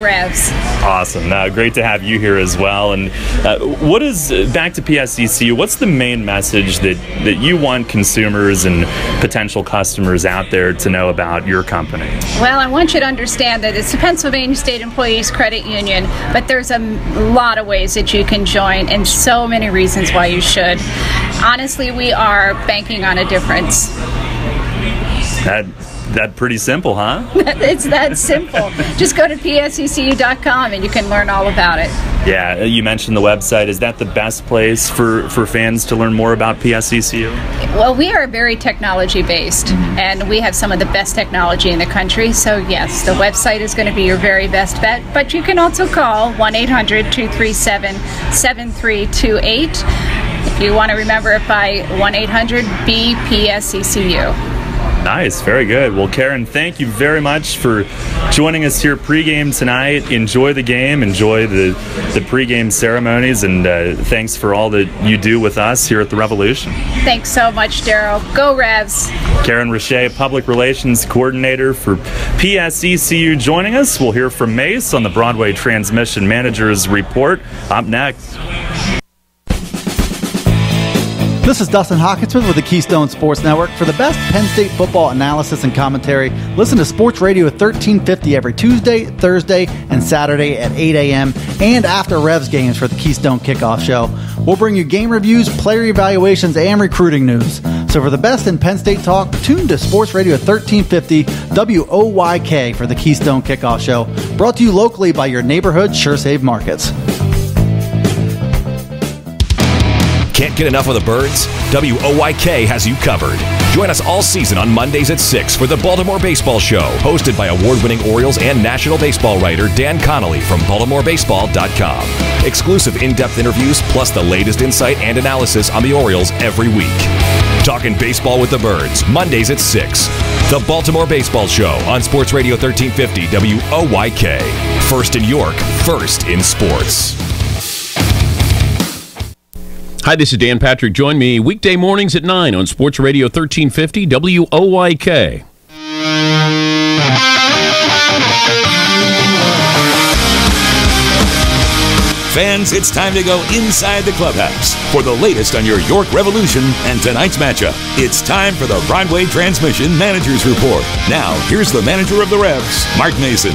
Revs. Awesome. Great to have you here as well. And what is, back to PSECU, what's the main message that you want consumers and potential customers out there to know about your company? Well, I want you to understand that it's the Pennsylvania State Employees Credit Union, but there's a lot of ways that you can join and so many reasons why you should. Honestly, we are banking on a difference. That pretty simple, huh? It's that simple. Just go to psecu.com and you can learn all about it. Yeah, you mentioned the website. Is that the best place for fans to learn more about PSECU? Well, we are very technology-based, and we have some of the best technology in the country. So, yes, the website is going to be your very best bet. But you can also call 1-800-237-7328. If you want to remember it by 1-800-BPSECU. Nice, very good. Well, Karen, thank you very much for joining us here pregame tonight. Enjoy the game, enjoy the pregame ceremonies, and thanks for all that you do with us here at the Revolution. Thanks so much, Daryl. Go Revs. Karen Richey, Public Relations Coordinator for PSECU, joining us. We'll hear from Mace on the Broadway Transmission Managers Report up next. This is Dustin Hawkinsmith with the Keystone Sports Network. For the best Penn State football analysis and commentary, listen to Sports Radio 1350 every Tuesday, Thursday, and Saturday at 8 a.m. and after Revs games for the Keystone Kickoff Show. We'll bring you game reviews, player evaluations, and recruiting news. So for the best in Penn State talk, tune to Sports Radio 1350 WOYK for the Keystone Kickoff Show. Brought to you locally by your neighborhood SureSave Markets. Can't get enough of the Birds? WOYK has you covered. Join us all season on Mondays at 6 for the Baltimore Baseball Show, hosted by award-winning Orioles and National Baseball writer Dan Connolly from BaltimoreBaseball.com. Exclusive in-depth interviews plus the latest insight and analysis on the Orioles every week. Talking baseball with the Birds, Mondays at 6. The Baltimore Baseball Show on Sports Radio 1350 WOYK. First in York, first in sports. Hi, this is Dan Patrick. Join me weekday mornings at 9 on Sports Radio 1350 WOYK. Fans, it's time to go inside the clubhouse for the latest on your York Revolution and tonight's matchup. It's time for the Broadway Transmission Managers Report. Now, here's the manager of the Revs, Mark Mason.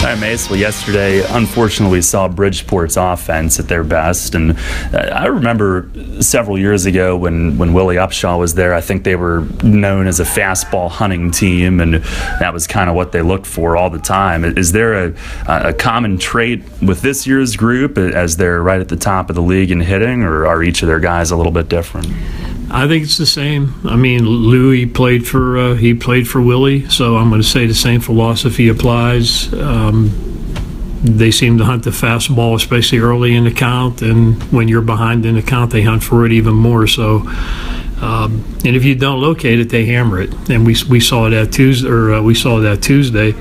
All right, Mace. Well, yesterday, unfortunately, we saw Bridgeport's offense at their best. And I remember several years ago when Willie Upshaw was there, I think they were known as a fastball hunting team, and that was kind of what they looked for all the time. Is there a common trait with this year's group as they're right at the top of the league in hitting, or are each of their guys a little bit different? I think it's the same. I mean, Louis played for Willie, so I'm going to say the same philosophy applies. They seem to hunt the fastball, especially early in the count, and when you're behind in the count, they hunt for it even more. So, and if you don't locate it, they hammer it, and we saw that Tuesday.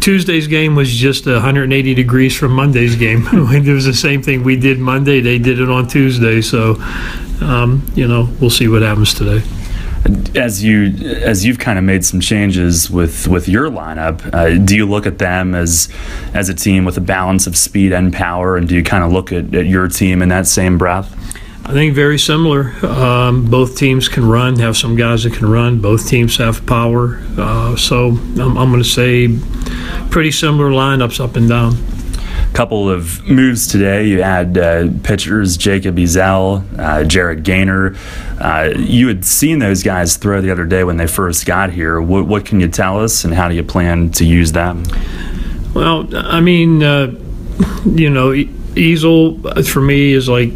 Tuesday's game was just 180 degrees from Monday's game. It was the same thing we did Monday. They did it on Tuesday. So, we'll see what happens today. As you've kind of made some changes with your lineup, do you look at them as a team with a balance of speed and power, and do you kind of look at your team in that same breath? I think very similar. Both teams can run, have some guys that can run. Both teams have power. So I'm going to say pretty similar lineups up and down. Couple of moves today. You had pitchers Jacob Ezel, Jared Gaynor. You had seen those guys throw the other day when they first got here. What can you tell us, and how do you plan to use them? Well, I mean, Ezel for me is like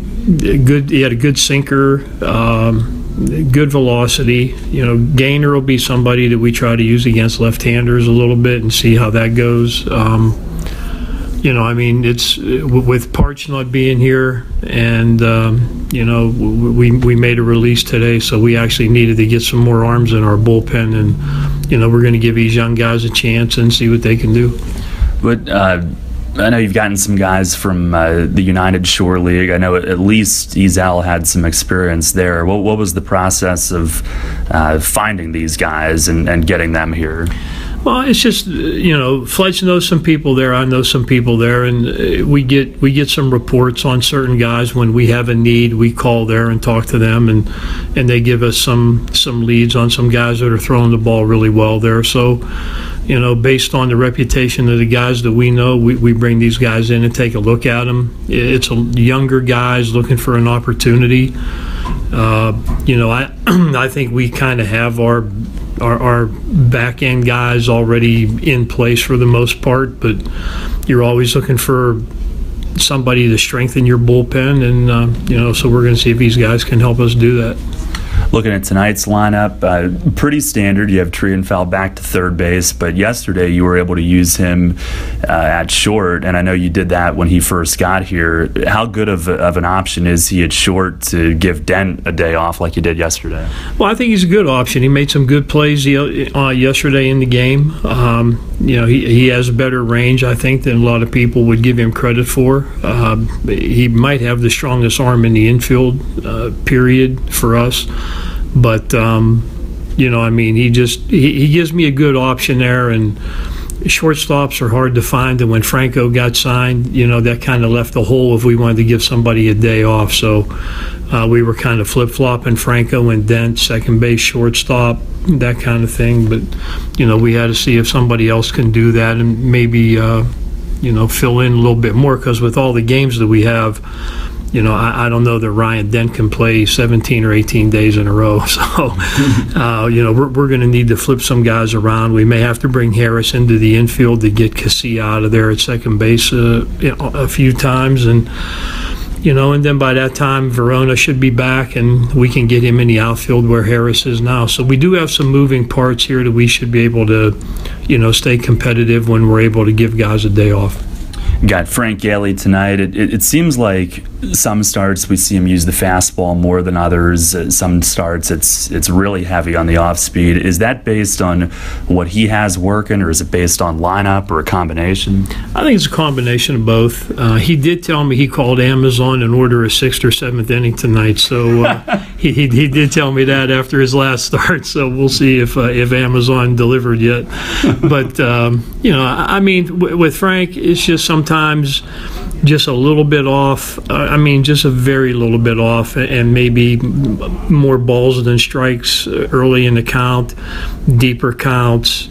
good. He had a good sinker, good velocity. Gaynor will be somebody that we try to use against left-handers a little bit and see how that goes. It's with Parch not being here, and we made a release today, so we actually needed to get some more arms in our bullpen, and we're going to give these young guys a chance and see what they can do. But I know you've gotten some guys from the United Shore League. I know at least Ezel had some experience there. What was the process of finding these guys and getting them here? Well, it's just, Fletch knows some people there. I know some people there, and we get some reports on certain guys when we have a need. We call there and talk to them, and they give us some leads on some guys that are throwing the ball really well there. So, based on the reputation of the guys that we know, we bring these guys in and take a look at them. It's younger guys looking for an opportunity. I think we kind of have our back end guys already in place for the most part, but you're always looking for somebody to strengthen your bullpen, and so we're going to see if these guys can help us do that. Looking at tonight's lineup, pretty standard. You have Trienfeld back to third base, but yesterday you were able to use him at short, and I know you did that when he first got here. How good of an option is he at short to give Dent a day off like you did yesterday? Well, I think he's a good option. He made some good plays yesterday in the game. He has better range, I think, than a lot of people would give him credit for. He might have the strongest arm in the infield, period, for us. But, he gives me a good option there, and shortstops are hard to find. And when Franco got signed, that kind of left a hole if we wanted to give somebody a day off. So we were kind of flip-flopping Franco and Dent, second base, shortstop, that kind of thing. But, we had to see if somebody else can do that and maybe, fill in a little bit more, because with all the games that we have, I don't know that Ryan Dent can play 17 or 18 days in a row. So, we're going to need to flip some guys around. We may have to bring Harris into the infield to get Casilla out of there at second base a few times. And then by that time, Verona should be back, and we can get him in the outfield where Harris is now. So we do have some moving parts here that we should be able to, stay competitive when we're able to give guys a day off. Got Frank Galey tonight. It seems like some starts we see him use the fastball more than others. Some starts it's really heavy on the off speed. Is that based on what he has working, or is it based on lineup, or a combination? I think it's a combination of both. He did tell me he called Amazon and ordered a 6th or 7th inning tonight. So he did tell me that after his last start. So we'll see if Amazon delivered yet. But with Frank, it's just sometimes just a little bit off. Just a very little bit off, and maybe more balls than strikes early in the count, deeper counts.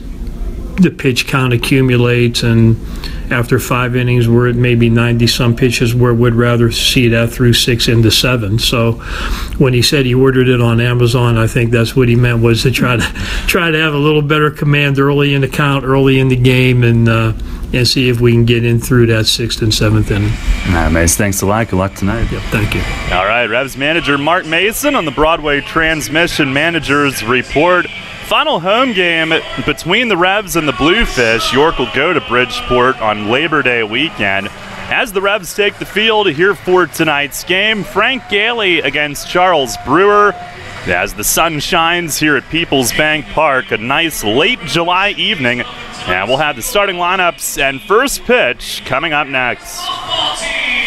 The pitch count accumulates, and after 5 innings, we're at maybe 90-some pitches where we'd rather see that through 6 into 7. So when he said he ordered it on Amazon, I think that's what he meant, was to try to have a little better command early in the count, early in the game, and see if we can get in through that 6th and 7th inning. All right, Mace, thanks a lot. Good luck tonight. Yep, thank you. All right, Revs manager Mark Mason on the Broadway Transmission Managers Report. Final home game between the Revs and the Bluefish. York will go to Bridgeport on Labor Day weekend. As the Revs take the field here for tonight's game, Frank Galey against Charles Brewer. As the sun shines here at Peoples Bank Park, a nice late July evening. And we'll have the starting lineups and first pitch coming up next.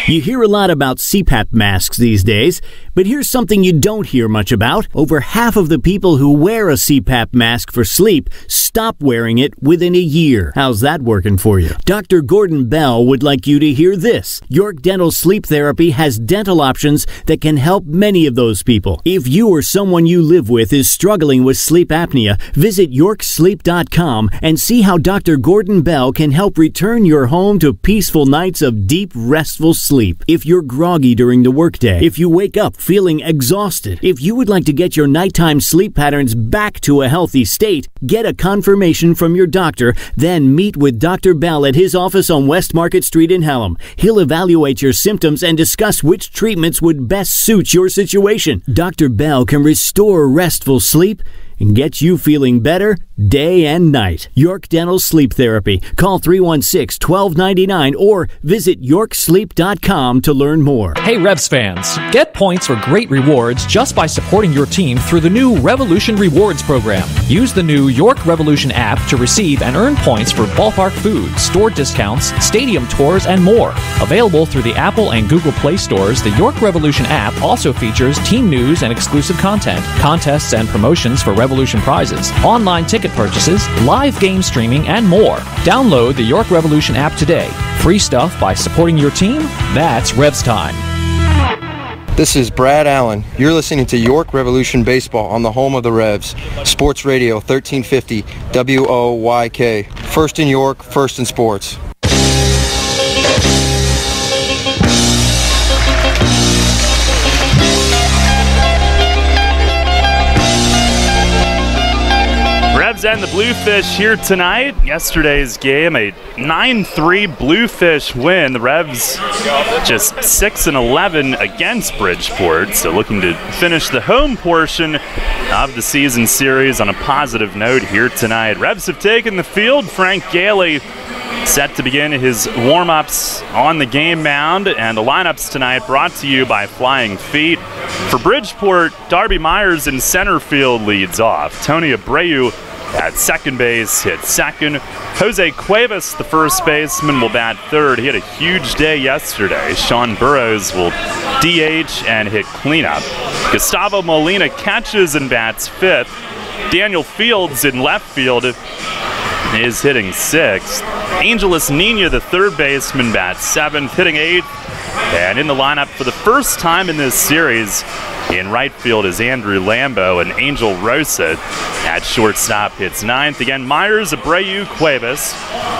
You hear a lot about CPAP masks these days, but here's something you don't hear much about. Over half of the people who wear a CPAP mask for sleep stop wearing it within a year. How's that working for you? Dr. Gordon Bell would like you to hear this. York Dental Sleep Therapy has dental options that can help many of those people. If you or someone you live with is struggling with sleep apnea, visit yorksleep.com and see how Dr. Gordon Bell can help return your home to peaceful nights of deep, restful sleep. If you're groggy during the workday, if you wake up feeling exhausted, if you would like to get your nighttime sleep patterns back to a healthy state, get a confirmation from your doctor, then meet with Dr. Bell at his office on West Market Street in Hallam. He'll evaluate your symptoms and discuss which treatments would best suit your situation. Dr. Bell can restore restful sleep and get you feeling better day and night. York Dental Sleep Therapy. Call 316-1299 or visit yorksleep.com to learn more. Hey Revs fans, get points or great rewards just by supporting your team through the new Revolution Rewards program. Use the new York Revolution app to receive and earn points for ballpark food, store discounts, stadium tours, and more. Available through the Apple and Google Play stores, the York Revolution app also features team news and exclusive content, contests and promotions for Revolution prizes, online ticket purchases, live game streaming, and more. Download the York Revolution app today. Free stuff by supporting your team? That's Revs time. This is Brad Allen. You're listening to York Revolution Baseball on the home of the Revs. Sports Radio 1350 WOYK. First in York, first in sports. Revs and the Bluefish here tonight. Yesterday's game, a 9-3 Bluefish win. The Revs just 6-11 against Bridgeport, so looking to finish the home portion of the season series on a positive note here tonight. Revs have taken the field. Frank Gailey set to begin his warm-ups on the game mound, and the lineups tonight brought to you by Flying Feet. For Bridgeport, Darby Myers in center field leads off. Tony Abreu at second base hits second. Jose Cuevas, the first baseman, will bat third. He had a huge day yesterday. Sean Burrows will DH and hit cleanup. Gustavo Molina catches and bats fifth. Daniel Fields in left field is hitting sixth. Angeles Nina, the third baseman, bats seventh, hitting eighth. And in the lineup for the first time in this series, in right field is Andrew Lambo, and Angel Rosa at shortstop hits ninth. Again, Myers, Abreu, Cuevas,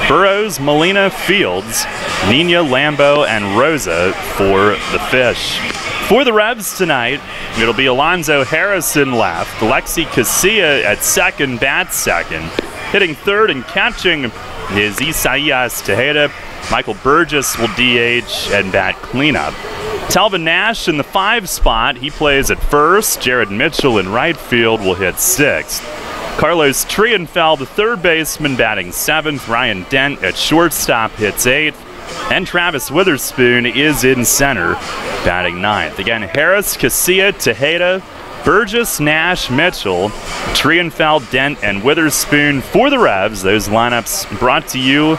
Burrows, Molina, Fields, Nina, Lambo, and Rosa for the Fish. For the Revs tonight, it'll be Alonzo Harrison left, Alexi Casilla at second, bats second. Hitting third and catching is Isaias Tejeda. Michael Burgess will DH and bat cleanup. Telvin Nash in the 5 spot. He plays at first. Jared Mitchell in right field will hit sixth. Carlos Trienfeld, the third baseman, batting seventh. Ryan Dent at shortstop hits eighth. And Travis Witherspoon is in center, batting ninth. Again, Harris, Casilla, Tejeda, Burgess, Nash, Mitchell, Trienfeld, Dent, and Witherspoon for the Revs. Those lineups brought to you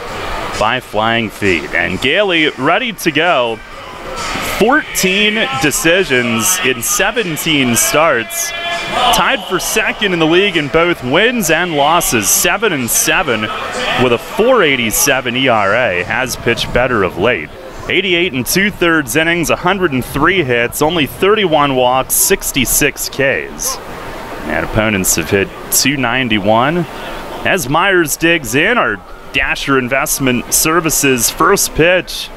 by Flying Feet. And Gailey ready to go. 14 decisions in 17 starts. Tied for second in the league in both wins and losses. 7-7 with a .487 ERA. Has pitched better of late. 88 2/3 innings, 103 hits, only 31 walks, 66 Ks. And opponents have hit .291. As Myers digs in, our Dasher Investment Services first pitch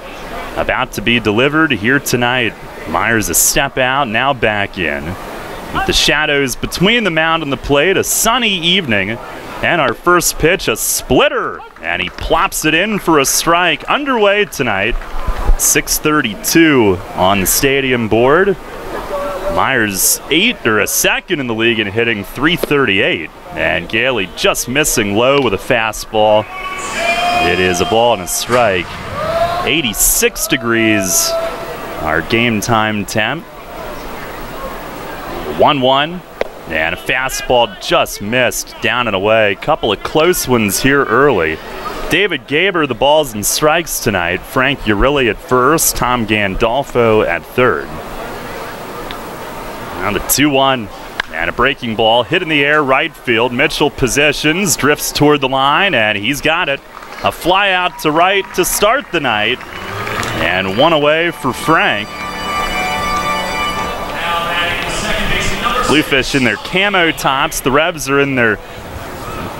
about to be delivered here tonight. Myers a step out, now back in. With the shadows between the mound and the plate, a sunny evening. And our first pitch, a splitter. And he plops it in for a strike. Underway tonight. 6:32 on the stadium board. Myers a second in the league and hitting .338. And Gailey just missing low with a fastball. It is a ball and a strike. 86 degrees, our game time temp. 1-1, and a fastball just missed down and away. Couple of close ones here early. David Gaber, the balls and strikes tonight. Frank Urilli at first, Tom Gandolfo at third. Now the 2-1, and a breaking ball hit in the air right field. Mitchell positions, drifts toward the line, and he's got it. A fly out to right to start the night, and one away for Frank. Bluefish in their camo tops. The Revs are in their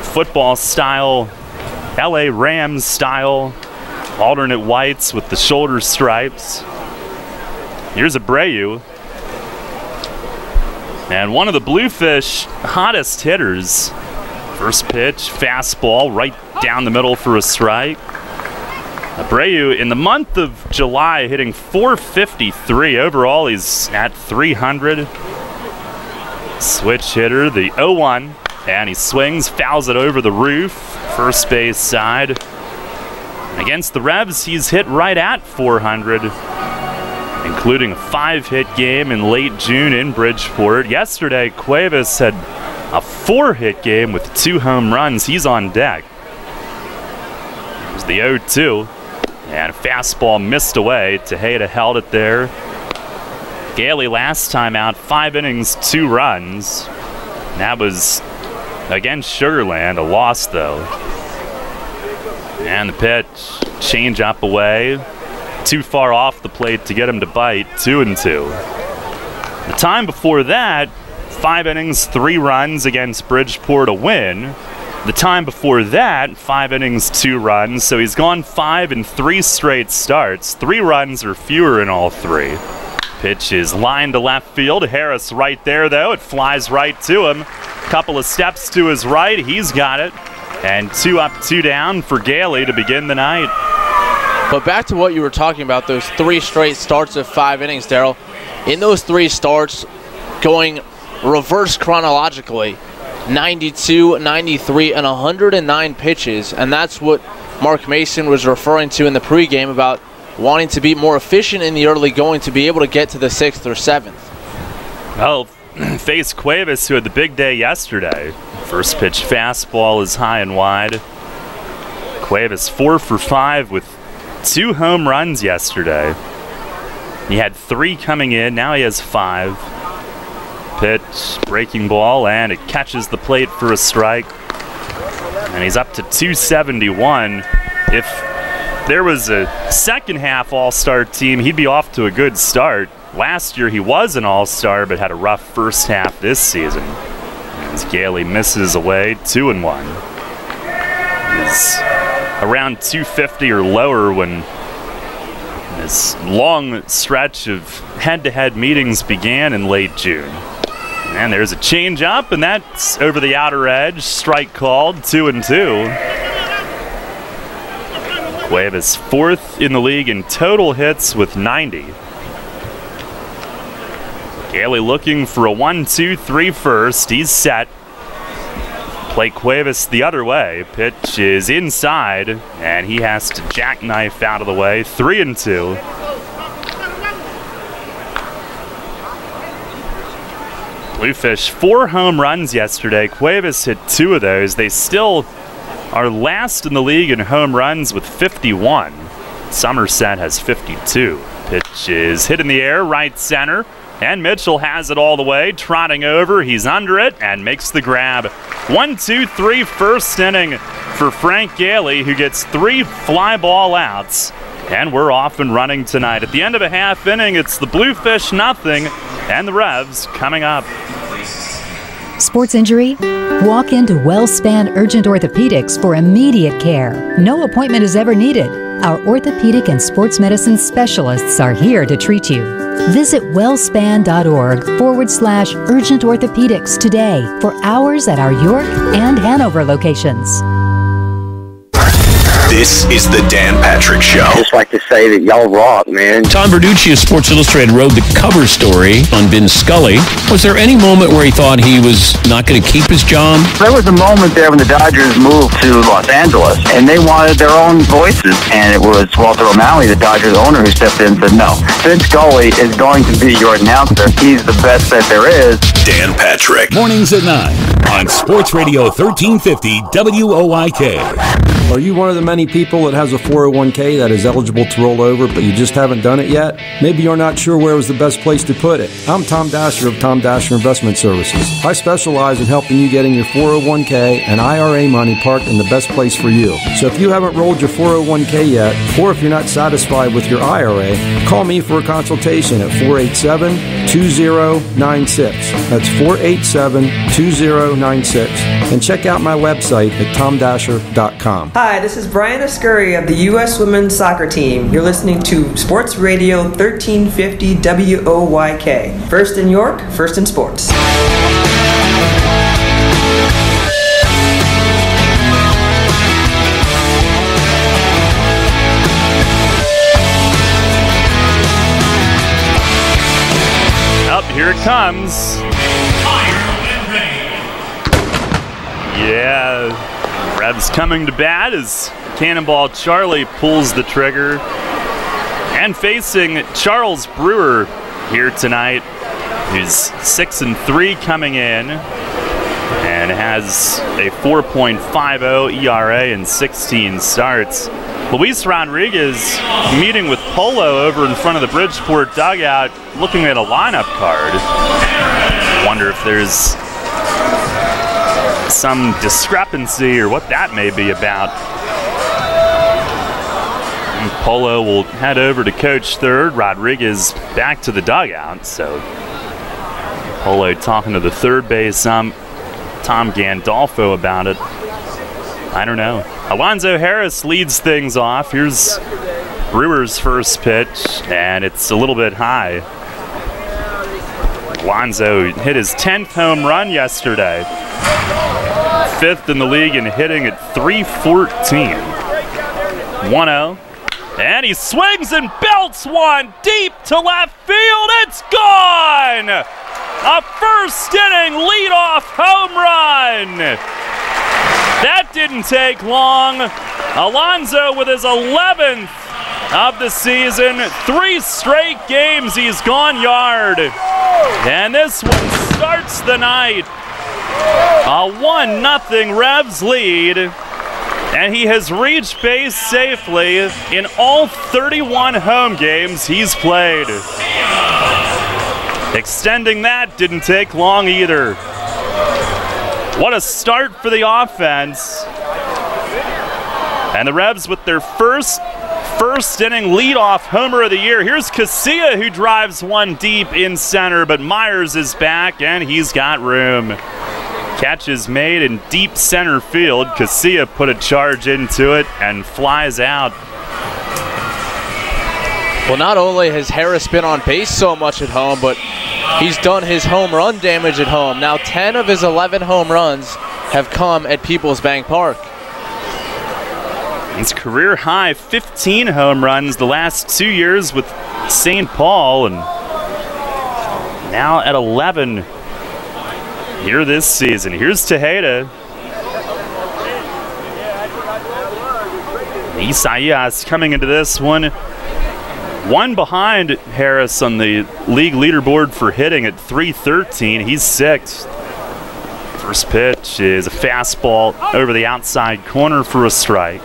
football style, LA Rams style, alternate whites with the shoulder stripes. Here's Abreu. And one of the Bluefish hottest hitters. First pitch, fastball right down the middle for a strike. Abreu in the month of July hitting .453. Overall, he's at .300. Switch hitter, the 0-1, and he swings, fouls it over the roof, first base side. Against the Revs, he's hit right at .400, including a 5-hit game in late June in Bridgeport. Yesterday, Cuevas had a 4-hit game with 2 home runs. He's on deck. There's the 0-2, and a fastball missed away. Tejeda held it there. Gailey last time out, 5 innings, 2 runs. That was against Sugar Land, a loss though. And the pitch, change up away, too far off the plate to get him to bite, 2-2. The time before that, 5 innings, 3 runs against Bridgeport, a win. The time before that, 5 innings, 2 runs, so he's gone 5 in 3 straight starts. 3 runs or fewer in all 3. Pitch is lined to left field. Harris right there, though. It flies right to him. Couple of steps to his right. He's got it. And 2 up, 2 down for Gailey to begin the night. But back to what you were talking about, those 3 straight starts of 5 innings, Daryl. In those 3 starts, going reverse chronologically, 92, 93, and 109 pitches, and that's what Mark Mason was referring to in the pregame about wanting to be more efficient in the early going to be able to get to the 6th or 7th. Well, face Cuevas, who had the big day yesterday. First pitch fastball is high and wide. Cuevas 4 for 5 with 2 home runs yesterday. He had 3 coming in, now he has 5. Pitch, breaking ball, and it catches the plate for a strike. And he's up to 271. If there was a second half all-star team, he'd be off to a good start. Last year he was an all-star, but had a rough first half this season. As Gailey misses away, 2-1. He's around 250 or lower when this long stretch of head-to-head meetings began in late June. And there's a change-up, and that's over the outer edge. Strike called, 2-2. Cuevas 4th in the league in total hits with 90. Gailey looking for a 1-2-3 first. He's set. Play Cuevas the other way. Pitch is inside, and he has to jackknife out of the way. 3-2. Bluefish 4 home runs yesterday. Cuevas hit 2 of those. They still are last in the league in home runs with 51. Somerset has 52. Pitch is hit in the air, right center, and Mitchell has it all the way, trotting over. He's under it and makes the grab. 1-2-3 first inning for Frank Gailey, who gets 3 fly ball outs. And we're off and running tonight. At the end of a half inning, it's the Bluefish nothing, and the Revs coming up. Sports injury? Walk into WellSpan Urgent Orthopedics for immediate care. No appointment is ever needed. Our orthopedic and sports medicine specialists are here to treat you. Visit wellspan.org/urgent orthopedics today for hours at our York and Hanover locations. This is the Dan Patrick Show. I just like to say that y'all rock, man. Tom Verducci of Sports Illustrated wrote the cover story on Vin Scully. Was there any moment where he thought he was not going to keep his job? There was a moment there when the Dodgers moved to Los Angeles, and they wanted their own voices. And it was Walter O'Malley, the Dodgers owner, who stepped in and said, no, Vin Scully is going to be your announcer. He's the best that there is. Dan Patrick. Mornings at 9 on Sports Radio 1350 WOIK. Are you one of the many people that has a 401k that is eligible to roll over, but you just haven't done it yet? Maybe you're not sure where was the best place to put it. I'm Tom Dasher of Tom Dasher Investment Services. I specialize in helping you getting your 401k and IRA money parked in the best place for you. So if you haven't rolled your 401k yet, or if you're not satisfied with your IRA, call me for a consultation at 487-2096. That's 487-2096. And check out my website at tomdasher.com. Hi, this is Brian Ascuri of the U.S. Women's Soccer Team. You're listening to Sports Radio 1350 WOYK. First in York, first in sports. Up, here it comes. Yeah. Revs coming to bat as Cannonball Charlie pulls the trigger. And facing Charles Brewer here tonight, who's 6-3 coming in and has a 4.50 ERA in 16 starts. Luis Rodriguez meeting with Polo over in front of the Bridgeport dugout, looking at a lineup card. Wonder if there's some discrepancy or what that may be about. And Polo will head over to coach third. Rodriguez back to the dugout. So Polo talking to the third base Tom Gandolfo about it. I don't know. Alonzo Harris leads things off. Here's Brewer's first pitch, and it's a little bit high. Alonzo hit his 10th home run yesterday. 5th in the league in hitting at .314. 1-0. And he swings and belts one deep to left field. It's gone! A first inning leadoff home run. That didn't take long. Alonzo with his 11th of the season. 3 straight games he's gone yard. And this one starts the night. A 1-0 Revs lead. And he has reached base safely in all 31 home games he's played. Extending that didn't take long either. What a start for the offense. And the Revs with their first inning leadoff homer of the year. Here's Casilla, who drives one deep in center, but Myers is back and he's got room. Catch is made in deep center field. Casilla put a charge into it and flies out. Well, not only has Harris been on base so much at home, but he's done his home run damage at home. Now 10 of his 11 home runs have come at Peoples Bank Park. His career high 15 home runs the last 2 years with St. Paul, and now at 11 here this season. Here's Tejeda. Isaias coming into this one. One behind Harris on the league leaderboard for hitting at .313. He's 6th. First pitch is a fastball over the outside corner for a strike.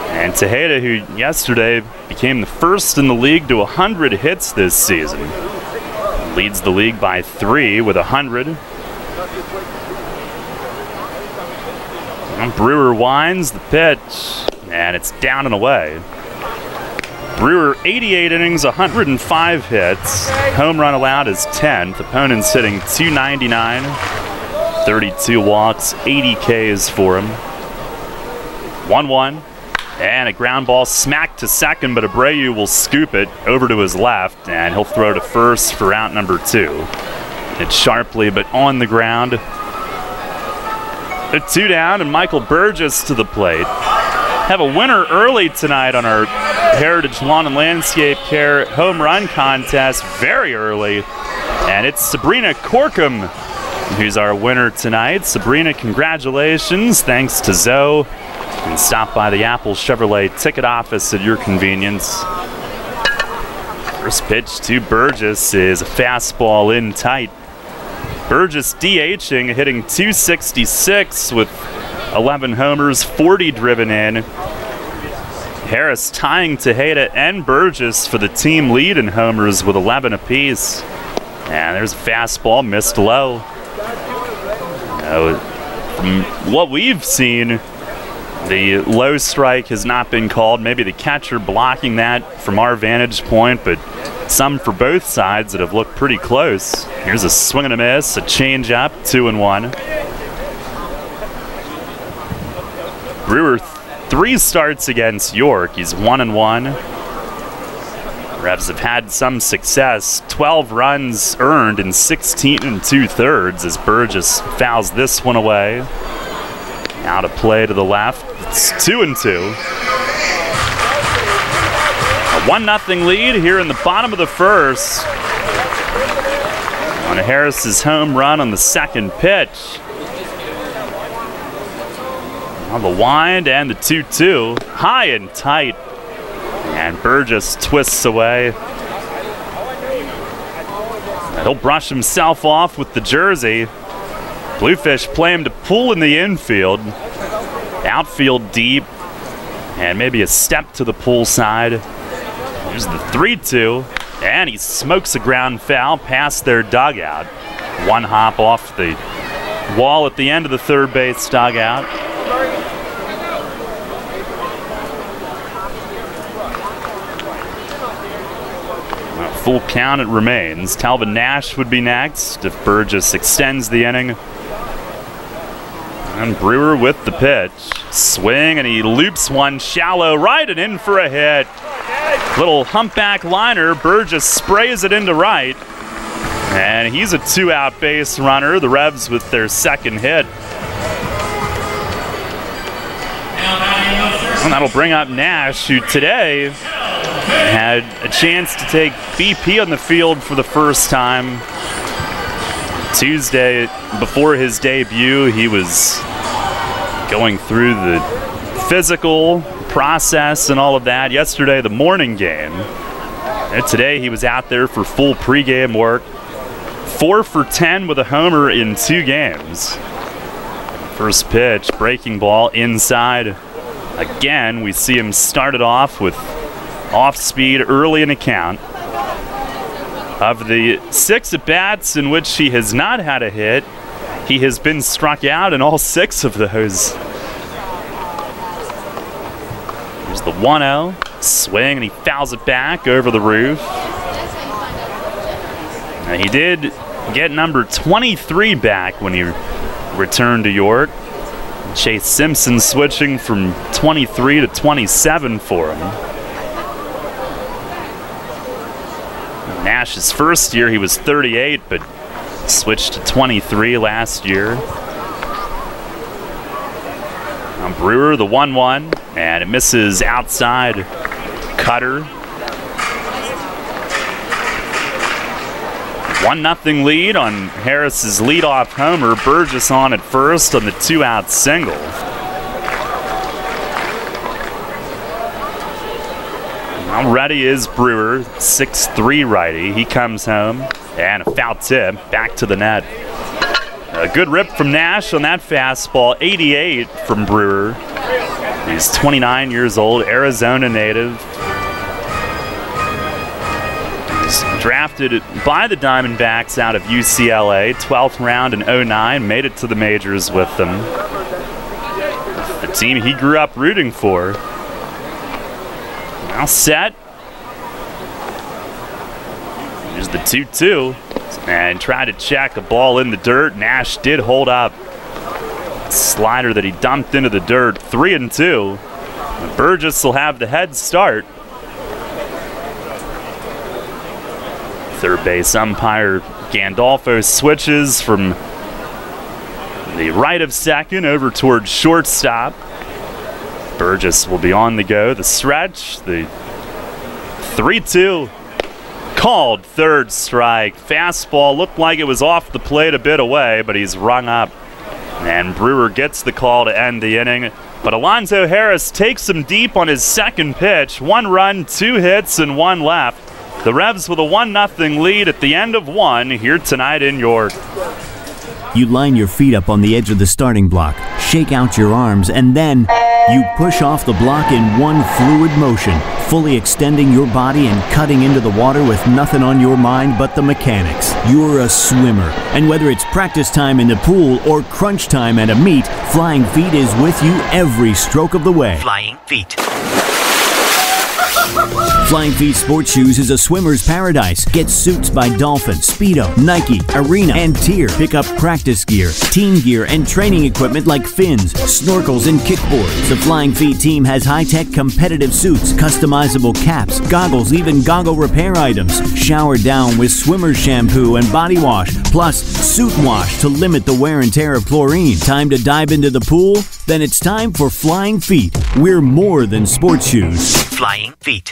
And Tejeda, who yesterday became the first in the league to 100 hits this season, leads the league by 3 with 100. And Brewer winds the pitch, and it's down and away. Brewer, 88 innings, 105 hits. Home run allowed is 10th. Opponents hitting .299, 32 walks, 80 Ks for him. 1-1. And a ground ball smacked to second, but Abreu will scoop it over to his left, and he'll throw to first for out number 2. It's sharply, but on the ground. A 2 down, and Michael Burgess to the plate. Have a winner early tonight on our Heritage Lawn and Landscape Care home run contest, very early. And it's Sabrina Corkum who's our winner tonight. Sabrina, congratulations. Thanks to Zoe. And stop by the Apple Chevrolet ticket office at your convenience. First pitch to Burgess is a fastball in tight. Burgess DHing, hitting .266 with 11 homers, 40 driven in. Harris tying Tejeda and Burgess for the team lead in homers with 11 apiece. And there's a fastball missed low. From what we've seen, the low strike has not been called. Maybe the catcher blocking that from our vantage point, but some for both sides that have looked pretty close. Here's a swing and a miss, a change-up, 2-1. Brewer 3 starts against York. He's 1-1. Revs have had some success. 12 runs earned in 16 2/3 as Burgess fouls this one away. Now to play to the left. It's 2-2. A 1-0 lead here in the bottom of the first. On Harris's home run on the second pitch. On the wind and the 2-2. High and tight. And Burgess twists away. He'll brush himself off with the jersey. Bluefish play him to pull in the infield. Outfield deep. And maybe a step to the pull side. Here's the 3-2. And he smokes a ground foul past their dugout. One hop off the wall at the end of the third base dugout. Full count it remains. Talvin Nash would be next if Burgess extends the inning. And Brewer with the pitch. Swing, and he loops one shallow right and in for a hit. Little humpback liner. Burgess sprays it into right. And he's a 2-out base runner. The Revs with their second hit. And that'll bring up Nash, who today had a chance to take BP on the field for the first time. Tuesday, before his debut, he was going through the physical process and all of that. Yesterday, the morning game. And today, he was out there for full pregame work. 4 for 10 with a homer in 2 games. First pitch, breaking ball inside. Again, we see him started off with off speed early in the count. Of the 6 at-bats in which he has not had a hit, he has been struck out in all 6 of those. There's the 1-0, swing, and he fouls it back over the roof. And he did get number 23 back when he returned to York. Chase Simpson switching from 23 to 27 for him. Nash's first year, he was 38, but switched to 23 last year. On Brewer, the 1-1, and it misses outside. Cutter. 1-0 lead on Harris's leadoff homer. Burgess on at first on the 2-out single. Now ready is Brewer, 6'3" righty. He comes home, and a foul tip back to the net. A good rip from Nash on that fastball. 88 from Brewer. He's 29 years old, Arizona native. He's drafted by the Diamondbacks out of UCLA, 12th round in 2009, made it to the majors with them. The team he grew up rooting for. Now set. Here's the 2-2. And tried to check a ball in the dirt. Nash did hold up. Slider that he dumped into the dirt. 3-2. Burgess will have the head start. Third base umpire Gandolfo switches from the right of second over towards shortstop. Burgess will be on the go. The stretch, the 3-2. Called third strike. Fastball looked like it was off the plate a bit away, but he's rung up. And Brewer gets the call to end the inning. But Alonzo Harris takes him deep on his second pitch. 1 run, 2 hits, and 1 left. The Revs with a 1-0 lead at the end of 1 here tonight in York. You line your feet up on the edge of the starting block, shake out your arms, and then you push off the block in one fluid motion, fully extending your body and cutting into the water with nothing on your mind but the mechanics. You're a swimmer, and whether it's practice time in the pool or crunch time at a meet, Flying Feet is with you every stroke of the way. Flying Feet. Flying Feet Sports Shoes is a swimmer's paradise. Get suits by Dolphin, Speedo, Nike, Arena, and Tier. Pick up practice gear, team gear, and training equipment like fins, snorkels, and kickboards. The Flying Feet team has high-tech competitive suits, customizable caps, goggles, even goggle repair items. Shower down with swimmer's shampoo and body wash, plus suit wash to limit the wear and tear of chlorine. Time to dive into the pool? Then it's time for Flying Feet. We're more than sports shoes. Flying Feet.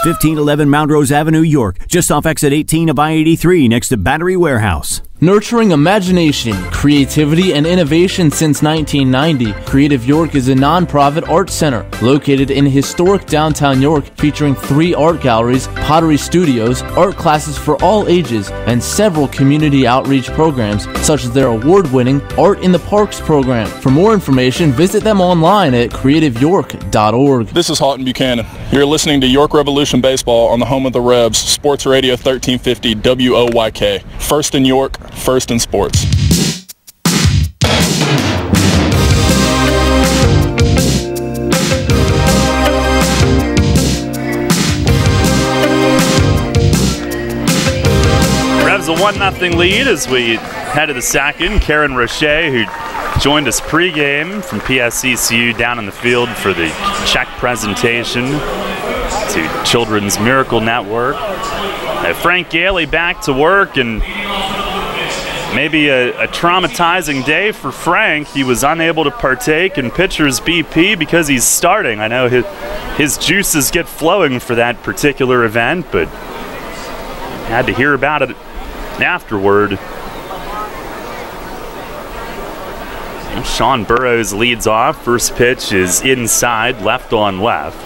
1511 Mount Rose Avenue, York, just off exit 18 of I-83 next to Battery Warehouse. Nurturing imagination, creativity, and innovation since 1990, Creative York is a non-profit art center located in historic downtown York, featuring 3 art galleries, pottery studios, art classes for all ages, and several community outreach programs, such as their award-winning Art in the Parks program. For more information, visit them online at creativeyork.org. This is Houghton Buchanan. You're listening to York Revolution Baseball on the home of the Rebs, Sports Radio 1350 WOYK. First in York, first in sports. Revs a 1-0 lead as we head to the second. Karen Roche, who joined us pregame from PSCCU down in the field for the check presentation to Children's Miracle Network. Frank Gailey back to work, and maybe a traumatizing day for Frank. He was unable to partake in pitcher's BP because he's starting. I know his juices get flowing for that particular event, but had to hear about it afterward. Sean Burrows leads off. First pitch is inside, left on left.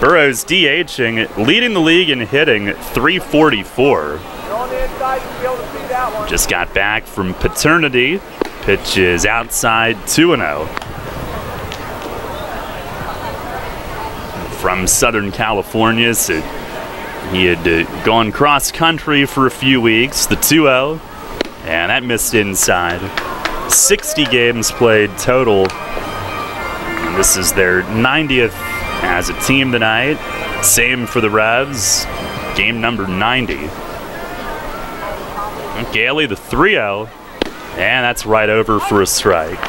Burrows DHing, leading the league in hitting, .344. Just got back from paternity. Pitch is outside, 2-0. From Southern California, so he had gone cross country for a few weeks. The 2-0, and that missed inside. 60 games played total. And this is their 90th as a team tonight. Same for the Revs. Game number 90. Gailey, the 3-0. And that's right over for a strike.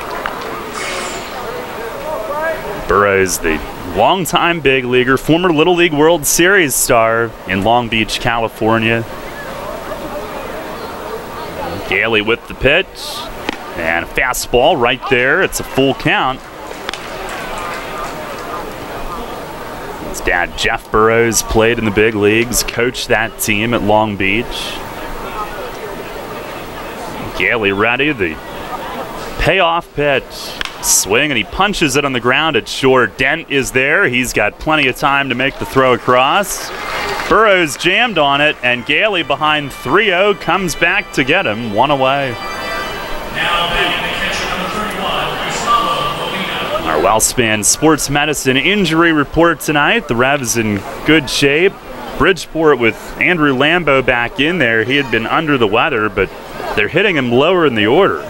Burrows, the longtime big leaguer, former Little League World Series star in Long Beach, California. Gailey with the pitch. And a fastball right there. It's a full count. His dad, Jeff Burrows, played in the big leagues, coached that team at Long Beach. Gailey ready. The payoff pitch. Swing, and he punches it on the ground at short. Dent is there. He's got plenty of time to make the throw across. Burrows jammed on it, and Gailey behind 3-0 comes back to get him. One away. Our Wellspan Sports Medicine injury report tonight. The Revs in good shape. Bridgeport with Andrew Lambeau back in there. He had been under the weather, but they're hitting him lower in the order.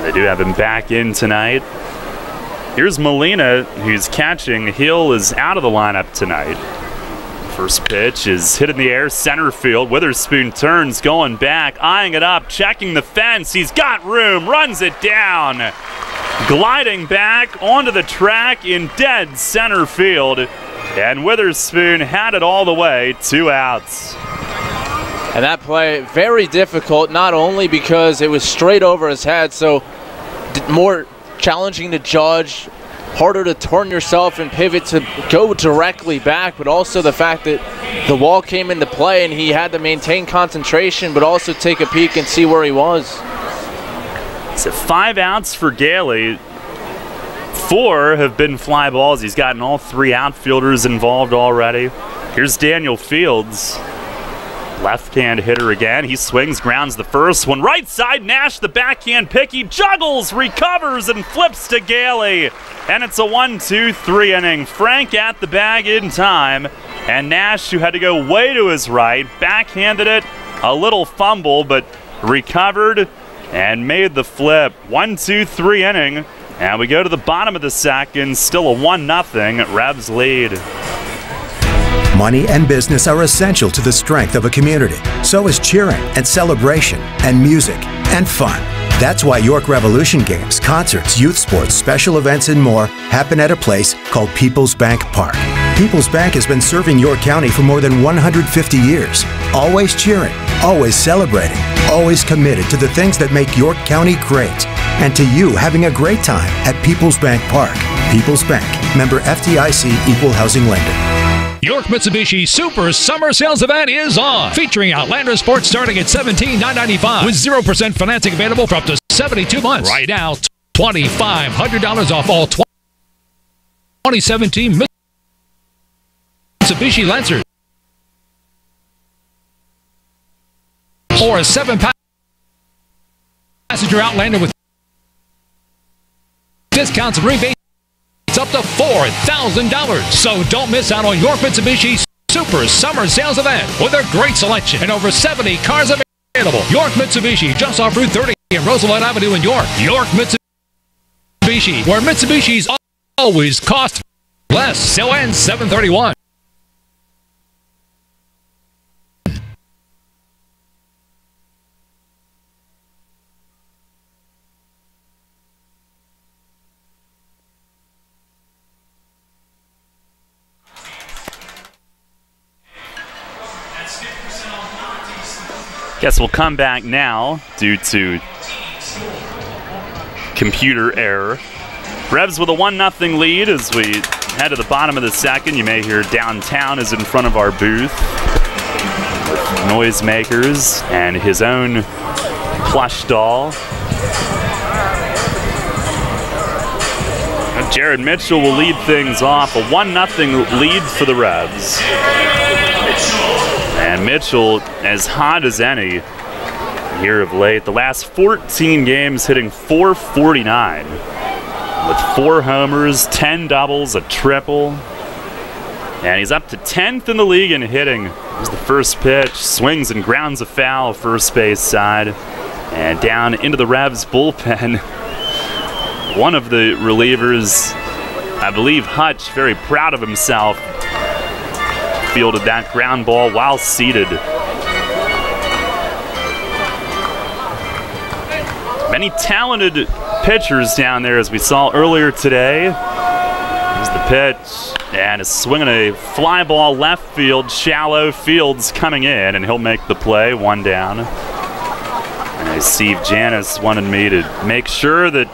They do have him back in tonight. Here's Molina, who's catching. Hill is out of the lineup tonight. First pitch is hit in the air, center field. Witherspoon turns, going back, eyeing it up, checking the fence. He's got room, runs it down. Gliding back onto the track in dead center field. And Witherspoon had it all the way, 2 outs. And that play, very difficult, not only because it was straight over his head, so more challenging to judge, harder to turn yourself and pivot to go directly back, but also the fact that the wall came into play and he had to maintain concentration, but also take a peek and see where he was. So 5 outs for Gailey. 4 have been fly balls. He's gotten all 3 outfielders involved already. Here's Daniel Fields. Left-hand hitter again. He swings, grounds the first one. Right side, Nash, the backhand pick. He juggles, recovers, and flips to Gailey. And it's a 1-2-3 inning. Frank at the bag in time. And Nash, who had to go way to his right, backhanded it. A little fumble, but recovered and made the flip. 1-2-3 inning. And we go to the bottom of the second. Still a 1-0 Revs lead. Money and business are essential to the strength of a community. So is cheering and celebration and music and fun. That's why York Revolution games, concerts, youth sports, special events, and more happen at a place called People's Bank Park. People's Bank has been serving York County for more than 150 years. Always cheering, always celebrating, always committed to the things that make York County great. And to you having a great time at People's Bank Park. People's Bank, member FDIC, equal housing lender. York Mitsubishi Super Summer Sales Event is on, featuring Outlander Sports starting at $17,995 with 0% financing available for up to 72 months. Right now, $2,500 off all 2017 Mitsubishi Lancers. Or a 7-passenger Outlander with discounts and rebates up to $4,000. So don't miss out on York Mitsubishi Super Summer Sales Event with a great selection and over 70 cars available. York Mitsubishi, just off Route 30 and Roosevelt Avenue in York. York Mitsubishi, where Mitsubishis always cost less. Sale ends 7/31. Guess we'll come back now due to computer error. Revs with a 1-0 lead as we head to the bottom of the second. You may hear Downtown is in front of our booth with noisemakers and his own plush doll. Jared Mitchell will lead things off. A 1-0 lead for the Revs. And Mitchell, as hot as any here of late. The last 14 games hitting .449 with 4 homers, 10 doubles, a triple. And he's up to 10th in the league in hitting. Here's the first pitch. Swings and grounds a foul first base side. And down into the Revs bullpen. One of the relievers, I believe Hutch, very proud of himself, fielded that ground ball while seated. Many talented pitchers down there, as we saw earlier today. Here's the pitch, and is swinging a fly ball left field. Shallow. Fields coming in, and he'll make the play. 1 down. And Steve Janis wanted me to make sure that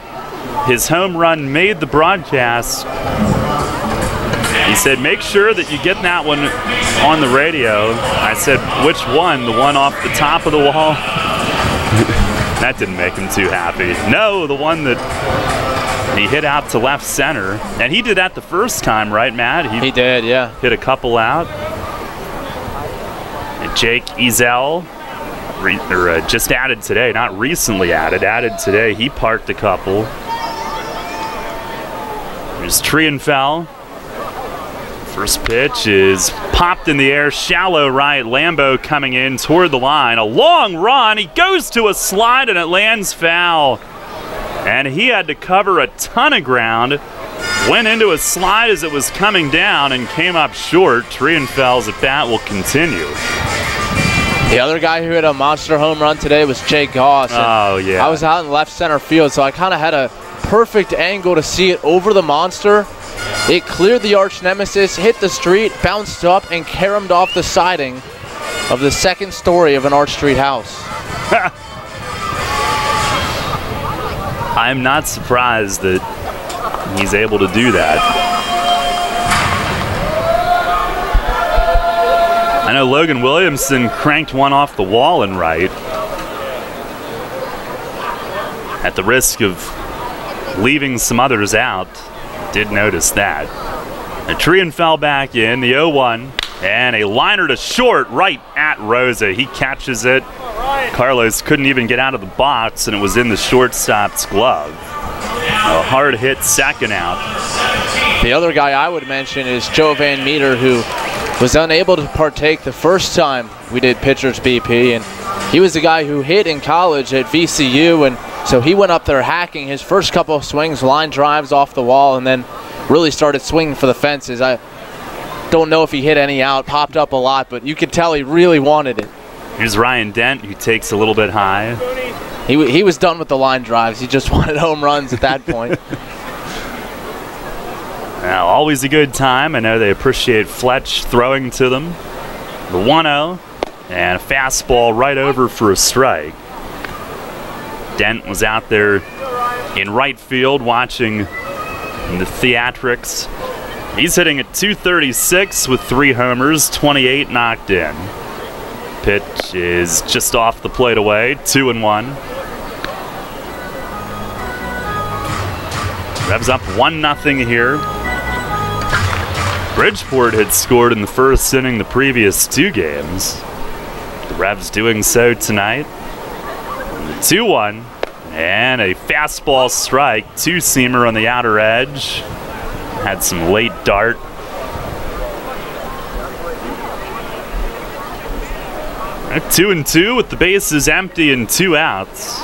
his home run made the broadcast. He said, make sure that you get that one on the radio. I said, which one? The one off the top of the wall? That didn't make him too happy. No, the one that he hit out to left center. And he did that the first time, right, Matt? He did, yeah. Hit a couple out. And Jake Ezel, just added today, not recently added today. He parked a couple. There's Trienfeld. First pitch is popped in the air, shallow right. Lambo coming in toward the line. A long run. He goes to a slide and it lands foul. And he had to cover a ton of ground. Went into a slide as it was coming down and came up short. Trienfeld's at bat will continue. The other guy who hit a monster home run today was Jake Goss. Oh, yeah. I was out in left center field, so I kind of had a perfect angle to see it over the monster. It cleared the arch nemesis, hit the street, bounced up, and caromed off the siding of the second story of an Arch Street house. I'm not surprised that he's able to do that. I know Logan Williamson cranked one off the wall in right. At the risk of leaving some others out. Did notice that. And Trienfeld back in, the 0-1, and a liner to short right at Rosa. He catches it. Carlos couldn't even get out of the box, and it was in the shortstop's glove. A hard hit second out. The other guy I would mention is Joe Van Meter, who was unable to partake the first time we did Pitchers BP, and he was the guy who hit in college at VCU, and so he went up there hacking his first couple of swings, line drives off the wall, and then really started swinging for the fences. I don't know if he hit any out, popped up a lot, but you could tell he really wanted it. Here's Ryan Dent, who takes a little bit high. He was done with the line drives. He just wanted home runs at that point. Now, always a good time. I know they appreciate Fletch throwing to them. The 1-0, and a fastball right over for a strike. Dent was out there in right field watching the theatrics. He's hitting at .236 with 3 homers, 28 knocked in. Pitch is just off the plate away, 2-1. Revs up 1-0 here. Bridgeport had scored in the first inning the previous 2 games. The Revs doing so tonight. 2-1, and a fastball strike, 2-seamer on the outer edge. had some late dart. At 2-2 with the bases empty and 2 outs.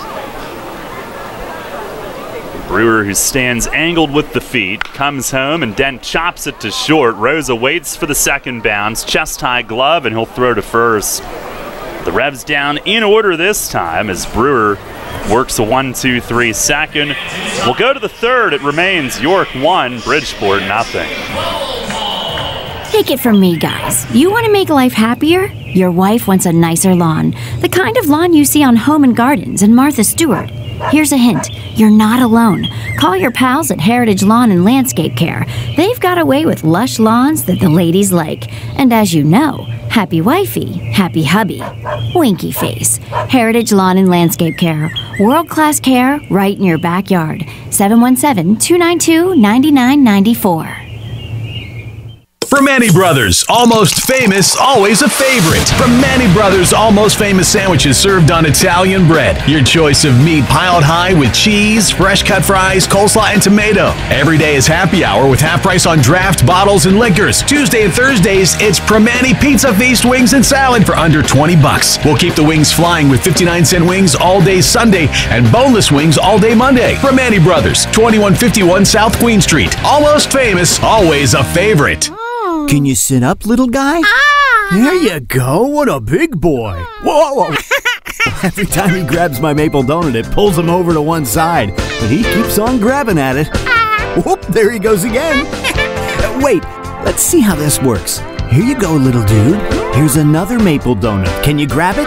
Brewer, who stands angled with the feet, comes home and Dent chops it to short. Rosa waits for the second bounce, chest-high glove, and he'll throw to first. The Revs down in order this time as Brewer works a 1-2-3 second. We'll go to the third. It remains York 1, Bridgeport nothing. Take it from me, guys. You want to make life happier? Your wife wants a nicer lawn. The kind of lawn you see on Home and Gardens and Martha Stewart. Here's a hint. You're not alone. Call your pals at Heritage Lawn and Landscape Care. They've got a way with lush lawns that the ladies like. And as you know, happy wifey, happy hubby. Winky face. Heritage Lawn and Landscape Care. World-class care right in your backyard. 717-292-9994. From Manny Brothers, almost famous, always a favorite. From Manny Brothers, almost famous sandwiches served on Italian bread. Your choice of meat piled high with cheese, fresh cut fries, coleslaw, and tomato. Every day is happy hour with half price on draft, bottles, and liquors. Tuesday and Thursdays, it's Primanti Pizza Feast wings and salad for under $20. We'll keep the wings flying with 59-cent wings all day Sunday and boneless wings all day Monday. Primanti Brothers, 2151 South Queen Street. Almost famous, always a favorite. Can you sit up, little guy? There you go. What a big boy. Whoa. Every time he grabs my maple donut, it pulls him over to one side. But he keeps on grabbing at it. Whoop, there he goes again. Wait, let's see how this works. Here you go, little dude. Here's another maple donut. Can you grab it?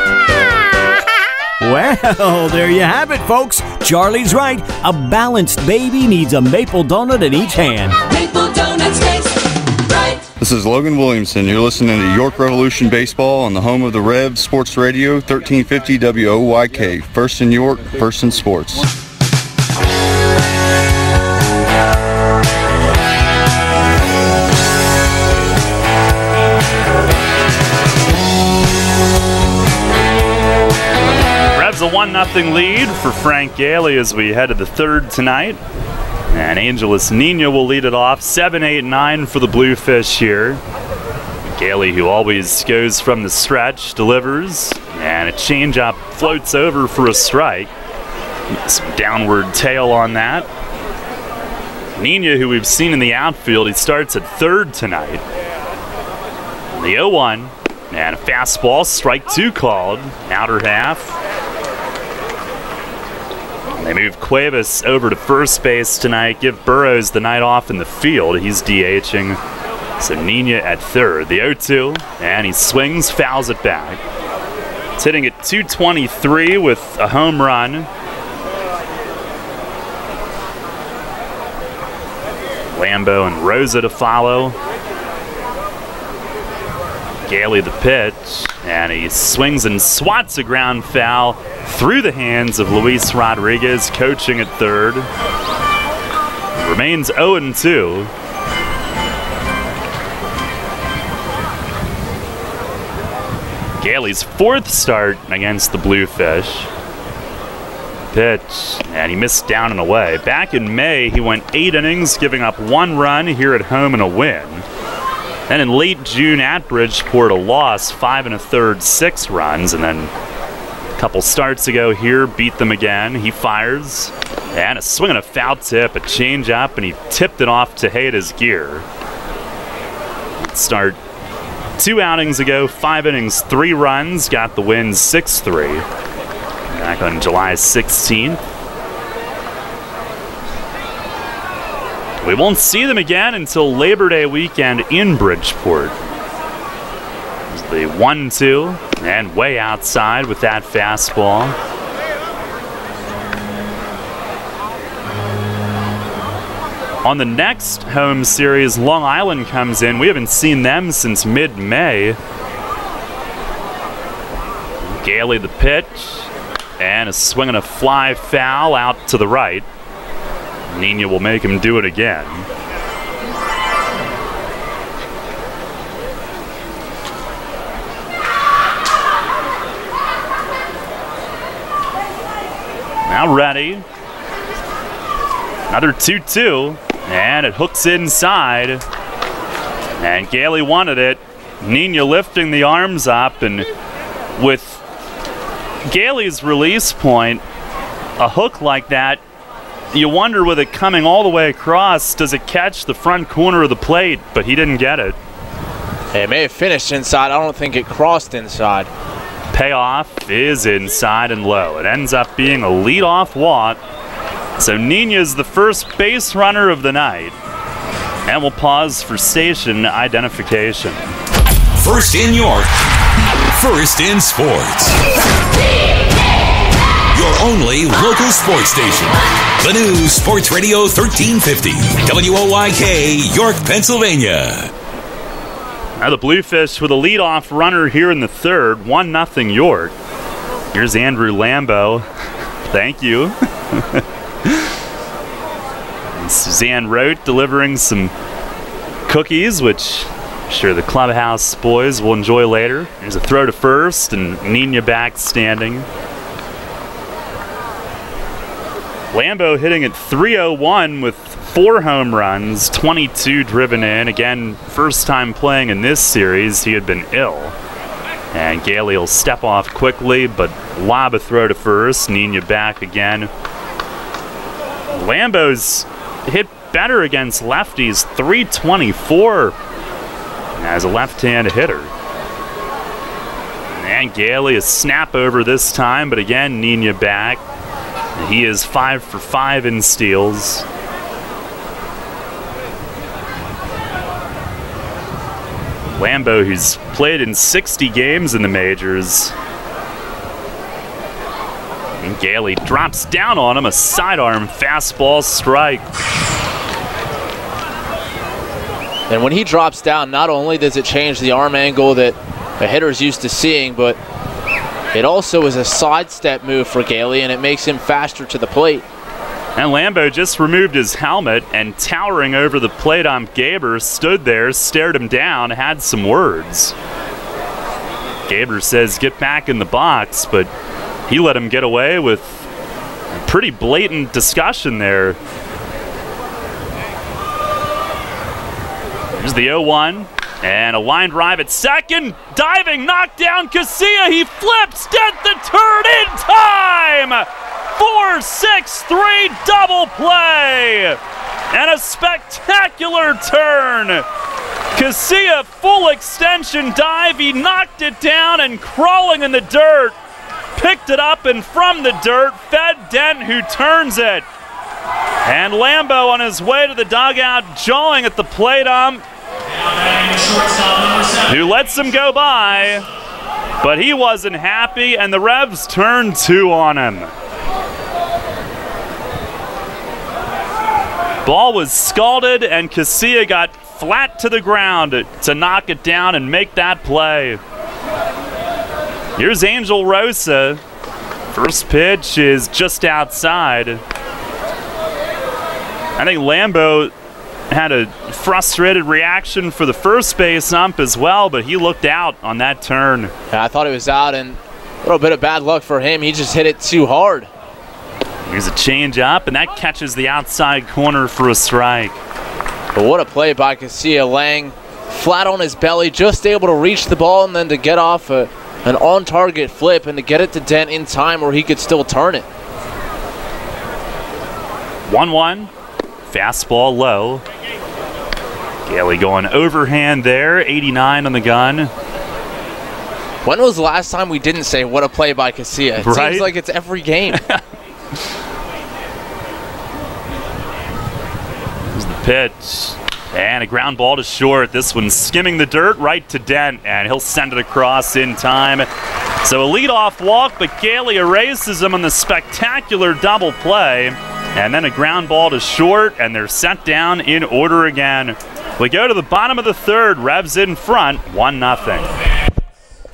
Well, there you have it, folks. Charlie's right. A balanced baby needs a maple donut in each hand. Maple donuts taste right. This is Logan Williamson. You're listening to York Revolution Baseball on the home of the Revs, Sports Radio 1350 WOYK. First in York, first in sports. Revs a 1-0 lead for Frank Gailey as we head to the third tonight. And Angeles Nina will lead it off. 7-8-9 for the Bluefish here. Gailey, who always goes from the stretch, delivers. And a changeup floats over for a strike. Some downward tail on that. Nina, who we've seen in the outfield, he starts at third tonight. The 0-1. And a fastball, strike 2 called. Outer half. They move Cuevas over to first base tonight, give Burrows the night off in the field. He's DHing. So Nina at third. The 0-2, and he swings, fouls it back. It's hitting at 223 with a home run. Lambo and Rosa to follow. Gailey the pitch, and he swings and swats a ground foul through the hands of Luis Rodriguez, coaching at third. Remains 0-2. Gailey's fourth start against the Bluefish. Pitch, and he missed down and away. Back in May, he went 8 innings, giving up 1 run here at home and a win. Then in late June at Bridgeport, a loss, 5 1/3, 6 runs, and then a couple starts ago here, beat them again. He fires, and a swing and a foul tip, a changeup, and he tipped it off Tejeda's gear. Start 2 outings ago, 5 innings, 3 runs, got the win 6-3. Back on July 16th. We won't see them again until Labor Day weekend in Bridgeport. The 1-2, and way outside with that fastball. On the next home series, Long Island comes in. We haven't seen them since mid-May. Gailey the pitch, and a swing and a fly foul out to the right. Nina will make him do it again. Now ready. Another 2-2. And it hooks inside. And Gailey wanted it. Nina lifting the arms up, and with Gailey's release point, a hook like that, you wonder with it coming all the way across, does it catch the front corner of the plate? But he didn't get it. It may have finished inside. I don't think it crossed inside. Payoff is inside and low. It ends up being a leadoff walk. So Nina's the first base runner of the night. And we'll pause for station identification. First in York, first in sports. Your only local sports station. The new Sports Radio 1350, WOYK, York, Pennsylvania. Now the Bluefish with a leadoff runner here in the third, 1-0 York. Here's Andrew Lambeau. Thank you. Suzanne Rote delivering some cookies, which I'm sure the clubhouse boys will enjoy later. There's a throw to first, and Nina back standing. Lambeau hitting at .301 with 4 home runs, 22 driven in. Again, first time playing in this series. He had been ill. And Gailey will step off quickly, but lob a throw to first. Nina back again. Lambeau's hit better against lefties, .324 as a left-hand hitter. And Gailey a snap over this time, but again, Nina back. He is 5 for 5 in steals. Lambeau, who's played in 60 games in the majors. And Gailey drops down on him, a sidearm fastball strike. And when he drops down, not only does it change the arm angle that a hitter's used to seeing, but it also is a sidestep move for Gailey, and it makes him faster to the plate. And Lambeau just removed his helmet, and towering over the plate ump, Gaber stood there, stared him down, had some words. Gaber says, "Get back in the box," but he let him get away with a pretty blatant discussion there. Here's the 0-1, and a line drive at second. Diving, knocked down Casilla. He flips, dent the turn in time. 4-6-3 double play. And a spectacular turn. Casilla full extension dive. He knocked it down and crawling in the dirt. Picked it up and from the dirt fed Dent, who turns it. And Lambeau on his way to the dugout, jawing at the plate ump, who lets him go by, but he wasn't happy, and the Revs turned 2 on him. Ball was scalded, and Casilla got flat to the ground to knock it down and make that play. Here's Angel Rosa. First pitch is just outside. I think Lambeau had a frustrated reaction for the first base ump as well, but he looked out on that turn. Yeah, I thought it was out, and a little bit of bad luck for him. He just hit it too hard. Here's a change up, and that catches the outside corner for a strike. But what a play by Casilla, laying flat on his belly, just able to reach the ball and then to get off an on-target flip and to get it to Dent in time where he could still turn it. 1-1, fastball low. Gailey going overhand there, 89 on the gun. When was the last time we didn't say what a play by Casilla? It seems like it's every game. Here's the pitch. And a ground ball to short. This one skimming the dirt right to Dent, and he'll send it across in time. So a leadoff walk, but Gailey erases him on the spectacular double play. And then a ground ball to short, and they're sent down in order again. We go to the bottom of the third. Revs in front, 1-0.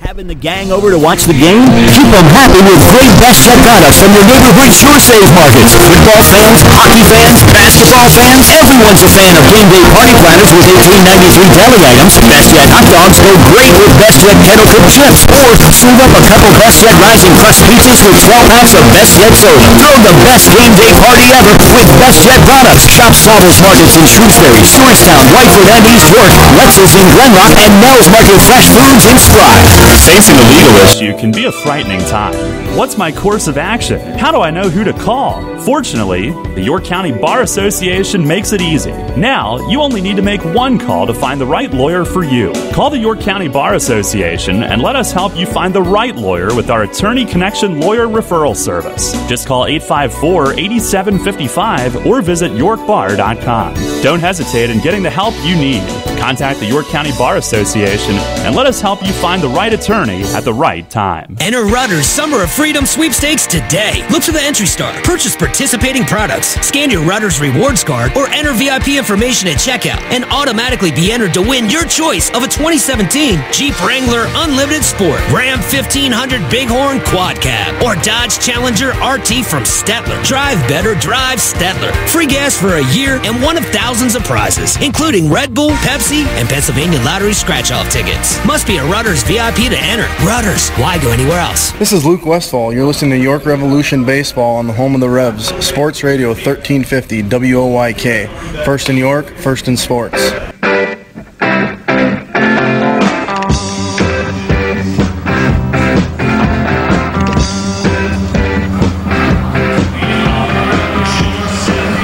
Having the gang over to watch the game? Keep them happy with great Best Jet products from your neighborhood Sure Save markets. Football fans, hockey fans, basketball fans, everyone's a fan of game day party planners with $18.93 deli items. Best Jet hot dogs go great with Best Jet kettle cooked chips. Or serve up a couple Best Jet rising crust pizzas with 12 packs of Best Jet soda. Throw the best game day party ever with Best Jet products. Shop Saddles Markets in Shrewsbury, Stewartstown, Whitefoot, and East York. Lexus in Glenrock, and Mel's Market Fresh Foods in Stroud. Facing a legal issue can be a frightening time. What's my course of action? How do I know who to call? Fortunately, the York County Bar Association makes it easy. Now, you only need to make one call to find the right lawyer for you. Call the York County Bar Association and let us help you find the right lawyer with our Attorney Connection Lawyer Referral Service. Just call 854-8755 or visit yorkbar.com. Don't hesitate in getting the help you need. Contact the York County Bar Association and let us help you find the right attorney at the right time. Enter Rutter's Summer of Freedom sweepstakes today. Look for the entry star, purchase participating products, scan your Rutter's rewards card, or enter VIP information at checkout and automatically be entered to win your choice of a 2017 Jeep Wrangler Unlimited Sport, Ram 1500 Bighorn Quad Cab, or Dodge Challenger RT from Stettler. Drive better, drive Stettler. Free gas for a year and one of thousands of prizes, including Red Bull, Pepsi, and Pennsylvania Lottery scratch-off tickets. Must be a Rutter's VIP to enter. Rutter's, why go anywhere else? This is Luke Westfall. You're listening to York Revolution Baseball on the home of the Revs, Sports Radio 1350 WOYK. First in York, first in sports.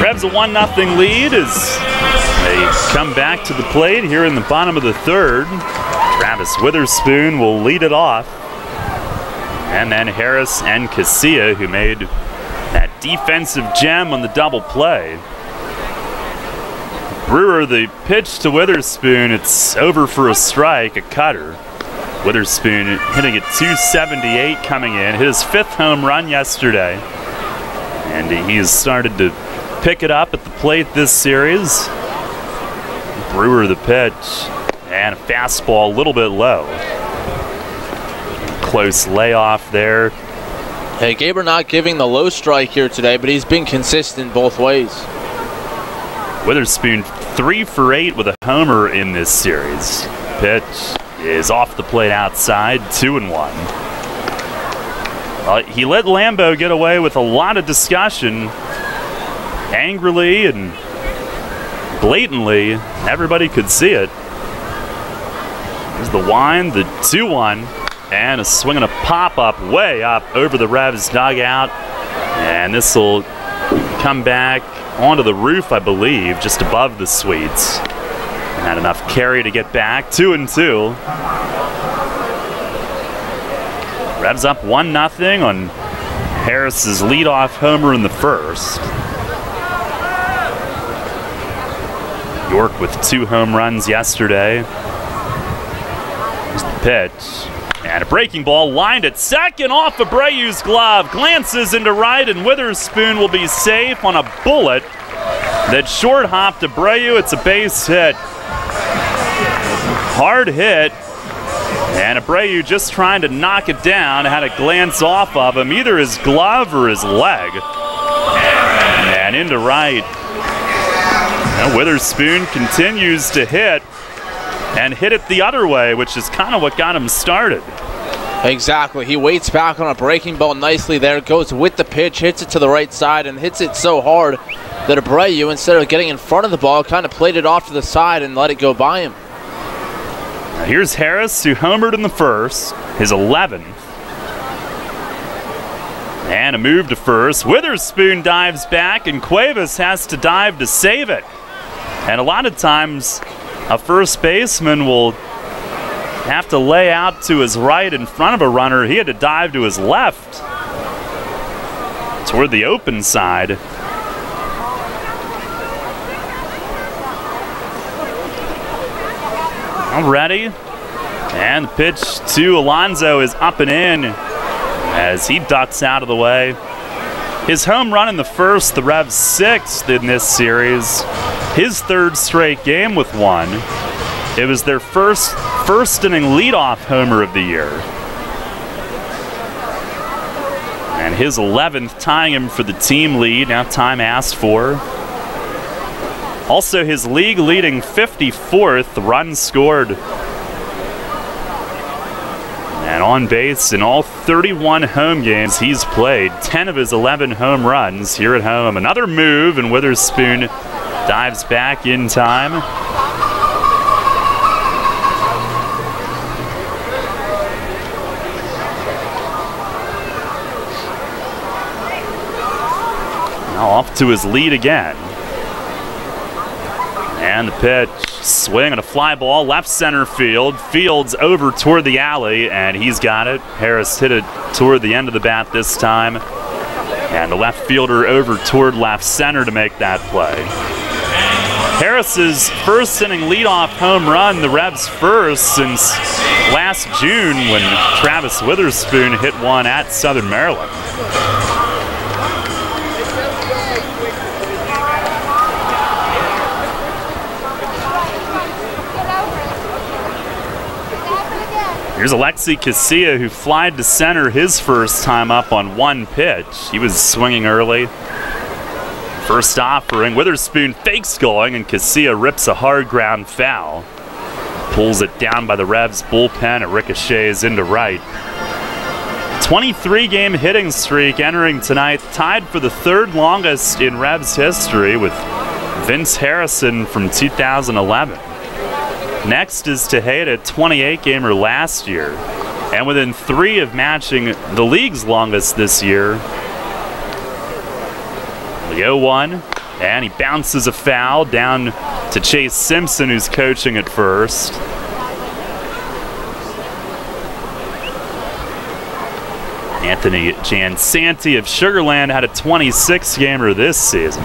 Revs a 1-0 lead as they come back to the plate here in the bottom of the third. Travis Witherspoon will lead it off. And then Harris and Casilla, who made that defensive gem on the double play. Brewer, the pitch to Witherspoon, it's over for a strike, a cutter. Witherspoon hitting at .278 coming in, hit his 5th home run yesterday. And he has started to pick it up at the plate this series. Brewer, the pitch, and a fastball a little bit low. Close layoff there. Hey, Gaber not giving the low strike here today, but he's been consistent both ways. Witherspoon 3 for 8 with a homer in this series. Pitch is off the plate outside, 2-1. He let Lambeau get away with a lot of discussion, angrily and blatantly. Everybody could see it. There's the wind, the 2-1. And a swing and a pop-up way up over the Revs dugout. And this will come back onto the roof, I believe, just above the suites. Not enough carry to get back. 2-2. Revs up 1-0 on Harris's leadoff homer in the first. York with 2 home runs yesterday. Here's the pitch. And a breaking ball lined at second off Abreu's glove. Glances into right, and Witherspoon will be safe on a bullet that short hopped Abreu. It's a base hit. Hard hit. And Abreu just trying to knock it down. Had a glance off of him, either his glove or his leg. And into right. Now Witherspoon continues to hit. And hit it the other way, which is kind of what got him started. Exactly. He waits back on a breaking ball nicely there, goes with the pitch, hits it to the right side, and hits it so hard that Abreu, instead of getting in front of the ball, kind of played it off to the side and let it go by him. Now here's Harris, who homered in the first, his 11th. And a move to first. Witherspoon dives back, and Cuevas has to dive to save it. And a lot of times, a first baseman will have to lay out to his right in front of a runner. He had to dive to his left toward the open side. All ready. And the pitch to Alonso is up and in as he ducks out of the way. His home run in the first, the Revs' 6th in this series. His 3rd straight game with one. It was their first first inning leadoff homer of the year. And his 11th, tying him for the team lead. Now time asked for. Also his league-leading 54th run scored. And on base in all 31 home games he's played. 10 of his 11 home runs here at home. Another move, and Witherspoon dives back in time. Now off to his lead again. And the pitch, swing and a fly ball, left center field. Fields over toward the alley, and he's got it. Harris hit it toward the end of the bat this time. And the left fielder over toward left center to make that play. Harris's first inning leadoff home run, the Revs' first since last June when Travis Witherspoon hit one at Southern Maryland. Here's Alexi Casilla, who flied to center his first time up on one pitch. He was swinging early. First offering, Witherspoon fakes going, and Casilla rips a hard ground foul. Pulls it down by the Revs bullpen. It ricochets into right. 23-game hitting streak entering tonight, tied for the third longest in Revs history with Vince Harrison from 2011. Next is Tejeda, 28-gamer last year, and within 3 of matching the league's longest this year. The 0-1, and he bounces a foul down to Chase Simpson, who's coaching at first. Anthony Jansanti of Sugar Land had a 26-gamer this season.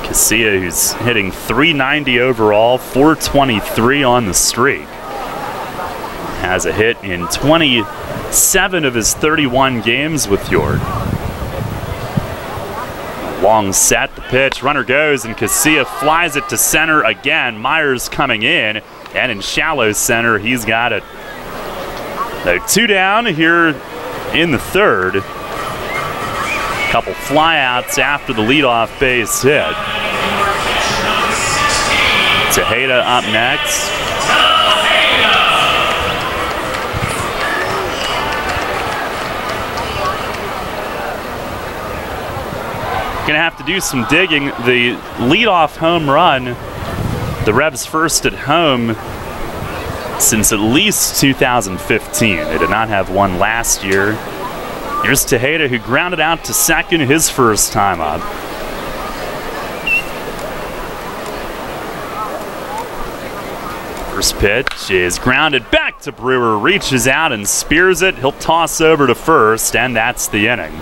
Casilla, who's hitting .390 overall, .423 on the streak. Has a hit in 27 of his 31 games with York. Long set, the pitch, runner goes, and Casilla flies it to center again. Myers coming in, and in shallow center, he's got it. So 2 down here in the third. Couple flyouts after the leadoff base hit. Tejeda up next. Gonna have to do some digging. The leadoff home run, the Revs' first at home since at least 2015. They did not have one last year. Here's Tejeda, who grounded out to second his first time up. First pitch is grounded back to Brewer, reaches out and spears it. He'll toss over to first, and that's the inning.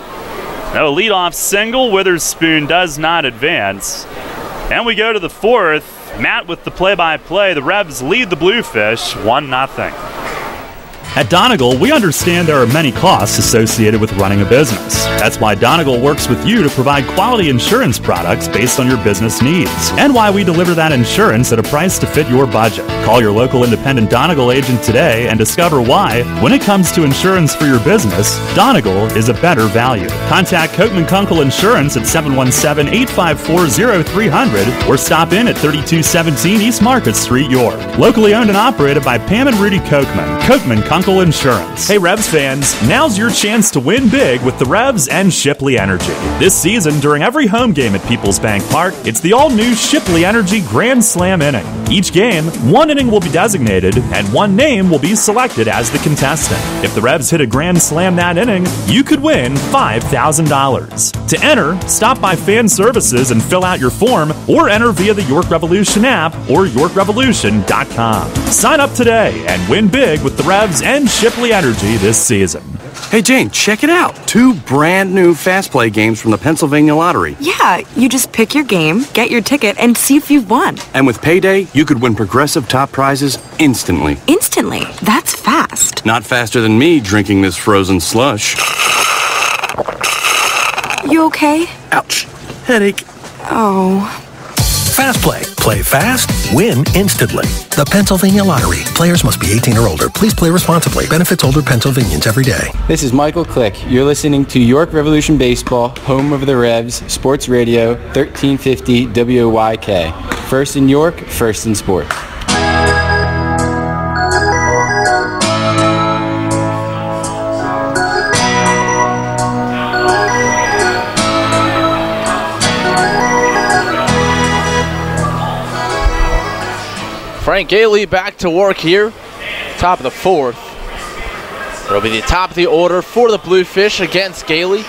No leadoff single. Witherspoon does not advance. And we go to the fourth. Matt with the play-by-play. The Revs lead the Bluefish 1-0. At Donegal, we understand there are many costs associated with running a business. That's why Donegal works with you to provide quality insurance products based on your business needs, and why we deliver that insurance at a price to fit your budget. Call your local independent Donegal agent today and discover why, when it comes to insurance for your business, Donegal is a better value. Contact Kochman Kunkel Insurance at 717-854-0300 or stop in at 3217 East Market Street, York. Locally owned and operated by Pam and Rudy Kochman. Kochman Kunkel Insurance. Hey Revs fans, now's your chance to win big with the Revs and Shipley Energy. This season, during every home game at Peoples Bank Park, it's the all-new Shipley Energy Grand Slam inning. Each game, one inning will be designated, and one name will be selected as the contestant. If the Revs hit a Grand Slam that inning, you could win $5,000. To enter, stop by Fan Services and fill out your form, or enter via the York Revolution app or YorkRevolution.com. Sign up today and win big with the Revs and Shipley Energy this season. Hey Jane, check it out. 2 brand new Fast Play games from the Pennsylvania Lottery. Yeah, you just pick your game, get your ticket, and see if you've won. And with Payday, you could win progressive top prizes instantly. Instantly? That's fast. Not faster than me drinking this frozen slush. You okay? Ouch. Headache. Oh. Fast Play. Play fast, win instantly. The Pennsylvania Lottery. Players must be 18 or older. Please play responsibly. Benefits older Pennsylvanians every day. This is Michael Click. You're listening to York Revolution Baseball, home of the Revs, Sports Radio, 1350 WOYK. First in York, first in sports. Frank Gailey back to work here. Top of the fourth. It'll be the top of the order for the Bluefish against Gailey.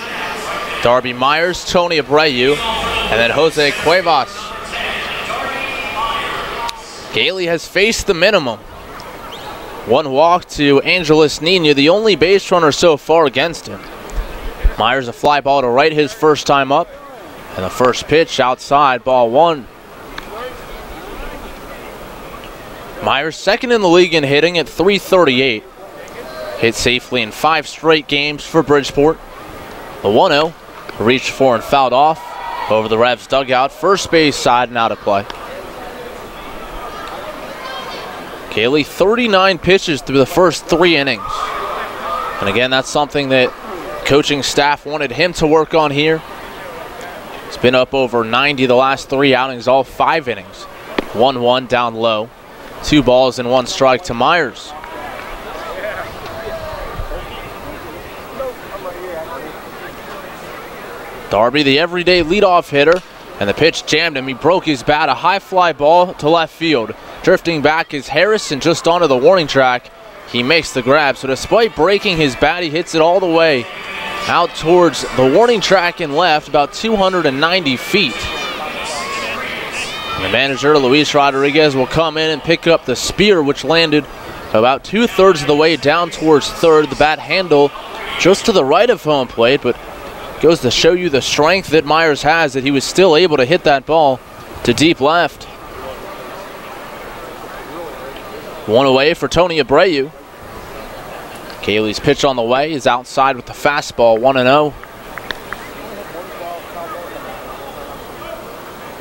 Darby Myers, Tony Abreu, and then Jose Cuevas. Gailey has faced the minimum. One walk to Angeles Nino, the only base runner so far against him. Myers a fly ball to right his first time up. And the first pitch outside, ball one. Myers second in the league in hitting at .338. Hit safely in 5 straight games for Bridgeport. The 1-0 reached for and fouled off over the Revs dugout. First base side and out of play. Gailey 39 pitches through the first 3 innings. And again, that's something that coaching staff wanted him to work on here. He's been up over 90 the last 3 outings, all 5 innings. 1-1 down low. 2 balls and 1 strike to Myers. Darby, the everyday leadoff hitter, and the pitch jammed him. He broke his bat, a high fly ball to left field. Drifting back is Harrison just onto the warning track. He makes the grab, so despite breaking his bat, he hits it all the way out towards the warning track and left, about 290 feet. And the manager, Luis Rodriguez, will come in and pick up the spear, which landed about 2/3 of the way down towards third. The bat handle just to the right of home plate, but goes to show you the strength that Myers has, that he was still able to hit that ball to deep left. 1 away for Tony Abreu. Gailey's pitch on the way is outside with the fastball, 1-0.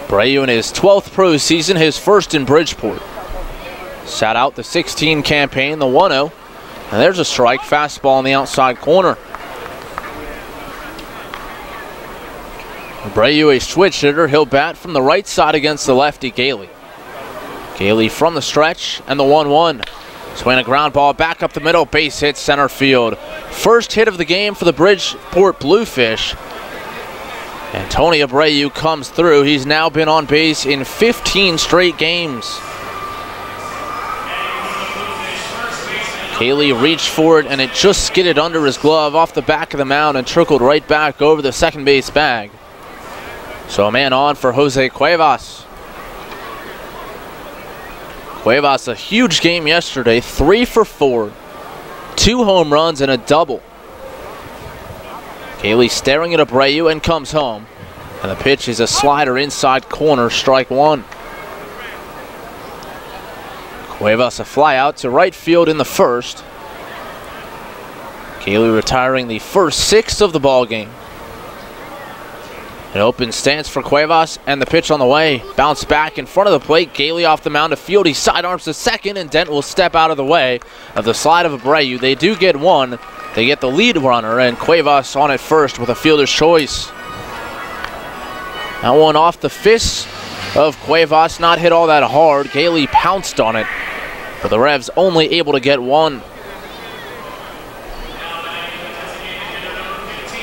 Abreu in his 12th pro season, his first in Bridgeport. Sat out the 16 campaign, the 1-0. And there's a strike, fastball on the outside corner. Abreu, a switch hitter, he'll bat from the right side against the lefty Gailey. Gailey from the stretch, and the 1-1. Swing a ground ball back up the middle, base hit center field. First hit of the game for the Bridgeport Bluefish. And Tony Abreu comes through. He's now been on base in 15 straight games. Gailey reached for it, and it just skidded under his glove off the back of the mound and trickled right back over the second base bag. So a man on for Jose Cuevas. Cuevas, a huge game yesterday, 3 for 4. 2 home runs and a double. Gailey staring at Abreu and comes home. And the pitch is a slider inside corner, strike 1. Cuevas a fly out to right field in the first. Gailey retiring the first 6 of the ball game. An open stance for Cuevas, and the pitch on the way. Bounce back in front of the plate. Gailey off the mound to field. He sidearms to second, and Dent will step out of the way of the slide of Abreu. They do get one. They get the lead runner, and Cuevas on at first with a fielder's choice. That one off the fist of Cuevas, not hit all that hard. Gailey pounced on it, but the Revs only able to get one.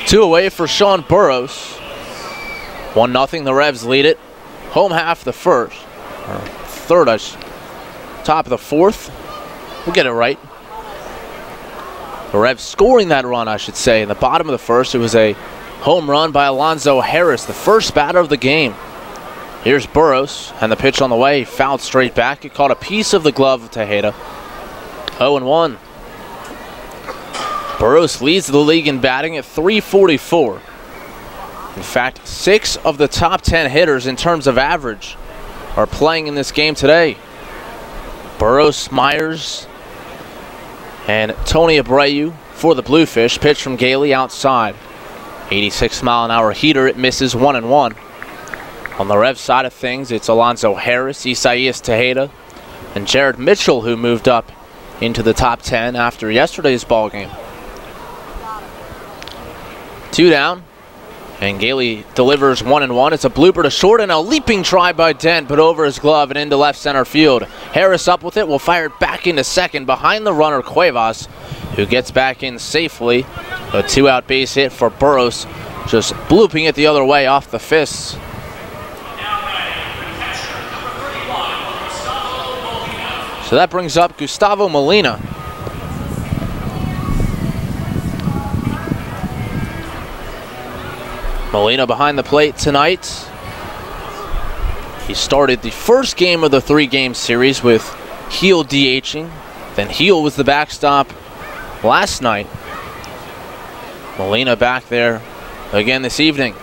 2 away for Sean Burrows. 1-0, the Revs lead it. Home half the first, or third, top of the fourth. We'll get it right. The Revs scoring that run, I should say, in the bottom of the first. It was a home run by Alonzo Harris, the first batter of the game. Here's Burrows, and the pitch on the way, fouled straight back. It caught a piece of the glove of Tejeda. 0-1. Burrows leads the league in batting at .344. In fact, 6 of the top 10 hitters in terms of average are playing in this game today. Burrows, Myers, and Tony Abreu for the Bluefish. Pitch from Gailey outside. 86-mile-an-hour heater. It misses 1-1. On the Rev side of things, it's Alonzo Harris, Isaias Tejeda, and Jared Mitchell who moved up into the top 10 after yesterday's ball game. 2 down, and Gailey delivers 1-1. It's a blooper to short and a leaping try by Dent, but over his glove and into left center field. Harris up with it, will fire it back into second behind the runner Cuevas, who gets back in safely. A 2-out base hit for Burros, just blooping it the other way off the fists. So that brings up Gustavo Molina. Molina behind the plate tonight. He started the first game of the 3-game series with Heel DHing. Then Heel was the backstop last night. Molina back there again this evening.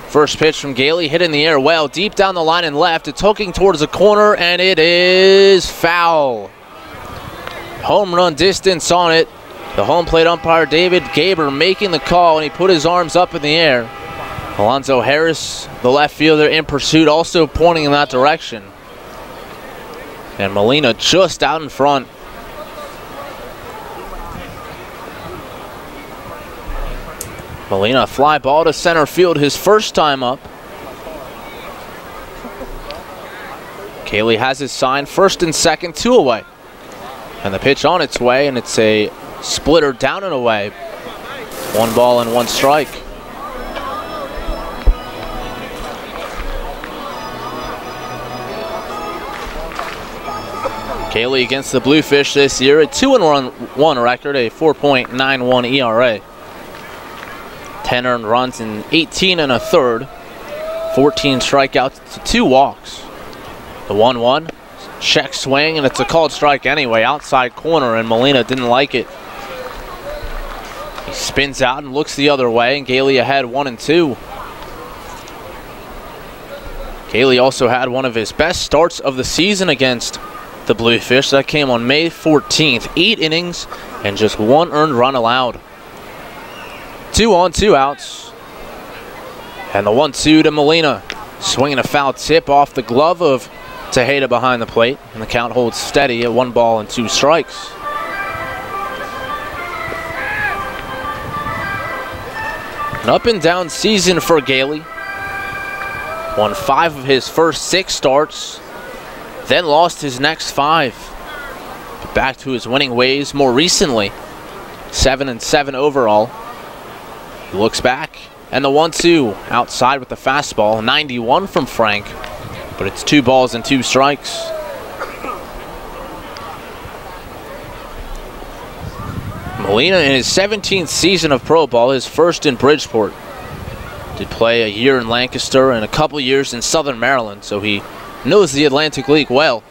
First pitch from Gailey, hit in the air well, deep down the line and left. It's hooking towards the corner, and it is foul. Home run distance on it. The home plate umpire, David Gaber, making the call, and he put his arms up in the air. Alonzo Harris, the left fielder in pursuit, also pointing in that direction. And Molina just out in front. Molina, fly ball to center field, his first time up. Gailey has his sign, first and second, 2 away. And the pitch on its way, and it's a splitter down and away. 1 ball and 1 strike. Gailey against the Bluefish this year, a 2-1 record, a 4.91 ERA. 10 earned runs in 18 1/3, 14 strikeouts to 2 walks. The 1-1, check swing, and it's a called strike anyway, outside corner, and Molina didn't like it. He spins out and looks the other way, and Gailey ahead 1-2. Gailey also had one of his best starts of the season against the Bluefish. That came on May 14th, 8 innings and just 1 earned run allowed. 2 on, 2 outs. And the 1-2 to Molina. Swinging a foul tip off the glove of Tejeda behind the plate. And the count holds steady at 1 ball and 2 strikes. An up and down season for Gailey. Won 5 of his first 6 starts. Then lost his next 5. But back to his winning ways more recently. 7-7 overall. He looks back, and the 1-2 outside with the fastball. 91 from Frank, but it's 2 balls and 2 strikes. Molina in his 17th season of pro ball, his first in Bridgeport. Did play a year in Lancaster and a couple years in Southern Maryland, so he knows the Atlantic League well.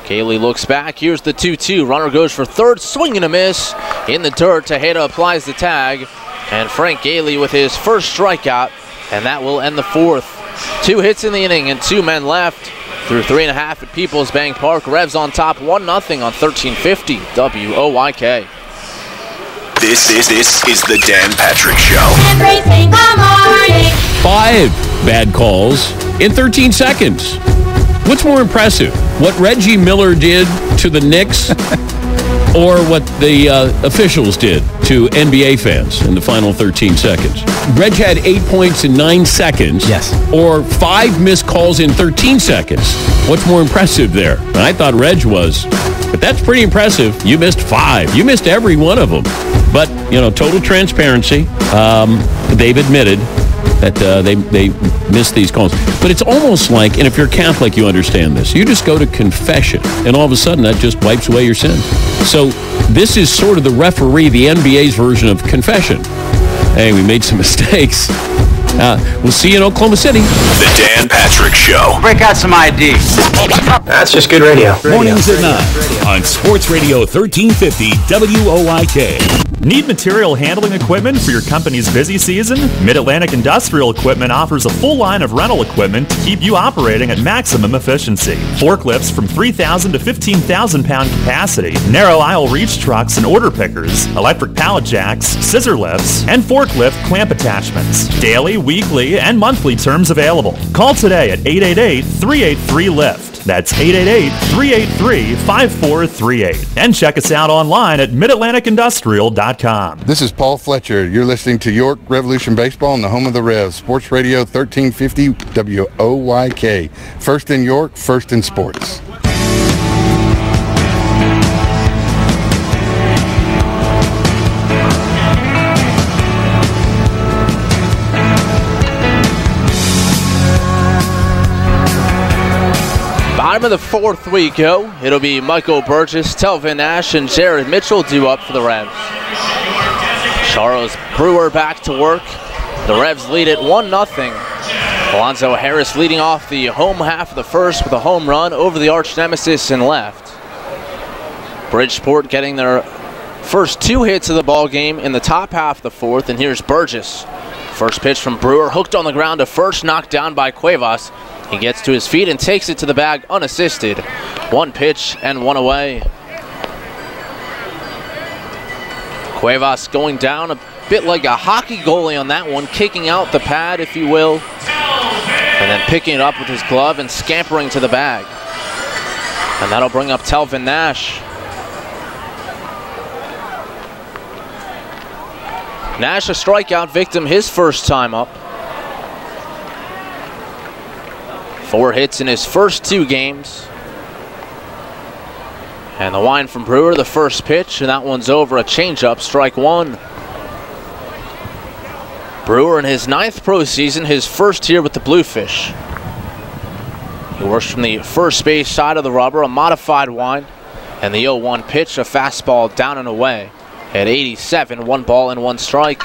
Gailey looks back. Here's the 2-2. Runner goes for third. Swing and a miss. In the dirt, Tejeda applies the tag. And Frank Gailey with his first strikeout. And that will end the 4th. 2 hits in the inning and 2 men left. Through 3.5 at Peoples Bank Park. Revs on top 1-0 on 1350 WOYK. This is the Dan Patrick Show. Everything morning. 5 bad calls in 13 seconds. What's more impressive? What Reggie Miller did to the Knicks or what the officials did to NBA fans in the final 13 seconds? Reg had 8 points in 9 seconds. Yes. Or 5 missed calls in 13 seconds. What's more impressive there? And I thought Reg was. But that's pretty impressive. You missed 5. You missed every one of them. But, you know, total transparency. They've admitted that they missed these calls. But it's almost like, and if you're Catholic, you understand this, you just go to confession, and all of a sudden that just wipes away your sin. So this is sort of the referee, the NBA's version of confession. Hey, we made some mistakes. We'll see you in Oklahoma City. The Dan Patrick Show. Break out some ID. That's just good radio. Mornings at 9. on Sports Radio 1350 WOYK. Need material handling equipment for your company's busy season? Mid-Atlantic Industrial Equipment offers a full line of rental equipment to keep you operating at maximum efficiency. Forklifts from 3,000 to 15,000 pound capacity, narrow aisle reach trucks and order pickers, electric pallet jacks, scissor lifts, and forklift clamp attachments. Daily, weekly, and monthly terms available. Call today at 888-383-LIFT. That's 888-383-5438. And check us out online at midatlanticindustrial.com. This is Paul Fletcher. You're listening to York Revolution Baseball on the home of the Revs. Sports Radio 1350 WOYK. First in York, first in sports. Bottom of the fourth we go. It'll be Michael Burgess, Telvin Nash, and Jared Mitchell due up for the Revs. Charles Brewer back to work. The Revs lead it 1-0. Alonzo Harris leading off the home half of the first with a home run over the arch nemesis and left. Bridgeport getting their first 2 hits of the ball game in the top half of the fourth, and here's Burgess. First pitch from Brewer, hooked on the ground to first, knocked down by Cuevas. He gets to his feet and takes it to the bag unassisted. 1 pitch and 1 away. Cuevas going down a bit like a hockey goalie on that one, kicking out the pad, if you will, and then picking it up with his glove and scampering to the bag. And that'll bring up Telvin Nash. Nash a strikeout victim his first time up. 4 hits in his first 2 games. And the wind from Brewer, the first pitch, and that one's over, a changeup, strike 1. Brewer in his 9th pro season, his first here with the Bluefish. He works from the first base side of the rubber, a modified wind, and the 0-1 pitch, a fastball down and away. At 87, 1 ball and 1 strike.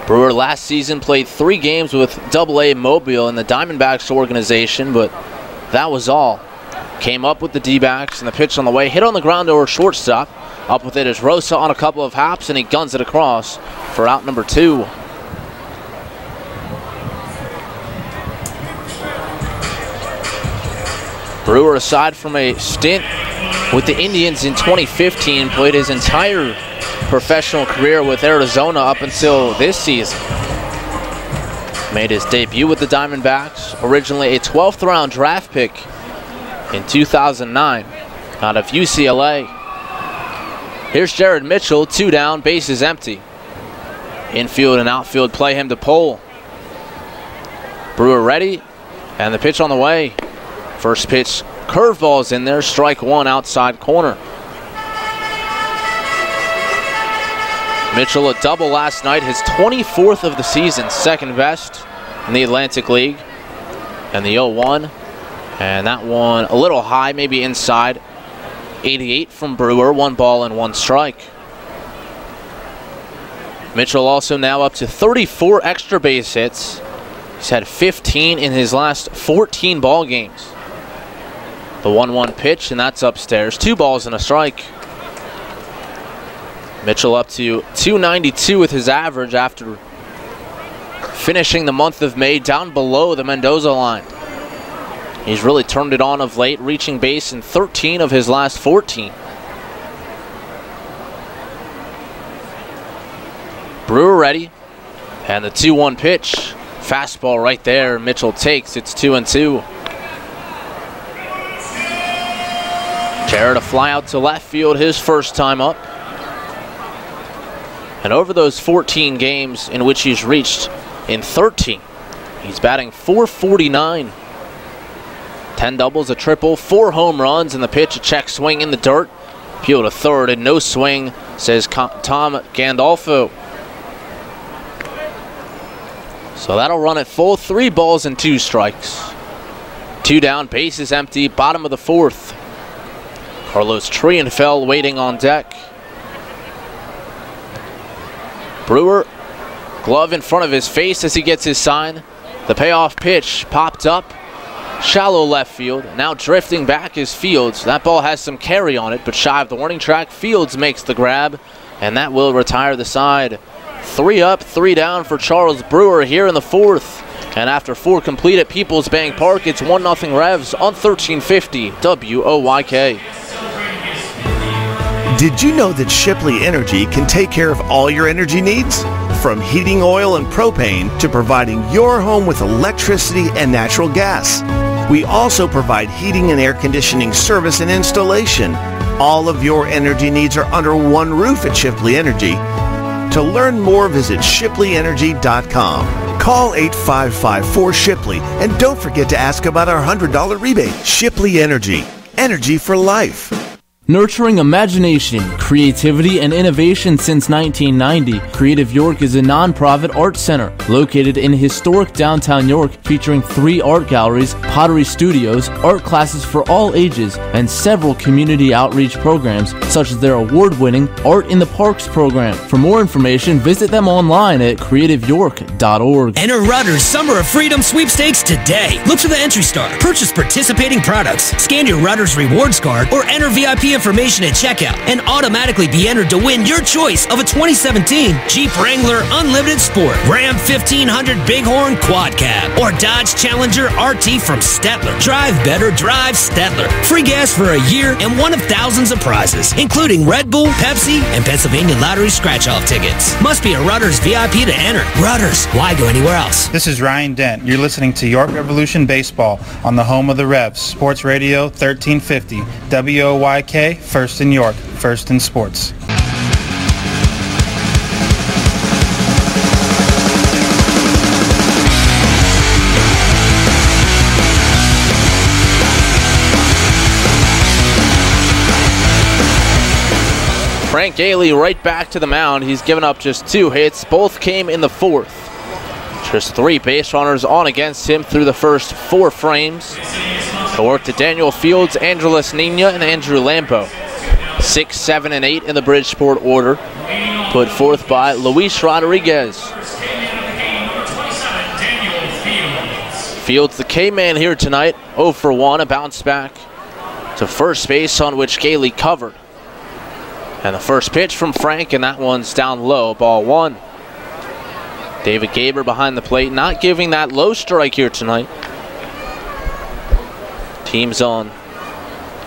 Brewer last season played 3 games with AA Mobile in the Diamondbacks organization, but that was all. Came up with the D-backs, and the pitch on the way, hit on the ground over shortstop. Up with it is Rosa on a couple of hops, and he guns it across for out number 2. Brewer, aside from a stint with the Indians in 2015, played his entire professional career with Arizona up until this season. Made his debut with the Diamondbacks, originally a 12th round draft pick in 2009 out of UCLA. Here's Jared Mitchell, 2 down, bases empty. Infield and outfield play him to pole. Brewer ready, and the pitch on the way. First pitch, curveball's in there, strike 1 outside corner. Mitchell a double last night, his 24th of the season, 2nd best in the Atlantic League. And the 0-1, and that one a little high, maybe inside. 88 from Brewer, 1 ball and 1 strike. Mitchell also now up to 34 extra base hits. He's had 15 in his last 14 ball games. The 1-1 pitch, and that's upstairs. 2 balls and a strike. Mitchell up to 292 with his average after finishing the month of May down below the Mendoza line. He's really turned it on of late, reaching base in 13 of his last 14. Brewer ready, and the 2-1 pitch. Fastball right there, Mitchell takes, it's 2-2. Jared a fly out to left field, his first time up. And over those 14 games in which he's reached in 13, he's batting .449. 10 doubles, a triple, 4 home runs, and the pitch, a check swing in the dirt. Appeal to third and no swing, says Tom Gandolfo. So that'll run it full, 3 balls and 2 strikes. 2 down, bases empty, bottom of the 4th. Carlos Trienfeld waiting on deck. Brewer, glove in front of his face as he gets his sign. The payoff pitch popped up. Shallow left field. Now drifting back is Fields. That ball has some carry on it, but shy of the warning track. Fields makes the grab, and that will retire the side. 3 up, 3 down for Charles Brewer here in the 4th. And after 4 complete at Peoples Bank Park, it's 1-0 Revs on 1350 WOYK. Did you know that Shipley Energy can take care of all your energy needs? From heating oil and propane to providing your home with electricity and natural gas. We also provide heating and air conditioning service and installation. All of your energy needs are under one roof at Shipley Energy. To learn more, visit ShipleyEnergy.com. Call 855-4SHIPLEY and don't forget to ask about our $100 rebate. Shipley Energy. Energy for life. Nurturing imagination, creativity, and innovation since 1990, Creative York is a non-profit art center located in historic downtown York, featuring 3 art galleries, pottery studios, art classes for all ages, and several community outreach programs, such as their award-winning Art in the Parks program. For more information, visit them online at creativeyork.org. Enter Rutter's Summer of Freedom sweepstakes today. Look for the entry star, purchase participating products, scan your Rutter's rewards card, or enter VIP information at checkout and automatically be entered to win your choice of a 2017 Jeep Wrangler Unlimited Sport, Ram 1500 Bighorn Quad Cab, or Dodge Challenger RT from Stettler. Drive better, drive Stettler. Free gas for a year and one of thousands of prizes, including Red Bull, Pepsi, and Pennsylvania Lottery scratch-off tickets. Must be a Rutter's VIP to enter. Rutter's, why go anywhere else? This is Ryan Dent. You're listening to York Revolution Baseball on the home of the Revs, Sports Radio 1350 WOYK. First in York, first in sports. Frank Gailey right back to the mound. He's given up just 2 hits. Both came in the 4th. Just 3 base runners on against him through the first 4 frames. The work to Daniel Fields, Angeles Nina, and Andrew Lampo. 6, 7, and 8 in the Bridgeport order, put forth by Luis Rodriguez. Fields, the K-man here tonight, 0 for 1, a bounce back to first base on which Gailey covered. And the first pitch from Frank, and that one's down low, ball 1. David Gaber behind the plate, not giving that low strike here tonight. Teams on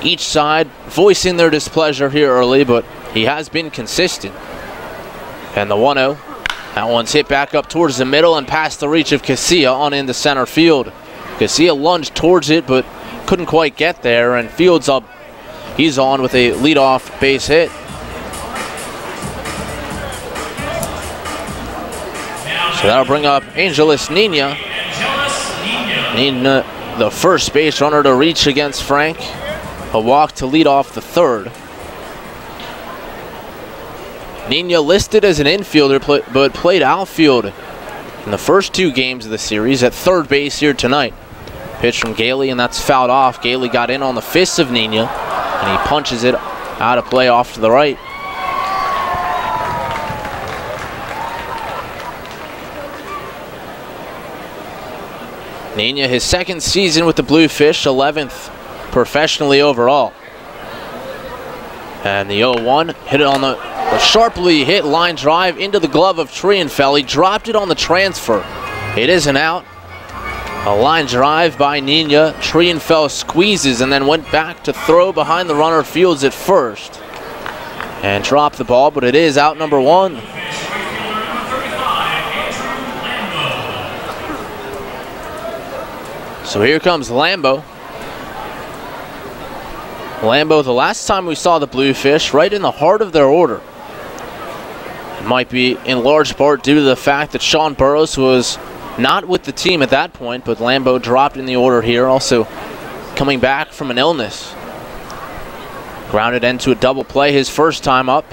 each side voicing their displeasure here early, but he has been consistent. And the 1-0, that one's hit back up towards the middle and past the reach of Casilla on into center field. Casilla lunged towards it, but couldn't quite get there, and Fields up. He's on with a leadoff base hit. So that'll bring up Angeles Nina. Nina, the first base runner to reach against Frank. A walk to lead off the 3rd. Nina listed as an infielder, but played outfield in the first 2 games of the series at 3rd base here tonight. Pitch from Gailey, and that's fouled off. Gailey got in on the fist of Nina, and he punches it out of play off to the right. Nina, his 2nd season with the Bluefish, 11th professionally overall. And the 0-1 hit it on the sharply hit line drive into the glove of Trienfeld. He dropped it on the transfer. It is an out. A line drive by Nina. Trienfeld squeezes and then went back to throw behind the runner Fields at first. And dropped the ball, but it is out number 1. So here comes Lambo. Lambo, the last time we saw the Bluefish, right in the heart of their order. It might be in large part due to the fact that Sean Burrows was not with the team at that point, but Lambo dropped in the order here, also coming back from an illness. Grounded into a double play his first time up,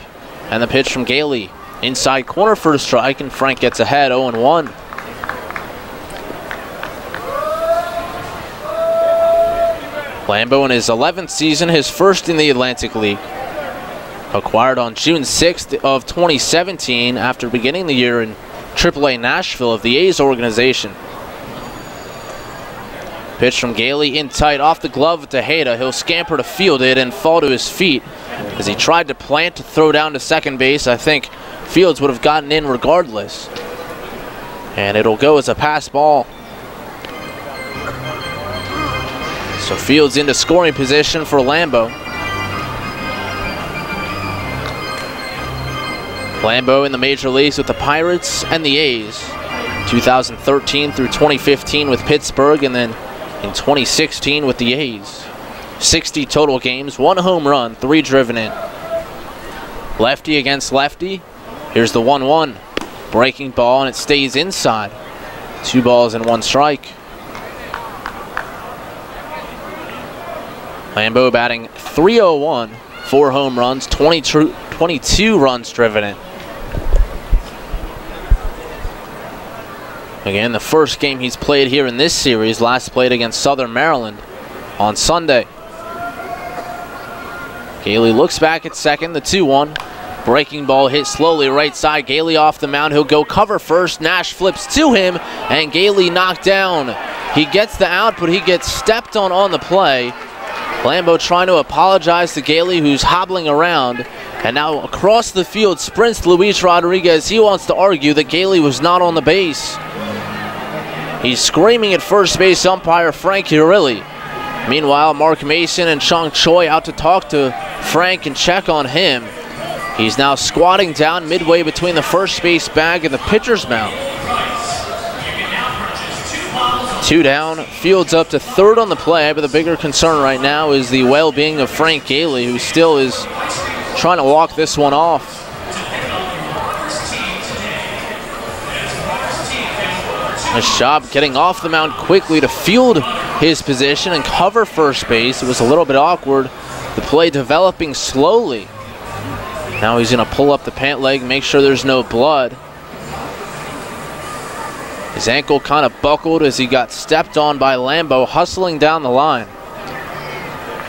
and the pitch from Gailey. Inside corner for a strike, and Frank gets ahead 0-1. Lambo in his 11th season, his first in the Atlantic League. Acquired on June 6th of 2017 after beginning the year in AAA Nashville of the A's organization. Pitch from Gailey in tight off the glove of Tejeda. He'll scamper to field it and fall to his feet as he tried to plant to throw down to second base. I think Fields would have gotten in regardless. And it'll go as a pass ball. So Fields into scoring position for Lambeau. Lambeau in the major leagues with the Pirates and the A's. 2013 through 2015 with Pittsburgh, and then in 2016 with the A's. 60 total games, 1 home run, 3 driven in. Lefty against lefty. Here's the 1-1. Breaking ball, and it stays inside. 2 balls and 1 strike. Lambeau batting .301, 4 home runs, 22 runs driven in. Again, the first game he's played here in this series, last played against Southern Maryland on Sunday. Gailey looks back at second, the 2-1. Breaking ball hit slowly right side. Gailey off the mound. He'll go cover first. Nash flips to him, and Gailey knocked down. He gets the out, but he gets stepped on the play. Lambeau trying to apologize to Gailey, who's hobbling around. And now across the field sprints Luis Rodriguez. He wants to argue that Gailey was not on the base. He's screaming at first base umpire Frank Urilli. Meanwhile, Mark Mason and Chong Choi out to talk to Frank and check on him. He's now squatting down midway between the first base bag and the pitcher's mound. 2 down, Fields up to third on the play, but the bigger concern right now is the well-being of Frank Gailey, who still is trying to walk this one off. Nice job getting off the mound quickly to field his position and cover first base. It was a little bit awkward. The play developing slowly. Now he's going to pull up the pant leg, make sure there's no blood. His ankle kind of buckled as he got stepped on by Lambeau, hustling down the line.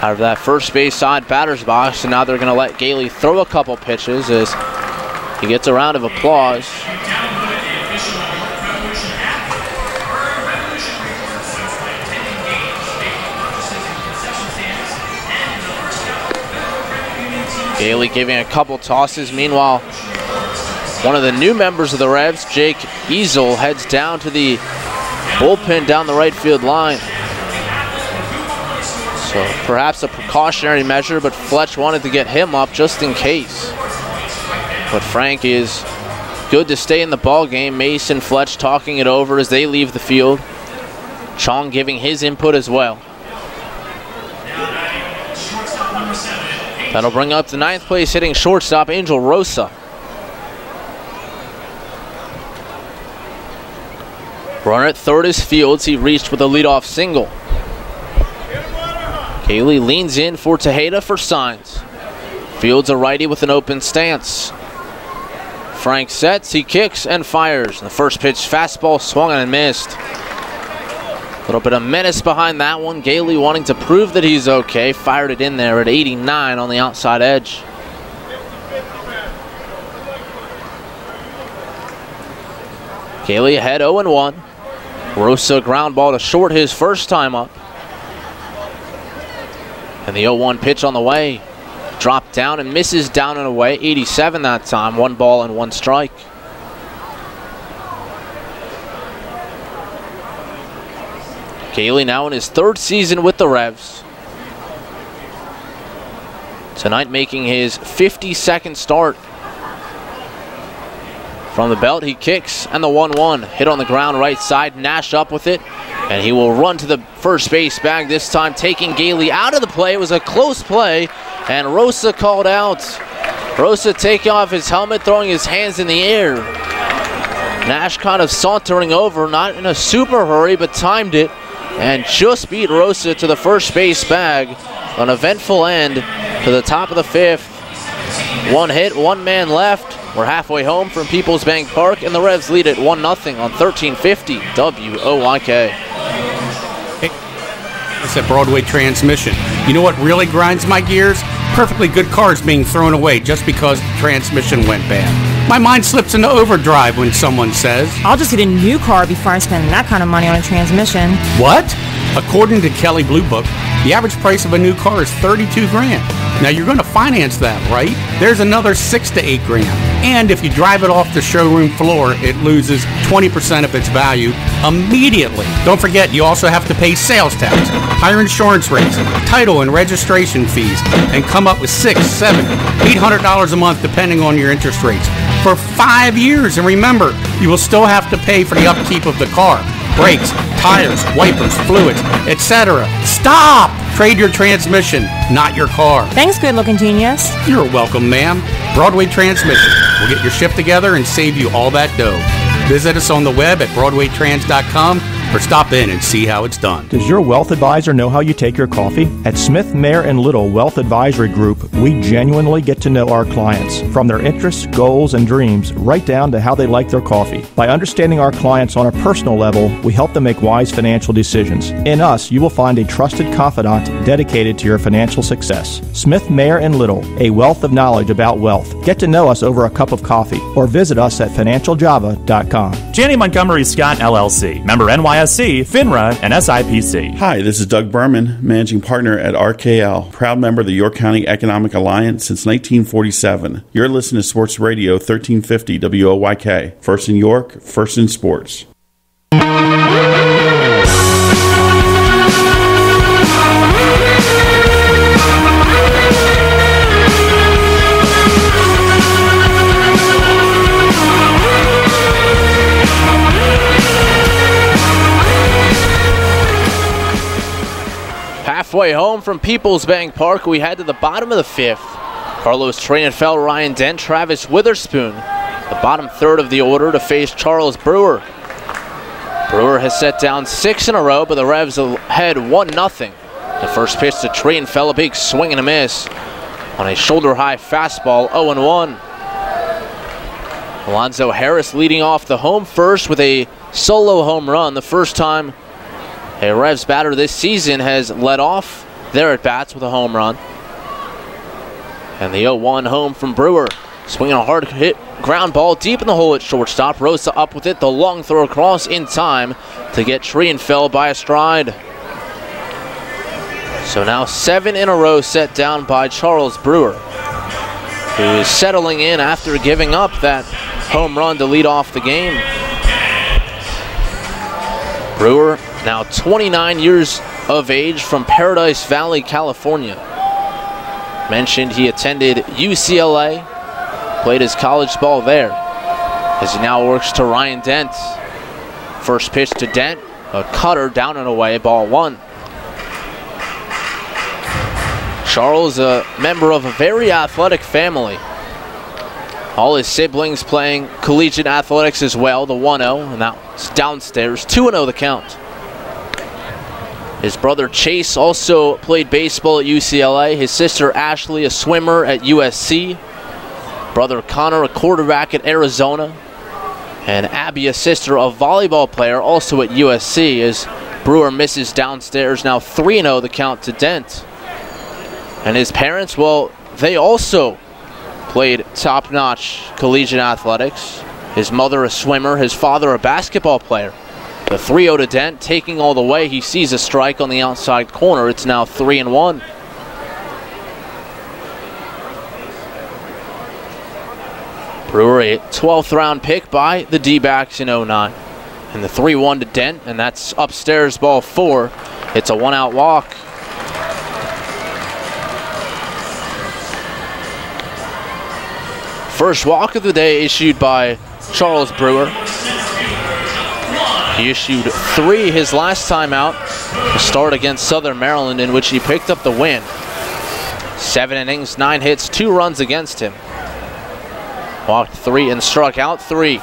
Out of that first base side batter's box, and now they're going to let Gailey throw a couple pitches as he gets a round of applause. Gailey giving a couple tosses. Meanwhile, one of the new members of the Revs, Jake Easel, heads down to the bullpen down the right field line. So perhaps a precautionary measure, but Fletch wanted to get him up just in case. But Frank is good to stay in the ball game. Mason, Fletch talking it over as they leave the field. Chong giving his input as well. That'll bring up the 9th place hitting shortstop, Angel Rosa. Runner at third is Fields. He reached with a leadoff single. Gailey leans in for Tejeda for signs. Fields a righty with an open stance. Frank sets, he kicks and fires. The first pitch fastball swung and missed. A little bit of menace behind that one. Gailey wanting to prove that he's okay. Fired it in there at 89 on the outside edge. Gailey ahead 0-1. Rosa ground ball to short his first time up. And the 0-1 pitch on the way. Dropped down and misses down and away. 87 that time. 1 ball and 1 strike. Gailey now in his 3rd season with the Revs. Tonight making his 52nd start. From the belt, he kicks, and the 1-1. Hit on the ground right side, Nash up with it, and he will run to the first base bag, this time taking Gailey out of the play. It was a close play, and Rosa called out. Rosa taking off his helmet, throwing his hands in the air. Nash kind of sauntering over, not in a super hurry, but timed it, and just beat Rosa to the first base bag. An eventful end to the top of the 5th. 1 hit, 1 man left. We're halfway home from Peoples Bank Park, and the Revs lead at 1-0 on 1350 WOYK. It's a Broadway transmission. You know what really grinds my gears? Perfectly good cars being thrown away just because the transmission went bad. My mind slips into overdrive when someone says, I'll just get a new car before I spend that kind of money on a transmission. What? According to Kelley Blue Book, the average price of a new car is $32 grand. Now you're going to finance that, right? There's another $6 to $8 grand. And if you drive it off the showroom floor, it loses 20% of its value immediately. Don't forget, you also have to pay sales tax, higher insurance rates, title and registration fees, and come up with $600, $700, $800 a month depending on your interest rates for 5 years. And remember, you will still have to pay for the upkeep of the car. Brakes, tires, wipers, fluids, etc. Stop! Trade your transmission, not your car. Thanks, good-looking genius. You're welcome, ma'am. Broadway Transmission. We'll get your shift together and save you all that dough. Visit us on the web at BroadwayTrans.com or stop in and see how it's done. Does your wealth advisor know how you take your coffee? At Smith, Mayer & Little Wealth Advisory Group, we genuinely get to know our clients, from their interests, goals, and dreams, right down to how they like their coffee. By understanding our clients on a personal level, we help them make wise financial decisions. In us, you will find a trusted confidant dedicated to your financial success. Smith, Mayer & Little, a wealth of knowledge about wealth. Get to know us over a cup of coffee or visit us at financialjava.com. Janney Montgomery Scott LLC, member NYSE, FINRA, and SIPC. Hi, this is Doug Berman, managing partner at RKL, proud member of the York County Economic Alliance since 1947. You're listening to Sports Radio 1350 WOYK. First in York, first in sports. Halfway home from Peoples Bank Park, we head to the bottom of the fifth. Carlos Trainfeld, Ryan Dent, Travis Witherspoon, the bottom third of the order to face Charles Brewer. Brewer has set down 6 in a row, but the Revs ahead 1-0. The first pitch to Trainfeld, a big swing and a miss on a shoulder-high fastball, 0-1. Alonzo Harris leading off the home first with a solo home run, the first time a Revs batter this season has led off their at-bats with a home run. And the 0-1 home from Brewer. Swinging a hard hit ground ball deep in the hole at shortstop. Rosa up with it, the long throw across in time to get Trainfeld by a stride. So now 7 in a row set down by Charles Brewer, who is settling in after giving up that home run to lead off the game. Brewer, now 29 years of age, from Paradise Valley, California. Mentioned he attended UCLA, played his college ball there, as he now works to Ryan Dent. First pitch to Dent, a cutter down and away, ball 1. Charles, a member of a very athletic family. All his siblings playing collegiate athletics as well, the 1-0, and that's downstairs, 2-0 the count. His brother Chase also played baseball at UCLA. His sister Ashley, a swimmer at USC. Brother Connor, a quarterback at Arizona. And Abby, a sister, a volleyball player, also at USC, as Brewer misses downstairs. Now 3-0 the count to Dent. And his parents, well, they also played top-notch collegiate athletics. His mother a swimmer, his father a basketball player. The 3-0 to Dent, taking all the way. He sees a strike on the outside corner. It's now 3-1. Brewer, a 12th round pick by the D-backs in 09. And the 3-1 to Dent, and that's upstairs, ball 4. It's a 1-out walk. First walk of the day issued by Charles Brewer. He issued 3 his last time out, to start against Southern Maryland, in which he picked up the win. 7 innings, 9 hits, 2 runs against him. Walked 3 and struck out 3.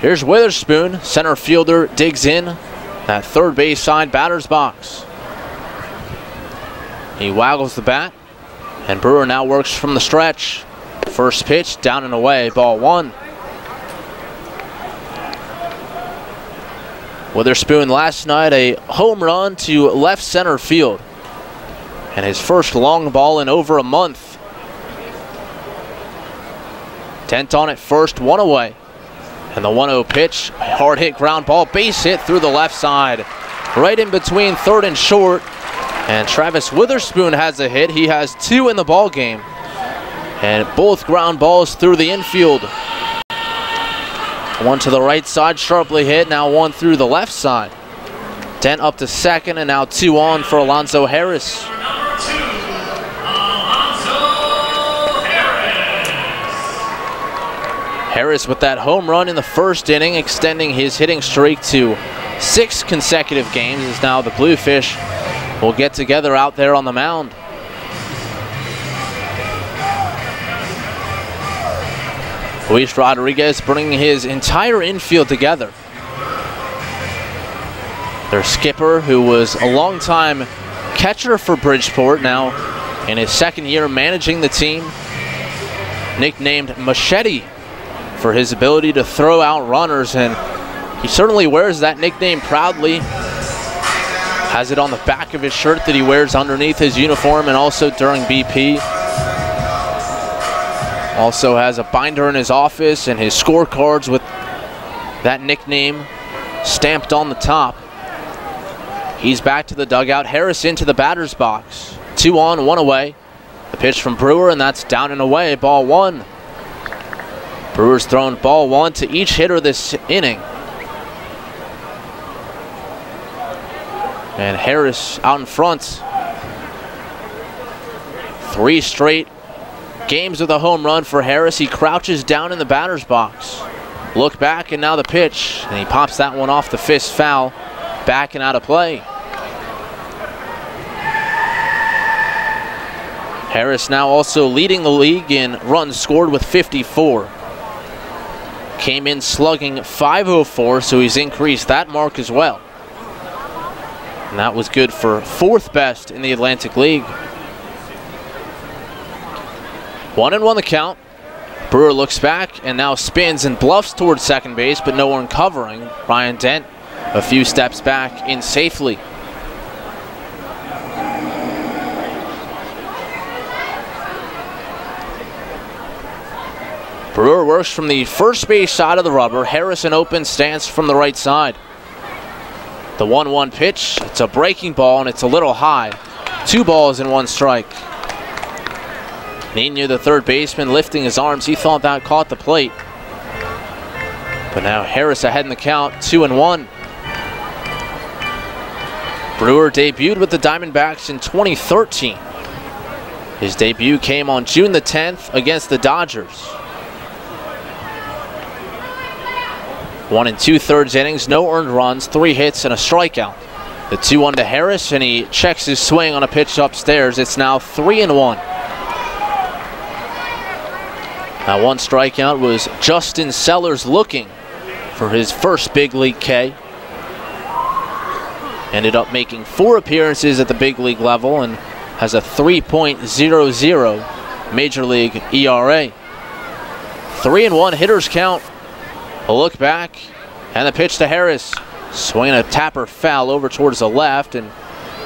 Here's Witherspoon, center fielder, digs in that third base side batter's box. He waggles the bat, and Brewer now works from the stretch. First pitch, down and away, ball 1. Witherspoon last night, a home run to left center field, and his first long ball in over a month. Dent on it first, 1 away. And the 1-0 pitch, hard hit ground ball, base hit through the left side. Right in between third and short. And Travis Witherspoon has a hit. He has 2 in the ball game. And both ground balls through the infield. One to the right side, sharply hit. Now one through the left side. Dent up to second, and now 2 on for Alonzo Harris. Harris with that home run in the first inning, extending his hitting streak to 6 consecutive games, as now the Bluefish will get together out there on the mound. Luis Rodriguez bringing his entire infield together. Their skipper, who was a longtime catcher for Bridgeport, now in his second year managing the team, nicknamed Machete for his ability to throw out runners, and he certainly wears that nickname proudly. Has it on the back of his shirt that he wears underneath his uniform and also during BP. Also has a binder in his office and his scorecards with that nickname stamped on the top. He's back to the dugout. Harris into the batter's box. 2 on, 1 away. The pitch from Brewer, and that's down and away, ball 1. Brewers throwing ball 1 to each hitter this inning. And Harris out in front. 3 straight games with a home run for Harris. He crouches down in the batter's box. Look back, and now the pitch. And he pops that one off the fist foul. Back and out of play. Harris now also leading the league in runs scored with 54. Came in slugging .504, so he's increased that mark as well. And that was good for 4th best in the Atlantic League. 1-1 the count. Brewer looks back and now spins and bluffs towards second base, but no one covering. Ryan Dent a few steps back in safely. Brewer works from the first base side of the rubber. Harris in open stance from the right side. The 1-1 pitch, it's a breaking ball and it's a little high. 2 balls and 1 strike. Nino, the third baseman, lifting his arms. He thought that caught the plate. But now Harris ahead in the count, 2-1. Brewer debuted with the Diamondbacks in 2013. His debut came on June the 10th against the Dodgers. 1 2/3 innings, no earned runs, 3 hits and a strikeout. The 2-1 to Harris, and he checks his swing on a pitch upstairs. It's now 3-1. That 1 strikeout was Justin Sellers looking for his first big league K. Ended up making 4 appearances at the big league level and has a 3.00 major league ERA. 3-1 hitters count. A look back, and the pitch to Harris. Swinging a tapper foul over towards the left, and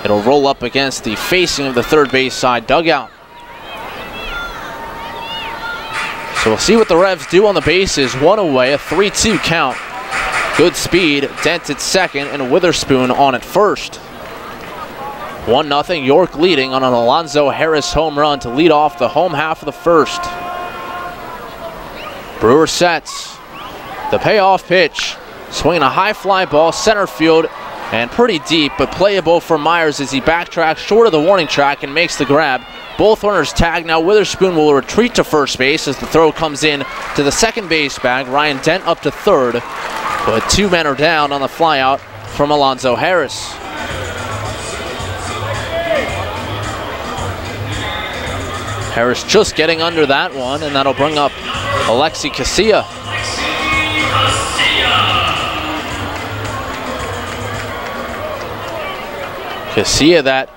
it'll roll up against the facing of the third base side dugout. So we'll see what the Revs do on the bases. 1 away, a 3-2 count. Good speed, Dent at second, and Witherspoon on at first. 1-0, York leading on an Alonzo Harris home run to lead off the home half of the first. Brewer sets. The payoff pitch, swinging a high fly ball, center field, and pretty deep, but playable for Myers as he backtracks short of the warning track and makes the grab. Both runners tag. Now Witherspoon will retreat to first base as the throw comes in to the second base bag. Ryan Dent up to third, but 2 men are down on the flyout from Alonzo Harris. Harris just getting under that one, and that'll bring up Alexi Casilla. Casilla, that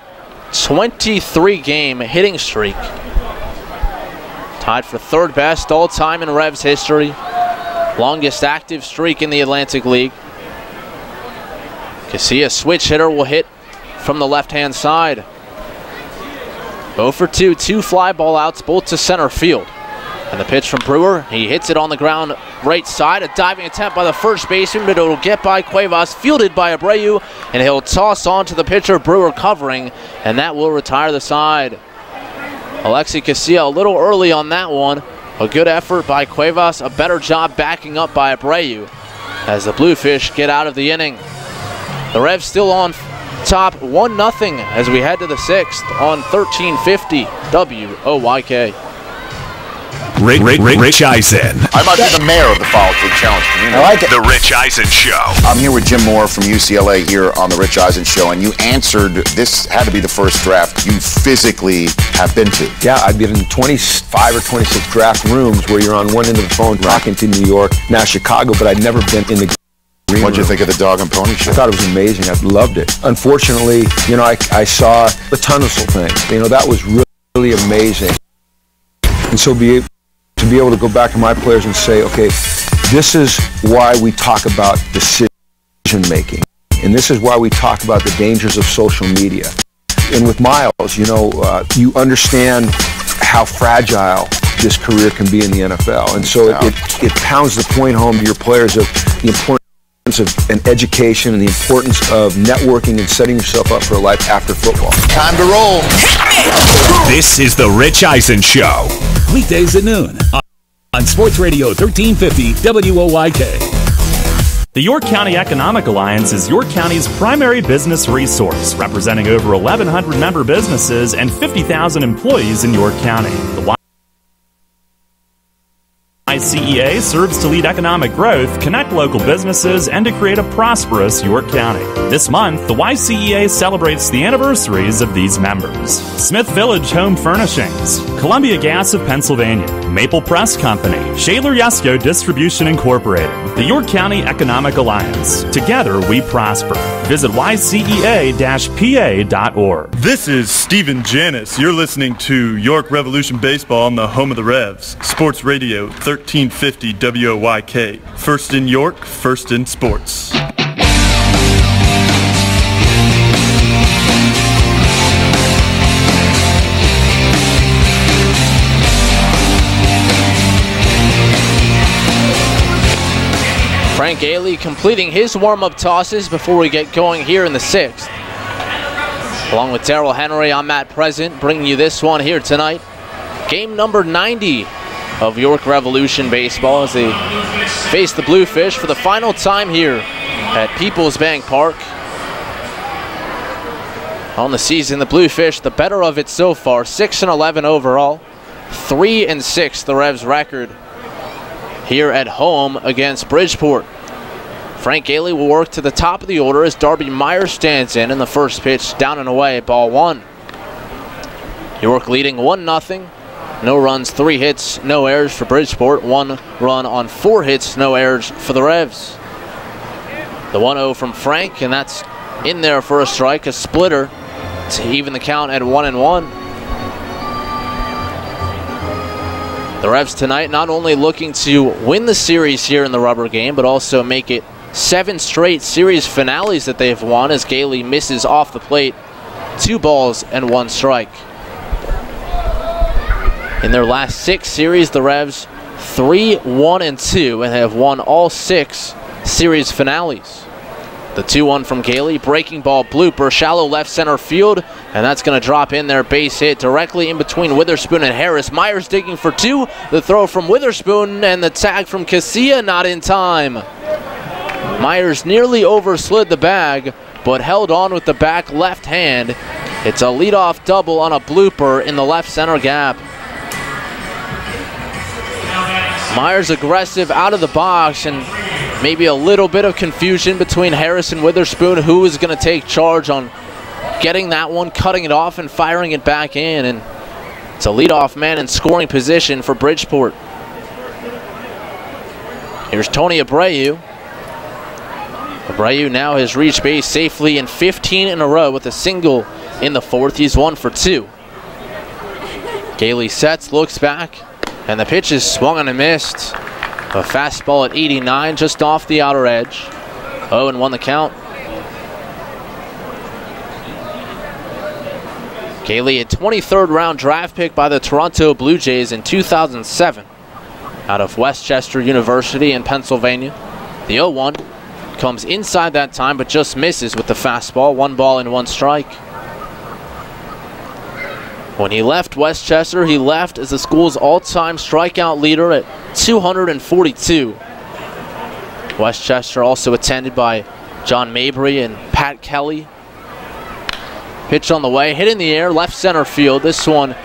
23-game hitting streak. Tied for 3rd best all-time in Revs history. Longest active streak in the Atlantic League. Casilla, switch hitter, will hit from the left-hand side. 0 for 2, 2 fly ball outs, both to center field. And the pitch from Brewer, he hits it on the ground right side. A diving attempt by the first baseman, but it'll get by Cuevas, fielded by Abreu, and he'll toss on to the pitcher, Brewer covering, and that will retire the side. Alexi Casilla a little early on that one. A good effort by Cuevas, a better job backing up by Abreu as the Bluefish get out of the inning. The Revs still on top 1-0 as we head to the 6th on 1350 WOYK. Rich Eisen. I might be the mayor of the Follow Through Challenge community. I like it. The Rich Eisen Show. I'm here with Jim Moore from UCLA here on the Rich Eisen Show, and you answered, this had to be the first draft you physically have been to. Yeah, I've been in 25 or 26 draft rooms where you're on one end of the phone talking to New York, now Chicago, but I'd never been in the green What'd you room. think of the Dog and Pony Show? I thought it was amazing. I loved it. Unfortunately, I saw the Tunsil thing. That was really amazing. And so to be able to go back to my players and say, okay, this is why we talk about decision making. And this is why we talk about the dangers of social media. And with Miles, you understand how fragile this career can be in the NFL. And so it pounds the point home to your players of the importance of an education and the importance of networking and setting yourself up for a life after football. Time to roll. This is the Rich Eisen Show. Weekdays at noon on Sports Radio 1350 WOYK. The York County Economic Alliance is York County's primary business resource, representing over 1,100 member businesses and 50,000 employees in York County. The YCEA serves to lead economic growth, connect local businesses, and to create a prosperous York County. This month, the YCEA celebrates the anniversaries of these members: Smith Village Home Furnishings, Columbia Gas of Pennsylvania, Maple Press Company, Shaler Yesco Distribution Incorporated, the York County Economic Alliance. Together, we prosper. Visit ycea-pa.org. This is Stephen Janis. You're listening to York Revolution Baseball on the home of the Revs, Sports Radio 1350 WOYK. First in York, first in sports. Frank Ailey completing his warm-up tosses before we get going here in the 6th. Along with Darrell Henry, I'm Matt Present, bringing you this one here tonight. Game number 90 of York Revolution Baseball as they face the Bluefish for the final time here at Peoples Bank Park. On the season, the Bluefish, the better of it so far, 6-11 overall, 3-6 the Revs record here at home against Bridgeport. Frank Ailey will work to the top of the order as Darby Myers stands in the first pitch, down and away, ball one. York leading 1-0. No runs, 3 hits, no errors for Bridgeport. 1 run on 4 hits, no errors for the Revs. The 1-0 from Frank, and that's in there for a strike, a splitter to even the count at 1-1. The Revs tonight not only looking to win the series here in the rubber game, but also make it 7 straight series finales that they've won as Gailey misses off the plate. 2 balls and 1 strike. In their last 6 series, the Revs 3-1-2 and have won all 6 series finales. The 2-1 from Gailey, breaking ball blooper, shallow left center field, and that's going to drop in there, base hit directly in between Witherspoon and Harris. Myers digging for 2, the throw from Witherspoon, and the tag from Casilla not in time. Myers nearly overslid the bag, but held on with the back left hand. It's a leadoff double on a blooper in the left center gap. Myers aggressive out of the box, and maybe a little bit of confusion between Harris and Witherspoon, who is going to take charge on getting that one, cutting it off, and firing it back in. And it's a leadoff man in scoring position for Bridgeport. Here's Tony Abreu. Abreu now has reached base safely in 15 in a row with a single in the 4th. He's 1 for 2. Gailey sets, looks back, and the pitch is swung and missed. A fastball at 89, just off the outer edge. 0-1 the count. Gailey, a 23rd round draft pick by the Toronto Blue Jays in 2007. out of Westchester University in Pennsylvania. The 0-1 comes inside that time, but just misses with the fastball. 1 ball and 1 strike. When he left Westchester, he left as the school's all-time strikeout leader at 242. Westchester also attended by John Mabry and Pat Kelly. Pitch on the way, hit in the air, left center field. This one,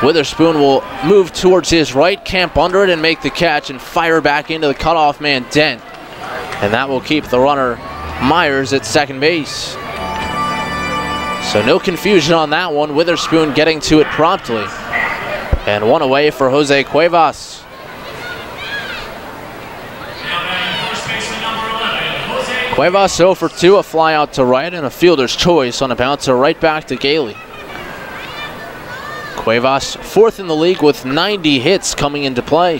Witherspoon will move towards his right, camp under it, and make the catch and fire back into the cutoff man Dent. And that will keep the runner Myers at second base. So no confusion on that one. Witherspoon getting to it promptly. And 1 away for Jose Cuevas. Cuevas 0 for 2, a fly out to right, and a fielder's choice on a bouncer right back to Gailey. Cuevas 4th in the league with 90 hits coming into play.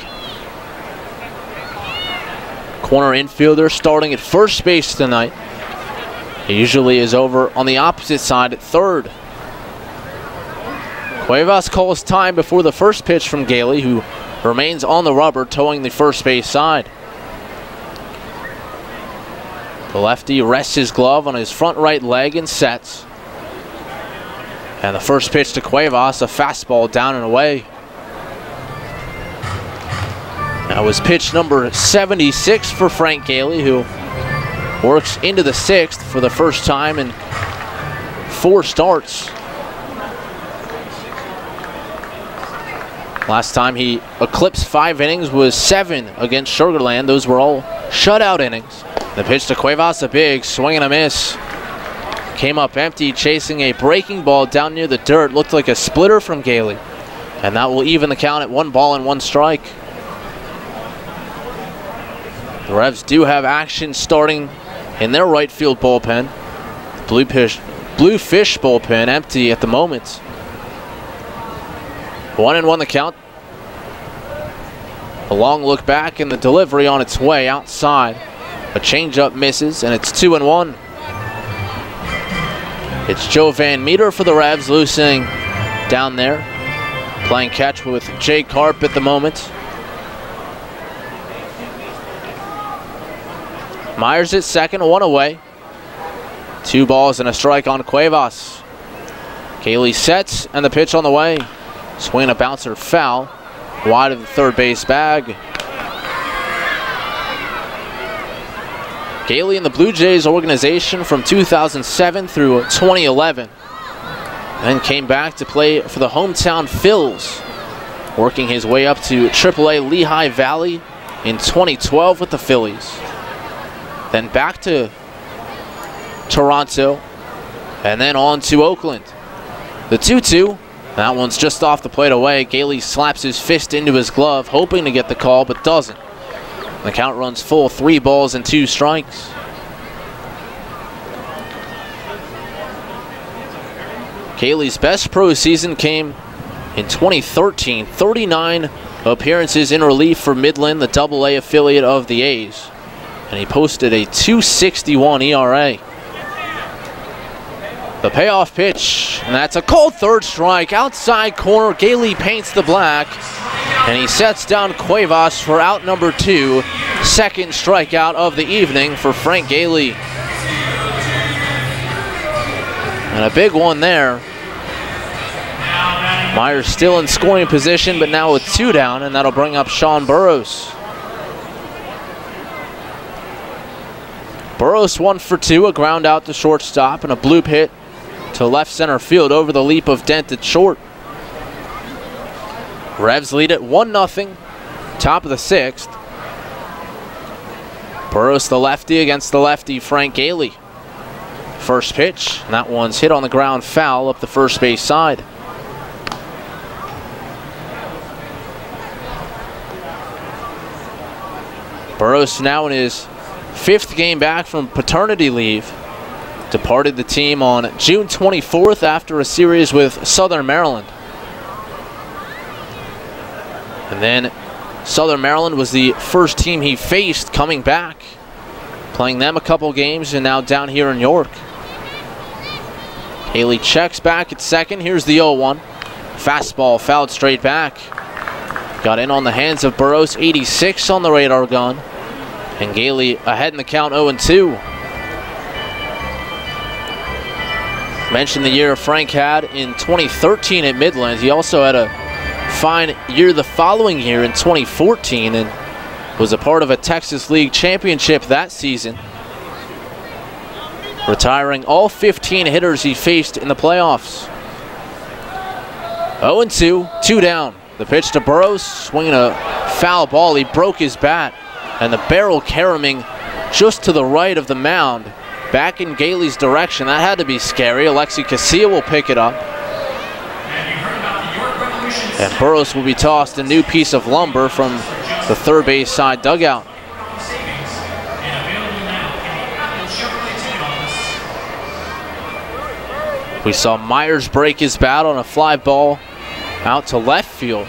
Corner infielder starting at first base tonight. He usually is over on the opposite side at third. Cuevas calls time before the first pitch from Gailey, who remains on the rubber, towing the first base side. The lefty rests his glove on his front right leg and sets. And the first pitch to Cuevas, a fastball down and away. That was pitch number 76 for Frank Gailey, who works into the 6th for the first time in 4 starts. Last time he eclipsed 5 innings was 7 against Sugar Land. Those were all shutout innings. The pitch to Cuevas, a big swing and a miss. Came up empty, chasing a breaking ball down near the dirt. Looked like a splitter from Gailey. And that will even the count at 1 ball and 1 strike. The Revs do have action starting in their right field bullpen. Bluefish bullpen empty at the moment. 1-1 the count. A long look back and the delivery on its way outside. A changeup misses, and it's 2-1. It's Joe Van Meter for the Revs, loosening down there. Playing catch with Jay Karp at the moment. Myers at second, 1 away. 2 balls and a strike on Cuevas. Gailey sets, and the pitch on the way. Swing a bouncer foul, wide of the third base bag. Gailey in the Blue Jays organization from 2007 through 2011. Then came back to play for the hometown Phils, working his way up to AAA Lehigh Valley in 2012 with the Phillies. Then back to Toronto, and then on to Oakland. The 2-2, that one's just off the plate away. Gailey slaps his fist into his glove, hoping to get the call, but doesn't. The count runs full, 3 balls and 2 strikes. Gailey's best pro season came in 2013. 39 appearances in relief for Midland, the AA affiliate of the A's. And he posted a .261 ERA. The payoff pitch, and that's a cold third strike. Outside corner, Gailey paints the black. And he sets down Cuevas for out number 2. Second strikeout of the evening for Frank Gailey. And a big one there. Myers still in scoring position, but now with 2 down, and that'll bring up Sean Burrows. Burrows 1 for 2, a ground out to shortstop, and a bloop hit to left center field over the leap of Dent at short. Revs lead at 1-0, top of the 6th. Burrows the lefty against the lefty Frank Gailey. First pitch, and that one's hit on the ground foul up the first base side. Burrows now in his 5th game back from paternity leave. Departed the team on June 24th after a series with Southern Maryland. And then Southern Maryland was the first team he faced coming back. Playing them a couple games and now down here in York. Haley checks back at second. Here's the 0-1. Fastball fouled straight back. got in on the hands of Burrows, 86 on the radar gun. And Gailey ahead in the count, 0-2. Mentioned the year Frank had in 2013 at Midland. He also had a fine year the following year in 2014 and was a part of a Texas League championship that season, retiring all 15 hitters he faced in the playoffs. 0-2, 2 down. The pitch to Burrows, swinging a foul ball. He broke his bat, and the barrel caroming just to the right of the mound, back in Gailey's direction. That had to be scary. Alexi Casilla will pick it up. And Burrows will be tossed a new piece of lumber from the third base side dugout. We saw Myers break his bat on a fly ball out to left field.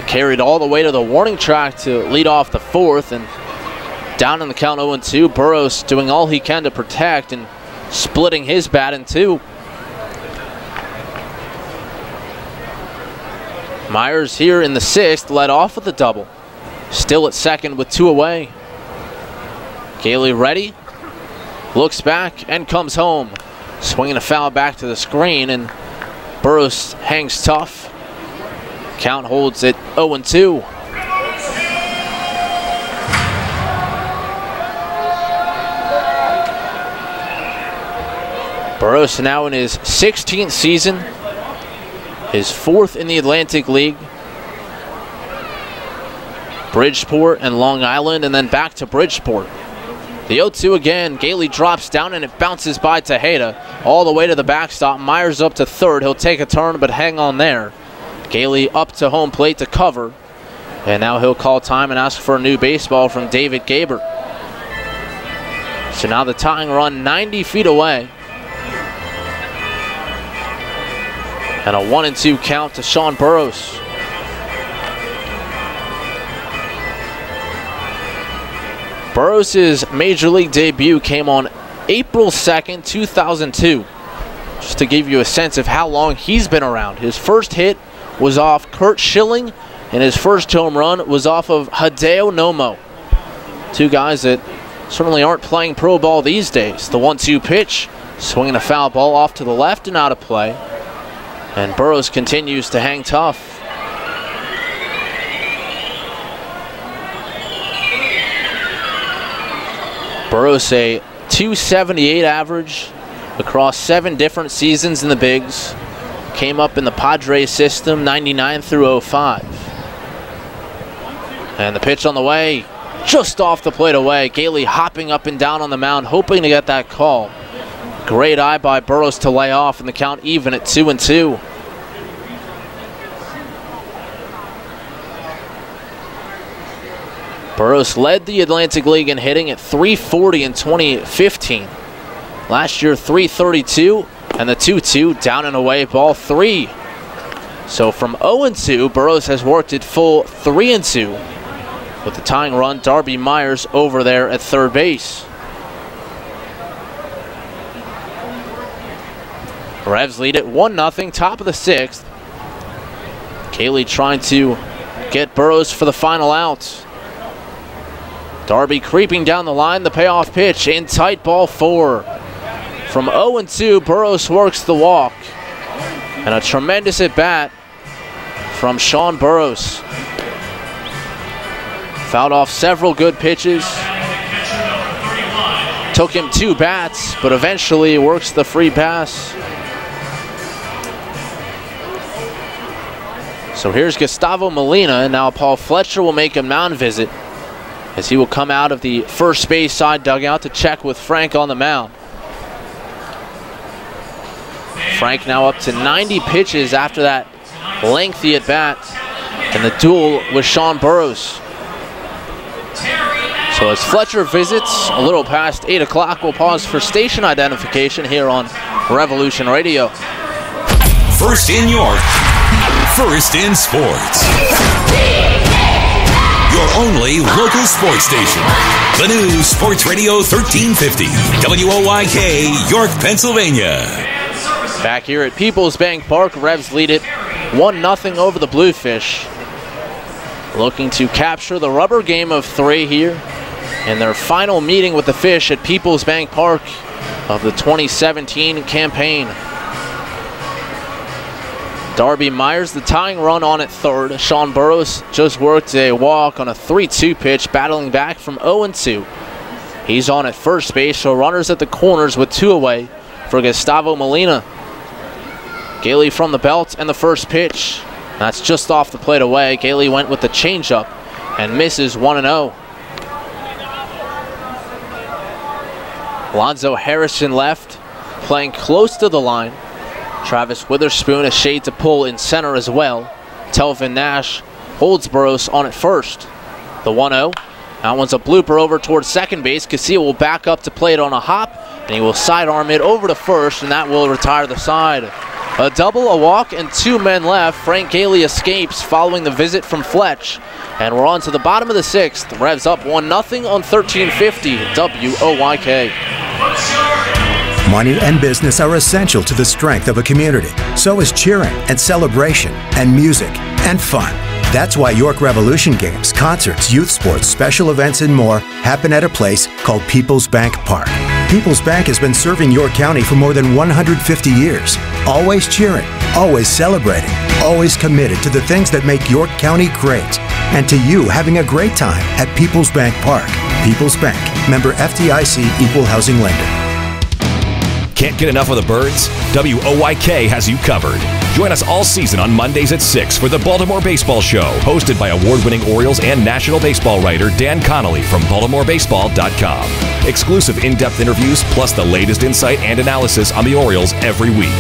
It carried all the way to the warning track to lead off the fourth, and down in the count 0-2, Burrows doing all he can to protect and splitting his bat in two. Myers here in the sixth led off with a double. Still at second with 2 away. Gailey ready, looks back and comes home. Swinging a foul back to the screen, and Burrows hangs tough. Count holds at 0-2. Burrows now in his 16th season, his 4th in the Atlantic League. Bridgeport and Long Island, and then back to Bridgeport. The 0-2 again. Gailey drops down and it bounces by Tejeda all the way to the backstop. Myers up to third. He'll take a turn but hang on there. Gailey up to home plate to cover. And now he'll call time and ask for a new baseball from David Gabert. So now the tying run 90 feet away. And a 1-2 count to Sean Burrows. Burrows' Major League debut came on April 2nd, 2002. Just to give you a sense of how long he's been around. His first hit was off Kurt Schilling, and his first home run was off of Hideo Nomo. Two guys that certainly aren't playing pro ball these days. The 1-2 pitch, swinging a foul ball off to the left and out of play. And Burrows continues to hang tough. Burrows a .278 average across 7 different seasons in the bigs. Came up in the Padres system 99 through 05. And the pitch on the way, just off the plate away. Gailey hopping up and down on the mound, hoping to get that call. Great eye by Burrows to lay off, and the count even at 2-2. Burrows led the Atlantic League in hitting at .340 in 2015. Last year, .332, and the 2-2 down and away, ball 3. So from 0-2, Burrows has worked at full 3-2 with the tying run, Darby Myers, over there at third base. Revs lead it 1-0, top of the 6th. Gailey trying to get Burrows for the final out. Darby creeping down the line, the payoff pitch in tight, ball 4. From 0-2, Burrows works the walk. And a tremendous at bat from Sean Burrows. Fouled off several good pitches. Took him 2 bats, but eventually works the free pass. So here's Gustavo Molina, and now Paul Fletcher will make a mound visit, as he will come out of the first base side dugout to check with Frank on the mound. Frank now up to 90 pitches after that lengthy at bat and the duel with Sean Burrows. So as Fletcher visits a little past 8 o'clock, we'll pause for station identification here on Revolution Radio. First in York, first in sports. Your only local sports station. The new Sports Radio 1350, WOYK, York, Pennsylvania. Back here at Peoples Bank Park, Revs lead it 1-0 over the Bluefish. looking to capture the rubber game of 3 here in their final meeting with the Fish at Peoples Bank Park of the 2017 campaign. Darby Myers, the tying run on at third. Sean Burrows just worked a walk on a 3-2 pitch, battling back from 0-2. He's on at first base, so runners at the corners with 2 away for Gustavo Molina. Gailey from the belt and the first pitch. That's just off the plate away. Gailey went with the changeup and misses 1-0. Alonzo Harrison left, playing close to the line. Travis Witherspoon a shade to pull in center as well. Telvin Nash holds Burrows on at first. The 1-0. That one's a blooper over towards second base. Casilla will back up to play it on a hop, and he will sidearm it over to first, and that will retire the side. A double, a walk, and 2 men left. Frank Gailey escapes following the visit from Fletch. And we're on to the bottom of the 6th. Revs up 1-0 on 1350 WOYK. Money and business are essential to the strength of a community. So is cheering and celebration and music and fun. That's why York Revolution games, concerts, youth sports, special events, and more happen at a place called Peoples Bank Park. Peoples Bank has been serving York County for more than 150 years. Always cheering, always celebrating, always committed to the things that make York County great. And to you having a great time at Peoples Bank Park. Peoples Bank, member FDIC, equal housing lender. Can't get enough of the Birds? WOYK has you covered. Join us all season on Mondays at 6 for the Baltimore Baseball Show, hosted by award-winning Orioles and National Baseball writer Dan Connolly from BaltimoreBaseball.com. Exclusive in-depth interviews, plus the latest insight and analysis on the Orioles every week.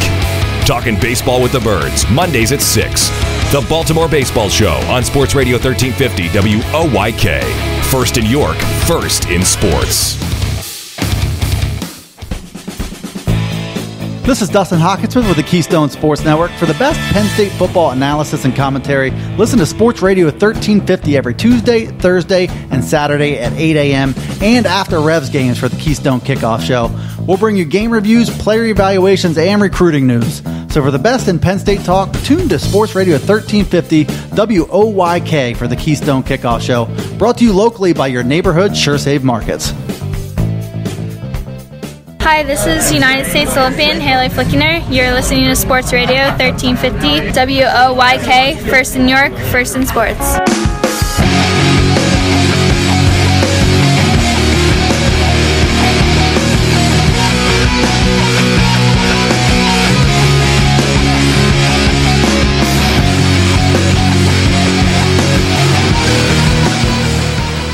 Talking baseball with the Birds, Mondays at 6. The Baltimore Baseball Show on Sports Radio 1350 WOYK. First in York, first in sports. This is Dustin Hawkinsmith with the Keystone Sports Network. For the best Penn State football analysis and commentary, listen to Sports Radio 1350 every Tuesday, Thursday, and Saturday at 8 a.m. and after Revs games for the Keystone Kickoff Show. We'll bring you game reviews, player evaluations, and recruiting news. So for the best in Penn State talk, tune to Sports Radio 1350 WOYK for the Keystone Kickoff Show. Brought to you locally by your neighborhood SureSave Markets. Hi, this is United States Olympian Haley Flickener. You're listening to Sports Radio 1350 WOYK, first in York, first in sports.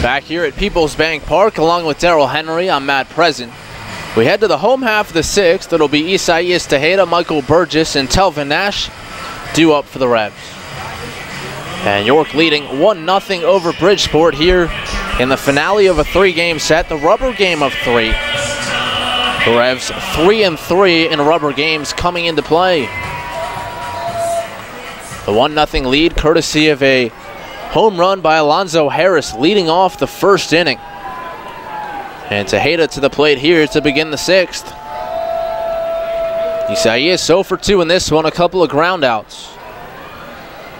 Back here at Peoples Bank Park, along with Daryl Henry, I'm Matt Present. We head to the home half of the 6th. It'll be Isaias Tejeda, Michael Burgess, and Telvin Nash due up for the Revs. And York leading 1-0 over Bridgeport here in the finale of a 3-game set, the rubber game of 3. The Revs 3-3 in rubber games coming into play. The 1-0 lead courtesy of a home run by Alonzo Harris leading off the first inning. And Tejeda to the plate here to begin the 6th. Isaias 0 for 2 in this one, a couple of ground outs.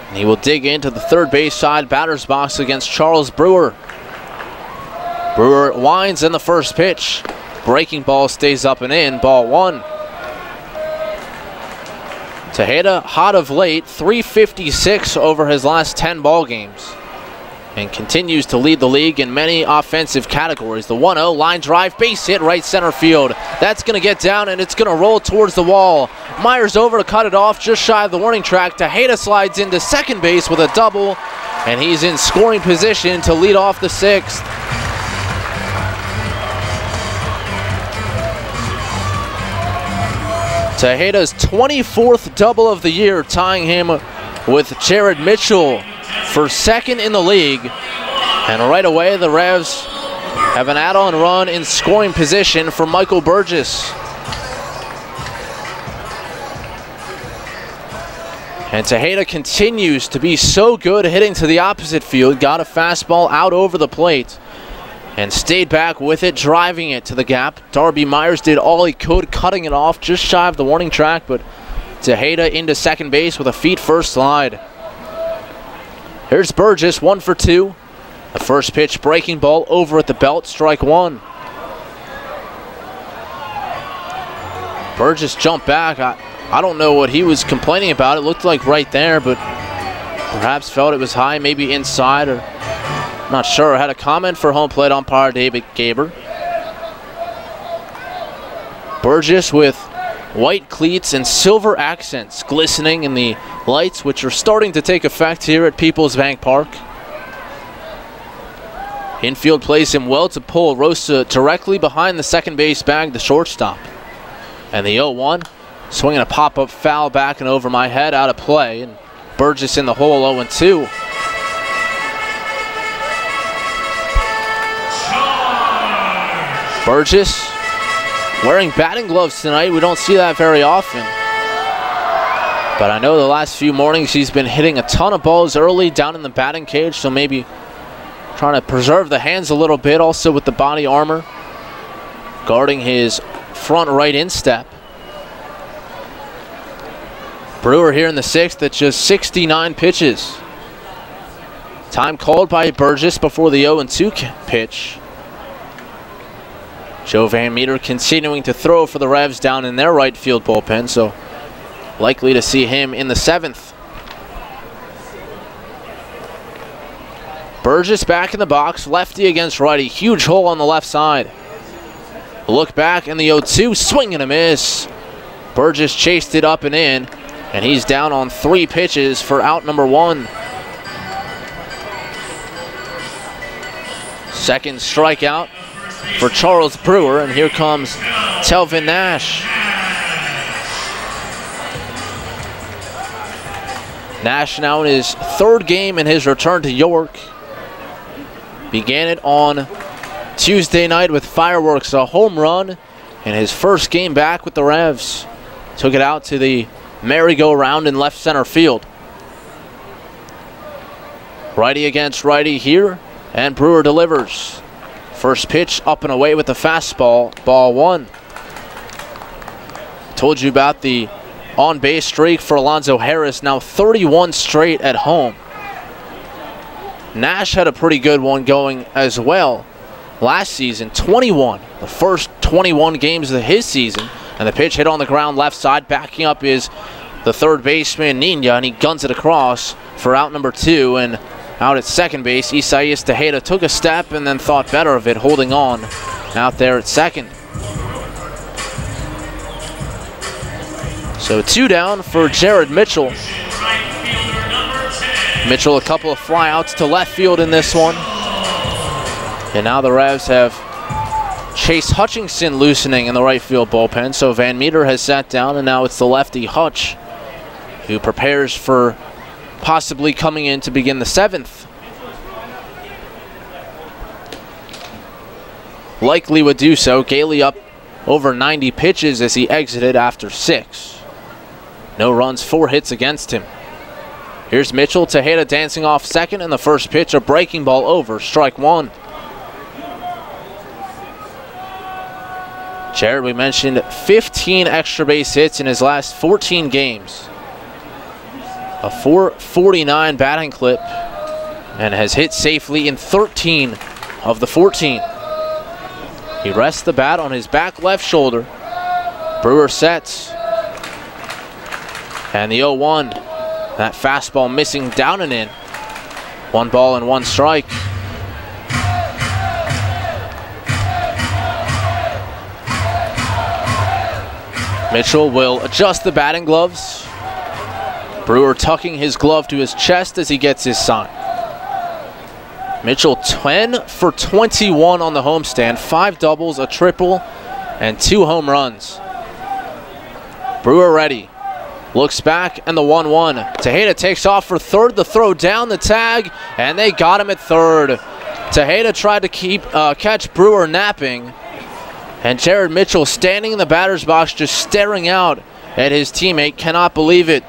And he will dig into the third base side batter's box against Charles Brewer. Brewer winds in the first pitch. Breaking ball stays up and in, ball 1. Tejeda hot of late, 356 over his last 10 ball games. And continues to lead the league in many offensive categories. The 1-0 line drive, base hit right center field. That's going to get down and it's going to roll towards the wall. Myers over to cut it off just shy of the warning track. Tejeda slides into second base with a double, and he's in scoring position to lead off the 6th. Tejeda's 24th double of the year, tying him with Jared Mitchell for second in the league. And right away, the Revs have an add-on run in scoring position for Michael Burgess. And Tejeda continues to be so good hitting to the opposite field. Got a fastball out over the plate and stayed back with it, driving it to the gap. Darby Myers did all he could, cutting it off just shy of the warning track, but Tejeda into second base with a feet first slide. Here's Burgess, 1 for 2. The first pitch, breaking ball over at the belt, strike one. Burgess jumped back. I don't know what he was complaining about. It looked like right there, but perhaps felt it was high, maybe inside, or not sure. Had a comment for home plate umpire David Gaber. Burgess with white cleats and silver accents glistening in the lights, which are starting to take effect here at Peoples Bank Park. Infield plays him well to pull Rosa directly behind the second base bag, the shortstop. And the 0-1, swinging a pop-up foul back and over my head, out of play. And Burgess in the hole, 0-2. Burgess wearing batting gloves tonight. We don't see that very often. But I know the last few mornings he's been hitting a ton of balls early down in the batting cage, so maybe trying to preserve the hands a little bit, also with the body armor, guarding his front right instep. Brewer here in the 6th at just 69 pitches. Time called by Burgess before the 0-2 pitch. Joe Van Meter continuing to throw for the Revs down in their right field bullpen, so likely to see him in the 7th. Burgess back in the box, lefty against righty, huge hole on the left side. Look back in the 0-2, swing and a miss. Burgess chased it up and in, and he's down on 3 pitches for out number 1. Second strikeout for Charles Brewer, and here comes Telvin Nash. Nash now in his 3rd game in his return to York. Began it on Tuesday night with fireworks, a home run in his first game back with the Revs. Took it out to the merry-go-round in left center field. Righty against righty here, and Brewer delivers. First pitch up and away with the fastball, ball 1. Told you about the on-base streak for Alonzo Harris, now 31 straight at home. Nash had a pretty good one going as well last season, 21, the first 21 games of his season, and the pitch hit on the ground left side. Backing up is the third baseman Nina, and he guns it across for out number 2, and out at second base, Isaias Tejeda took a step and then thought better of it, holding on out there at second. So 2 down for Jared Mitchell. Mitchell a couple of flyouts to left field in this one. And now the Revs have Chase Hutchinson loosening in the right field bullpen. So Van Meter has sat down, and now it's the lefty Hutch who prepares for possibly coming in to begin the 7th. Likely would do so. Gailey up over 90 pitches as he exited after 6. No runs, 4 hits against him. Here's Mitchell. Tejeda dancing off second, and the first pitch, a breaking ball over, strike 1. Jared, we mentioned 15 extra base hits in his last 14 games. A .449 batting clip, and has hit safely in 13 of the 14. He rests the bat on his back left shoulder. Brewer sets. And the 0-1. That fastball missing down and in. 1 ball and 1 strike. Mitchell will adjust the batting gloves. Brewer tucking his glove to his chest as he gets his sign. Mitchell 10 for 21 on the homestand, 5 doubles, a triple, and 2 home runs. Brewer ready. Looks back, and the 1-1. Tejeda takes off for third. The throw down the tag, and they got him at third. Tejeda tried to catch Brewer napping, and Jared Mitchell standing in the batter's box just staring out at his teammate. Cannot believe it.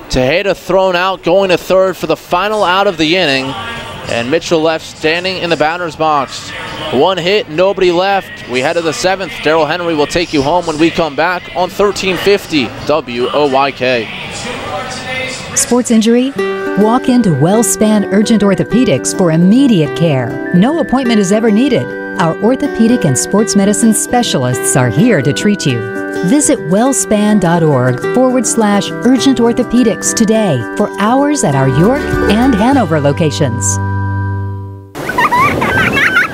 Tejeda thrown out, going to third for the final out of the inning, and Mitchell left standing in the batter's box. 1 hit, nobody left. We head to the 7th. Daryl Henry will take you home when we come back on 1350 WOYK. Sports injury? Walk into WellSpan Urgent Orthopedics for immediate care. No appointment is ever needed. Our orthopedic and sports medicine specialists are here to treat you. Visit wellspan.org/urgent orthopedics today for hours at our York and Hanover locations.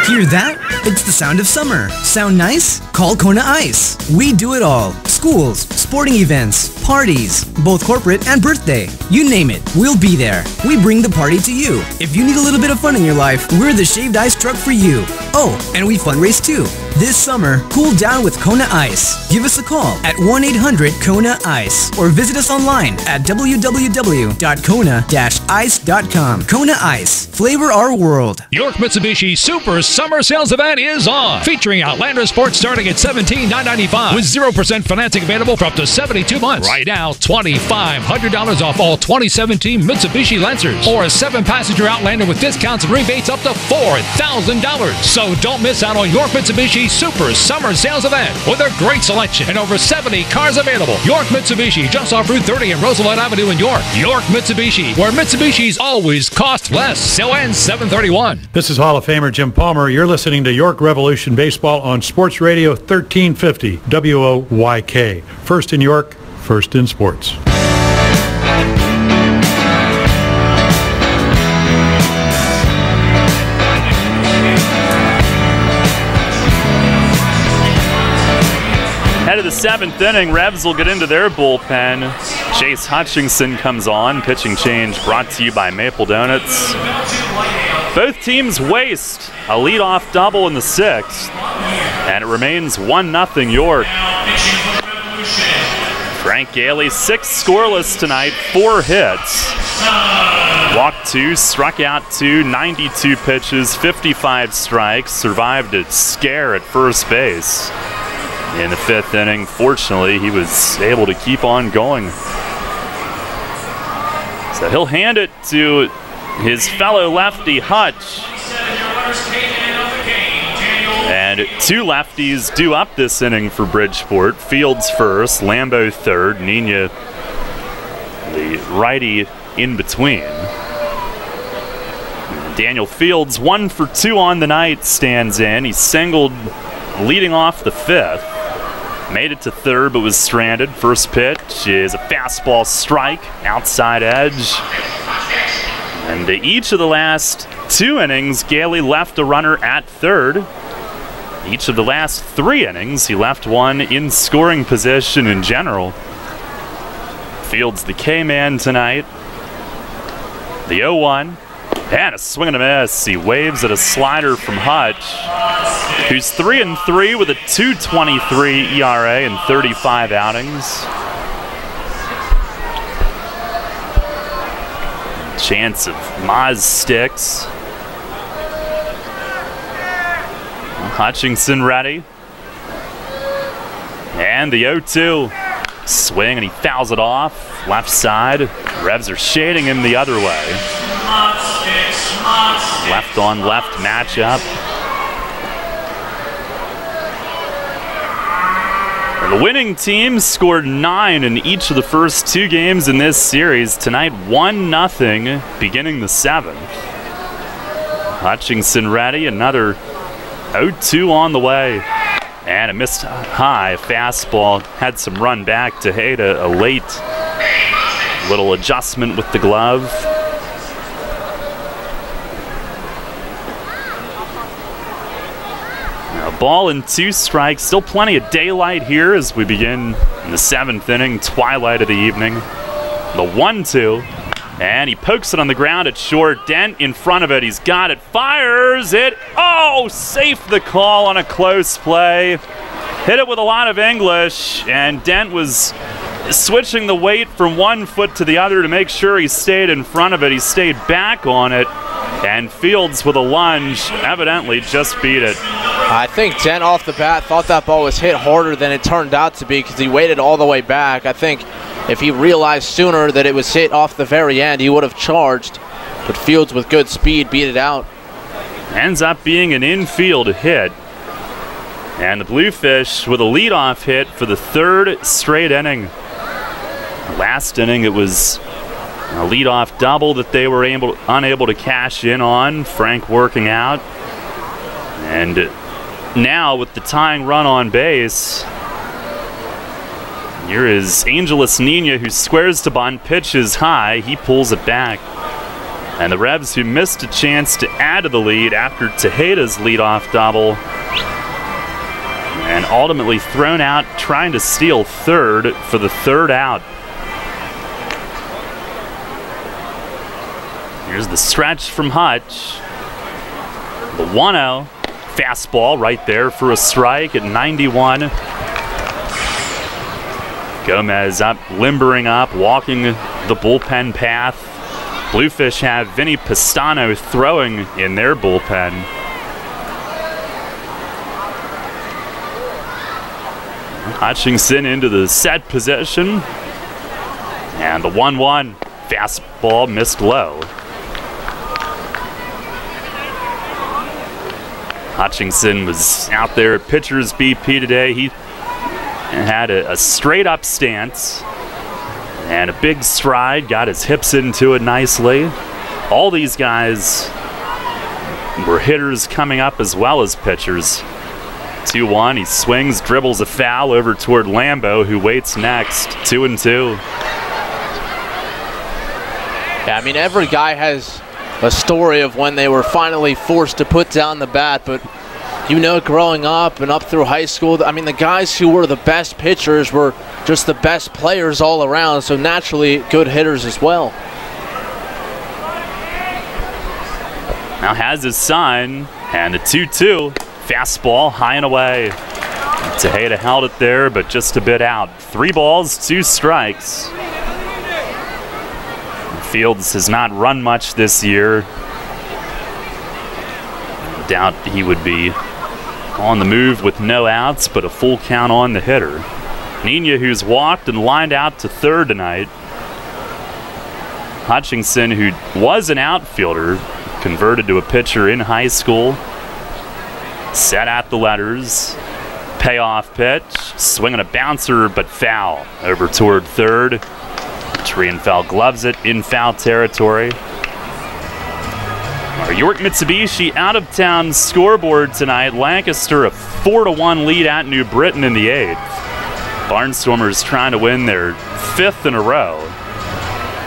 Hear that? It's the sound of summer. Sound nice? Call Kona Ice. We do it all. Schools, sporting events, parties, both corporate and birthday. You name it, we'll be there. We bring the party to you. If you need a little bit of fun in your life, we're the shaved ice truck for you. Oh, and we fundraise too. This summer, cool down with Kona Ice. Give us a call at 1-800-KONA-ICE or visit us online at www.kona-ice.com. Kona Ice. Flavor our world. York Mitsubishi Super Summer Sales Event is on. Featuring Outlander Sports starting at $17,995 with 0% financing available for up to 72 months. Right now, $2,500 off all 2017 Mitsubishi Lancers or a 7-passenger Outlander with discounts and rebates up to $4,000. So don't miss out on York Mitsubishi Super Summer Sales Event with a great selection and over 70 cars available. York Mitsubishi, just off Route 30 and Roosevelt Avenue in York. York Mitsubishi, where Mitsubishis always cost less. So ends 731. This is Hall of Famer Jim Palmer. You're listening to York Revolution Baseball on Sports Radio 1350 WOYK. First in York, first in sports. Head of the 7th inning, Revs will get into their bullpen. Chase Hutchinson comes on. Pitching change brought to you by Maple Donuts. Both teams waste a leadoff double in the 6th, and it remains 1-0 York. Frank Gailey, 6 scoreless tonight, 4 hits. Walked 2, struck out 2, 92 pitches, 55 strikes, survived a scare at first base. In the 5th inning, fortunately, he was able to keep on going. So he'll hand it to his fellow lefty, Hutch. And 2 lefties due up this inning for Bridgeport. Fields first, Lambeau third, Nina the righty in between. Daniel Fields, 1 for 2 on the night, stands in. He singled leading off the 5th. Made it to third, but was stranded. First pitch is a fastball strike, outside edge. And each of the last 2 innings, Gailey left a runner at third. Each of the last 3 innings, he left one in scoring position in general. Fields the K-man tonight. The 0-1. And a swing and a miss. He waves at a slider from Hutch, who's 3-3 with a 2.23 ERA in 35 outings. Chance of Maz sticks. Hutchinson ready. And the 0-2. Swing, and he fouls it off. Left side. Revs are shading him the other way. Left on left matchup. The winning team scored 9 in each of the first 2 games in this series. Tonight, 1-0, beginning the 7th. Hutchinson ready, another 0-2 on the way. And a missed high fastball. Had some run back to Hayda, a late little adjustment with the glove. Now, ball and 2 strikes. Still plenty of daylight here as we begin in the 7th inning, twilight of the evening. The 1-2. And he pokes it on the ground at short. Dent in front of it. He's got it. Fires it. Oh, safe the call on a close play. Hit it with a lot of English. And Dent was switching the weight from one foot to the other to make sure he stayed in front of it. He stayed back on it. And Fields with a lunge evidently just beat it. I think Dent off the bat thought that ball was hit harder than it turned out to be because he waited all the way back. I think if he realized sooner that it was hit off the very end, he would have charged. But Fields with good speed beat it out. Ends up being an infield hit. And the Bluefish with a leadoff hit for the 3rd straight inning. Last inning it was A leadoff double that they were unable to cash in on. Frank working out. And now with the tying run on base, here is Angeles Nina, who squares to bunt, pitches high. He pulls it back. And the Revs, who missed a chance to add to the lead after Tejeda's leadoff double, and ultimately thrown out trying to steal third for the third out. Here's the stretch from Hutch. The 1-0 fastball right there for a strike at 91. Gomez up, limbering up, walking the bullpen path. Bluefish have Vinny Pistano throwing in their bullpen. Hutchinson into the set position. And the 1-1 fastball missed low. Hutchinson was out there at pitcher's BP today. He had a straight up stance and a big stride, got his hips into it nicely. All these guys were hitters coming up as well as pitchers. 2-1, he swings, dribbles a foul over toward Lambo, who waits next. 2-2. Yeah, I mean, every guy has a story of when they were finally forced to put down the bat, but you know, growing up and up through high school, I mean, the guys who were the best pitchers were just the best players all around, so naturally good hitters as well. Now has his sign, and the 2-2 fastball high and away. Tejeda held it there, but just a bit out. 3 balls, 2 strikes. Fields has not run much this year. Doubt he would be on the move with no outs, but a full count on the hitter. Nina, who's walked and lined out to third tonight. Hutchinson, who was an outfielder, converted to a pitcher in high school. Set at the letters. Payoff pitch. Swinging a bouncer, but foul. Over toward third. Trienfeld gloves it in foul territory. Our York Mitsubishi out-of-town scoreboard tonight. Lancaster a 4-1 lead at New Britain in the 8th. Barnstormers trying to win their 5th in a row.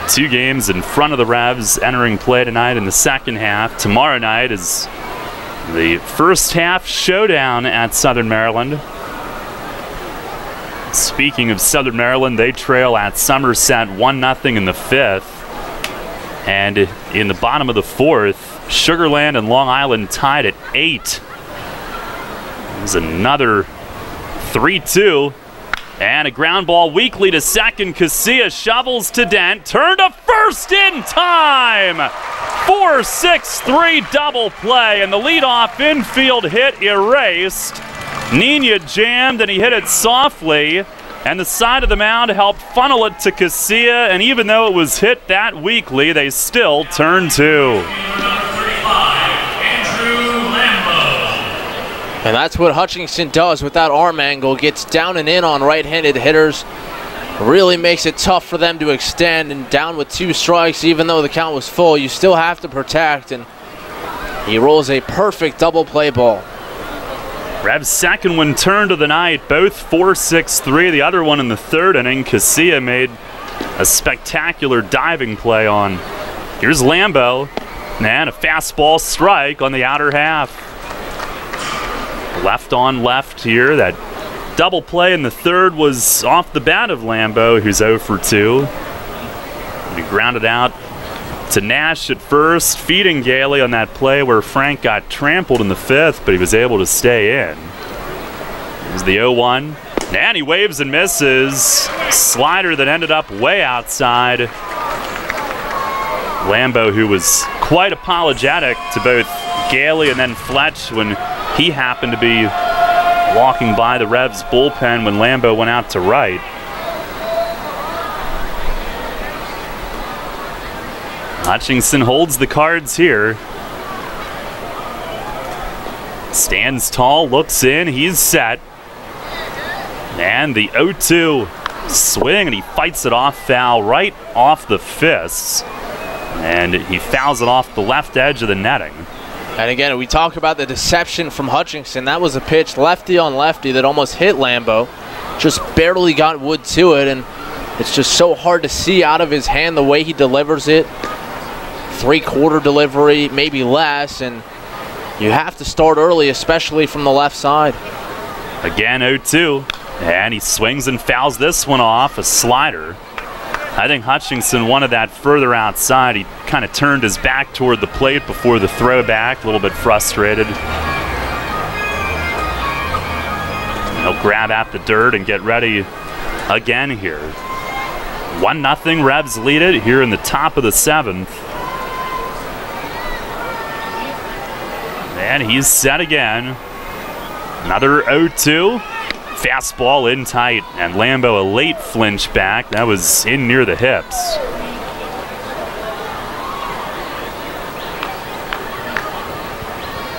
2 games in front of the Revs entering play tonight in the second half. Tomorrow night is the first half showdown at Southern Maryland. Speaking of Southern Maryland, they trail at Somerset 1-0 in the 5th. And in the bottom of the 4th, Sugar Land and Long Island tied at 8. There's another 3-2. And a ground ball weakly to second. Casilla shovels to Dent. Turn to first in time. 4-6-3 double play. And the leadoff infield hit erased. Nina jammed and he hit it softly. And the side of the mound helped funnel it to Casilla. And even though it was hit that weakly, they still turn 2. And that's what Hutchinson does with that arm angle. Gets down and in on right-handed hitters. Really makes it tough for them to extend. And down with 2 strikes, even though the count was full, you still have to protect. And he rolls a perfect double play ball. Rev's second one turned of the night, both 4-6-3. The other one in the 3rd inning, Casilla made a spectacular diving play on. Here's Lambo, and a fastball strike on the outer half. Left on left here. That double play in the 3rd was off the bat of Lambo, who's 0 for 2. He grounded out to Nash at first, feeding Gailey on that play where Frank got trampled in the 5th, but he was able to stay in. Here's the 0-1. And he waves and misses. Slider that ended up way outside. Lambo, who was quite apologetic to both Gailey and then Fletch when he happened to be walking by the Revs bullpen when Lambo went out to right. Hutchinson holds the cards here. Stands tall, looks in, he's set. And the 0-2 swing, and he fights it off, foul right off the fists. And he fouls it off the left edge of the netting. And again, we talk about the deception from Hutchinson. That was a pitch lefty on lefty that almost hit Lambo. Just barely got wood to it, and it's just so hard to see out of his hand the way he delivers it. 3/4 delivery, maybe less, and you have to start early, especially from the left side. Again, 0-2, and he swings and fouls this one off, a slider. I think Hutchinson wanted that further outside. He kind of turned his back toward the plate before the throwback, a little bit frustrated. He'll grab at the dirt and get ready again here. 1-0, Revs lead it here in the top of the 7th. And he's set again. Another 0-2. Fastball in tight, and Lambo a late flinch back. That was in near the hips.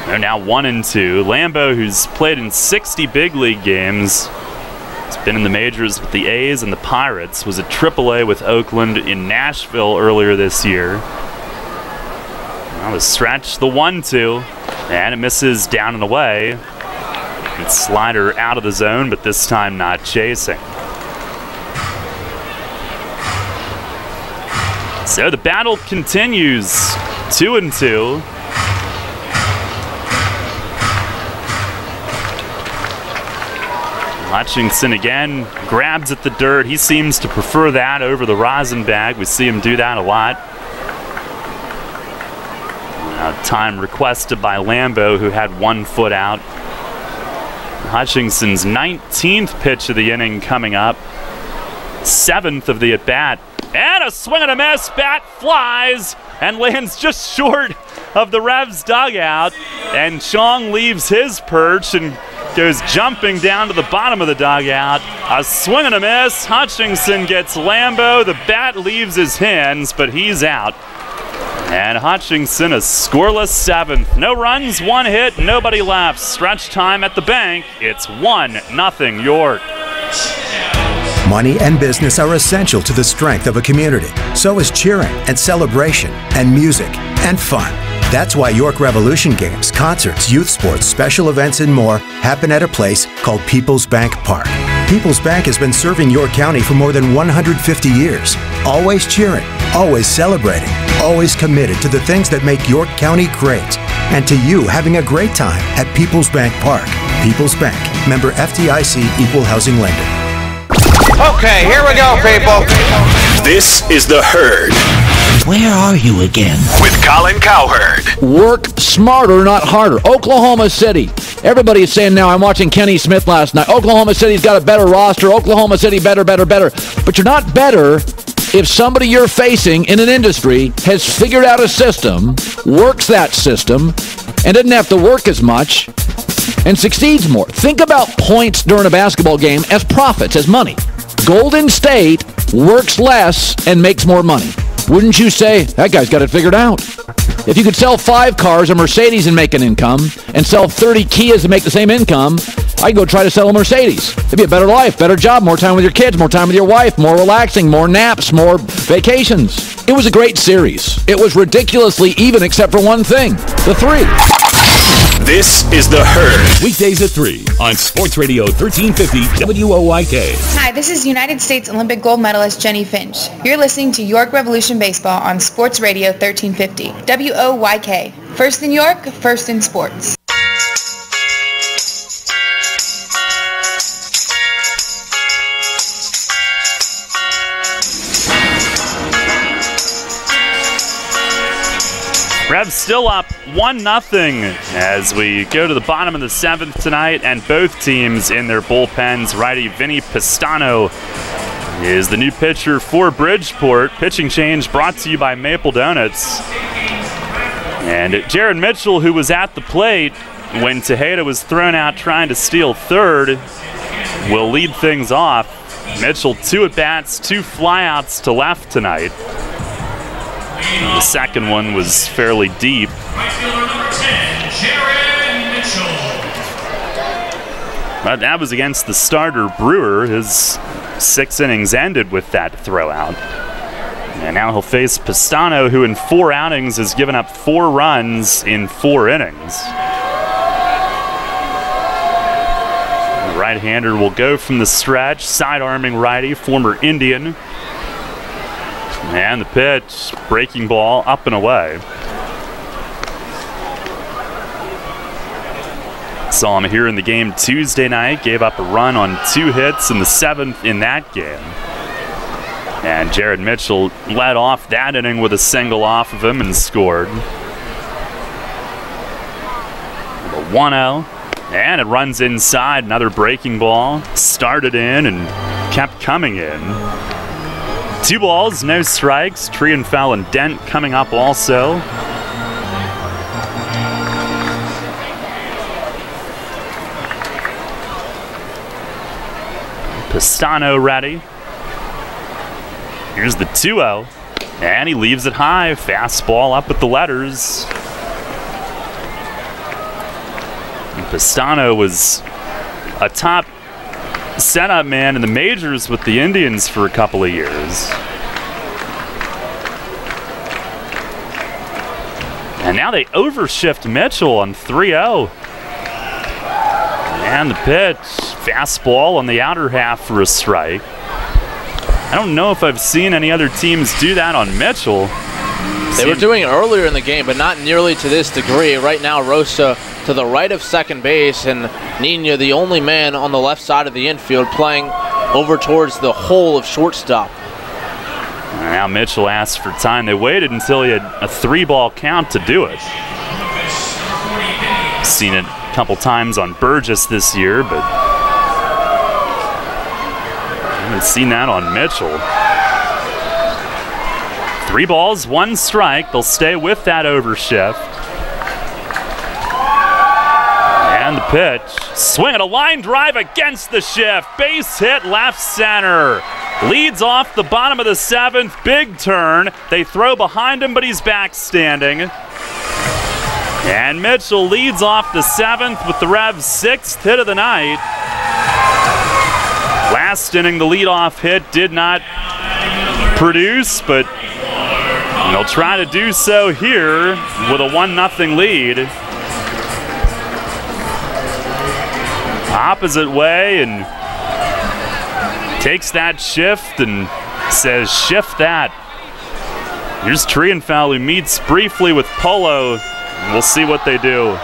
They're now 1-2. Lambo, who's played in 60 big league games, has been in the majors with the A's and the Pirates, was at AAA with Oakland in Nashville earlier this year. Now the stretch, the 1-2, and it misses down and away. And slider out of the zone, but this time not chasing. So the battle continues, 2-2. Hutchinson again grabs at the dirt. He seems to prefer that over the rosin bag. We see him do that a lot. Time requested by Lambo, who had 1 foot out. Hutchinson's 19th pitch of the inning coming up. 7th of the at-bat. And a swing and a miss. Bat flies and lands just short of the Revs dugout. And Chong leaves his perch and goes jumping down to the bottom of the dugout. A swing and a miss. Hutchinson gets Lambo. The bat leaves his hands, but he's out. And Hutchinson a scoreless 7th. No runs, 1 hit, nobody left. Stretch time at the bank. It's 1-0 York. Money and business are essential to the strength of a community. So is cheering and celebration and music and fun. That's why York Revolution games, concerts, youth sports, special events, and more happen at a place called People's Bank Park. People's Bank has been serving York County for more than 150 years. Always cheering, always celebrating, always committed to the things that make York County great. And to you having a great time at People's Bank Park. People's Bank, member FDIC, equal housing lender. Okay, here we go, people. This is The Herd. Where are you again? With Colin Cowherd. Work smarter, not harder. Oklahoma City. Everybody is saying now, I'm watching Kenny Smith last night. Oklahoma City's got a better roster. Oklahoma City better. But you're not better if somebody you're facing in an industry has figured out a system, works that system, and doesn't have to work as much and succeeds more. Think about points during a basketball game as profits, as money. Golden State works less and makes more money. Wouldn't you say, that guy's got it figured out? If you could sell 5 cars, a Mercedes, and make an income, and sell 30 Kias and make the same income, I'd go try to sell a Mercedes. It'd be a better life, better job, more time with your kids, more time with your wife, more relaxing, more naps, more vacations. It was a great series. It was ridiculously even except for one thing, the 3. This is The Herd. Weekdays at 3 on Sports Radio 1350 WOYK. Hi, this is United States Olympic gold medalist Jenny Finch. You're listening to York Revolution Baseball on Sports Radio 1350 WOYK. First in York, first in sports. Revs still up 1-0 as we go to the bottom of the 7th tonight, and both teams in their bullpens. Righty Vinny Pistano is the new pitcher for Bridgeport. Pitching change brought to you by Maple Donuts. And Jared Mitchell, who was at the plate when Tejeda was thrown out trying to steal third, will lead things off. Mitchell 2 at-bats, 2 flyouts to left tonight. The second one was fairly deep. But that was against the starter, Brewer. His 6 innings ended with that throwout. And now he'll face Pistano, who in 4 outings has given up 4 runs in 4 innings. The right-hander will go from the stretch, side-arming righty, former Indian. And the pitch, breaking ball, up and away. Saw him here in the game Tuesday night, gave up a run on 2 hits in the 7th in that game. And Jared Mitchell led off that inning with a single off of him and scored. The 1-0, and it runs inside, another breaking ball. Started in and kept coming in. 2 balls, no strikes. Trienfel and Dent coming up also. Pistano ready. Here's the 2-0, and he leaves it high. Fastball up at the letters. And Pistano was a top setup man in the majors with the Indians for a couple of years. And now they overshift Mitchell on 3-0. And the pitch, fastball on the outer half for a strike. I don't know if I've seen any other teams do that on Mitchell. They were doing it earlier in the game, but not nearly to this degree. Right now, Rosa to the right of second base, and Nina, the only man on the left side of the infield, playing over towards the hole of shortstop. Now Mitchell asked for time. They waited until he had a 3-ball count to do it. Seen it a couple times on Burgess this year, but I haven't seen that on Mitchell. 3 balls, 1 strike. They'll stay with that overshift. And the pitch. Swing at a line drive against the shift. Base hit left center. Leads off the bottom of the 7th. Big turn. They throw behind him, but he's back standing. And Mitchell leads off the 7th with the Revs' 6th hit of the night. Last inning, the leadoff hit did not produce, but they'll try to do so here with a 1-0 lead. Opposite way, and takes that shift and says, shift that. Here's Trienfel, who meets briefly with Polo. We'll see what they do.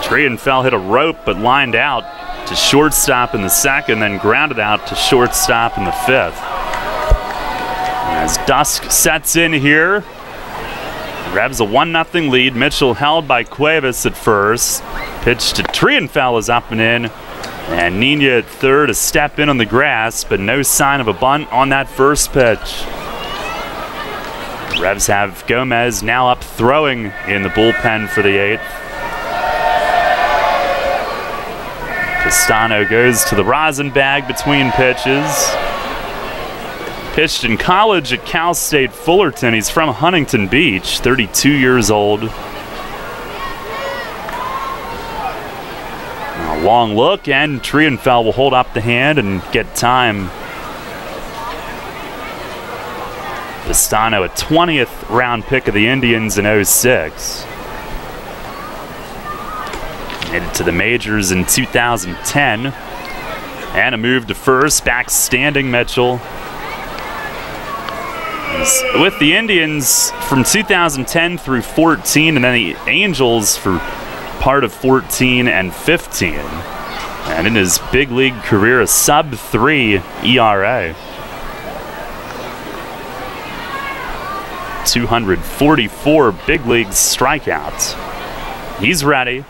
Trienfel hit a rope but lined out to shortstop in the 2nd, then grounded out to shortstop in the 5th. As dusk sets in here, Revs a 1-0 lead. Mitchell held by Cuevas at first. Pitch to Trienfel is up and in. And Nina at third, a step in on the grass, but no sign of a bunt on that first pitch. Revs have Gomez now up throwing in the bullpen for the 8th. Pistano goes to the rosin bag between pitches. Pitched in college at Cal State Fullerton. He's from Huntington Beach, 32 years old. A long look, and Trienfel will hold up the hand and get time. Pistano, a 20th round pick of the Indians in 06. Made it to the majors in 2010. And a move to first, back standing Mitchell. With the Indians from 2010 through 14, and then the Angels for part of 14 and 15. And in his big league career, a sub-3 ERA. 244 big league strikeouts. He's ready.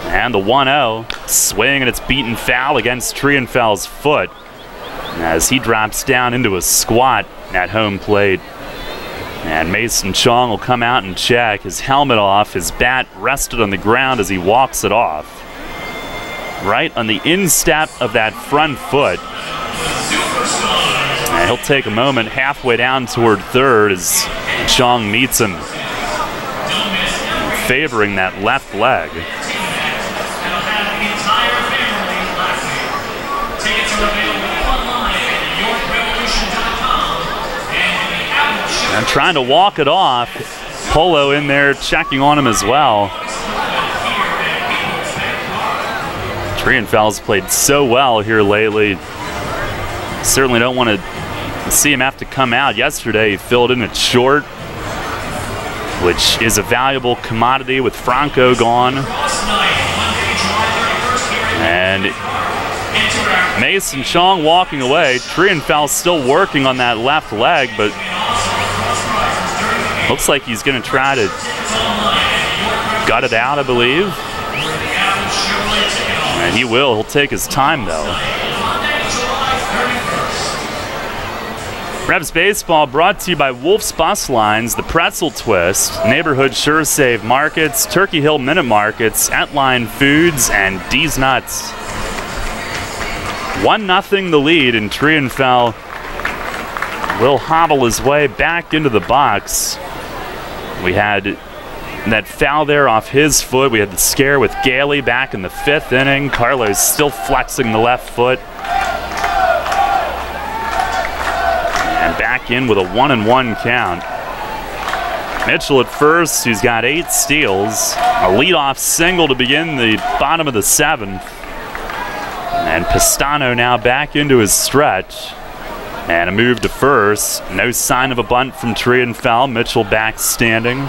And the 1-0, swing, and it's beaten foul against Trienfel's foot as he drops down into a squat at home plate. And Mason Chong will come out and check. His helmet off, his bat rested on the ground as he walks it off. Right on the instep of that front foot. And he'll take a moment halfway down toward third as Chong meets him, favoring that left leg. And trying to walk it off. Polo in there checking on him as well. Trienfal's played so well here lately. Certainly don't want to see him have to come out. Yesterday he filled in at short, which is a valuable commodity with Franco gone. And Mason Chong walking away. Trienfal still working on that left leg, but looks like he's going to try to gut it out, I believe. And he will. He'll take his time, though. Revs Baseball brought to you by Wolf's Bus Lines, The Pretzel Twist, Neighborhood Sure Save Markets, Turkey Hill Minute Markets, Etline Foods, and D's Nuts. 1-0 the lead, and Trienfal will hobble his way back into the box. We had that foul there off his foot. We had the scare with Gailey back in the 5th inning. Carlos still flexing the left foot. And back in with a 1-1 count. Mitchell at first, who's got 8 steals. A leadoff single to begin the bottom of the 7th. And Pistano now back into his stretch. And a move to first. No sign of a bunt from Trienfal. Mitchell back standing.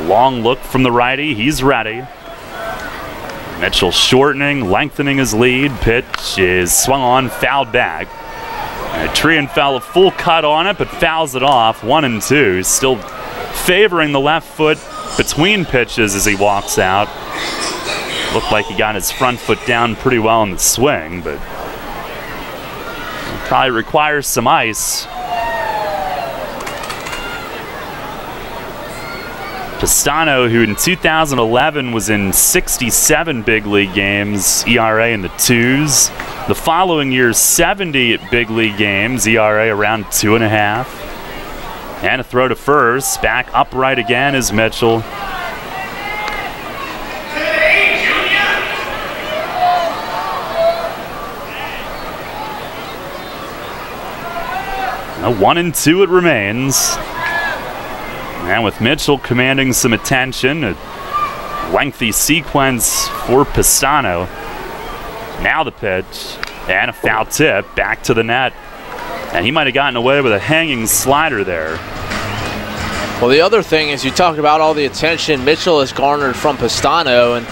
Long look from the righty. He's ready. Mitchell shortening, lengthening his lead. Pitch is swung on, fouled back. Trienfal a full cut on it, but fouls it off. 1-2. Still favoring the left foot between pitches as he walks out. Looked like he got his front foot down pretty well in the swing, but probably requires some ice. Pistano, who in 2011 was in 67 big league games, ERA in the 2s. The following year, 70 big league games, ERA around 2.5. And a throw to first. Back upright again is Mitchell. A 1-2 it remains. And with Mitchell commanding some attention, a lengthy sequence for Pistano. Now the pitch, and a foul tip back to the net. And he might have gotten away with a hanging slider there. Well, the other thing is you talk about all the attention Mitchell has garnered from Pistano, and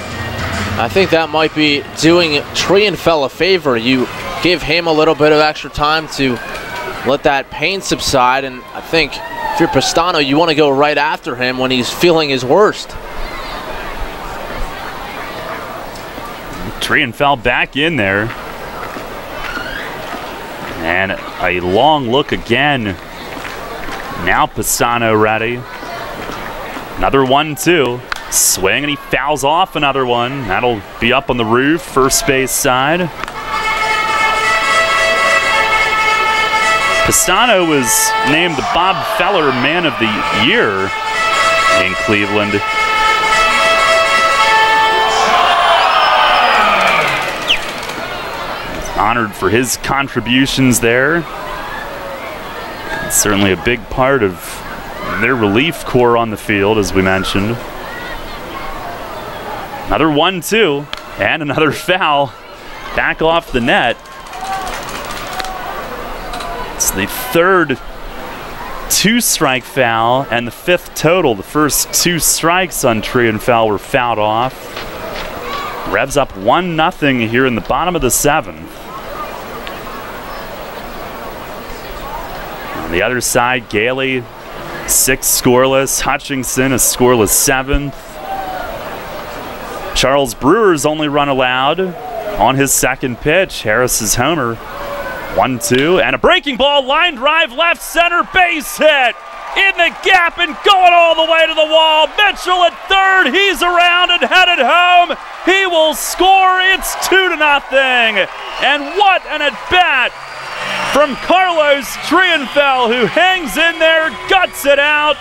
I think that might be doing Trienfal a favor. You give him a little bit of extra time to let that pain subside, and I think if you're Pistano, you want to go right after him when he's feeling his worst. Trienfal back in there. And a long look again. Now Pistano ready. Another 1-2. Swing, and he fouls off another one. That'll be up on the roof, first base side. Pistano was named the Bob Feller Man of the Year in Cleveland. He's honored for his contributions there. It's certainly a big part of their relief corps on the field, as we mentioned. Another 1-2 and another foul back off the net. It's the third 2-strike foul and the 5th total. The first 2 strikes on Trienfal were fouled off. Revs up 1-0 here in the bottom of the 7th. On the other side, Gailey, 6 scoreless. Hutchinson, a scoreless 7th. Charles Brewer's only run allowed on his second pitch. Harris's homer. 1-2, and a breaking ball, line drive, left center, base hit. In the gap and going all the way to the wall. Mitchell at third, he's around and headed home. He will score, it's 2-0. And what an at-bat from Carlos Trienfal, who hangs in there, guts it out.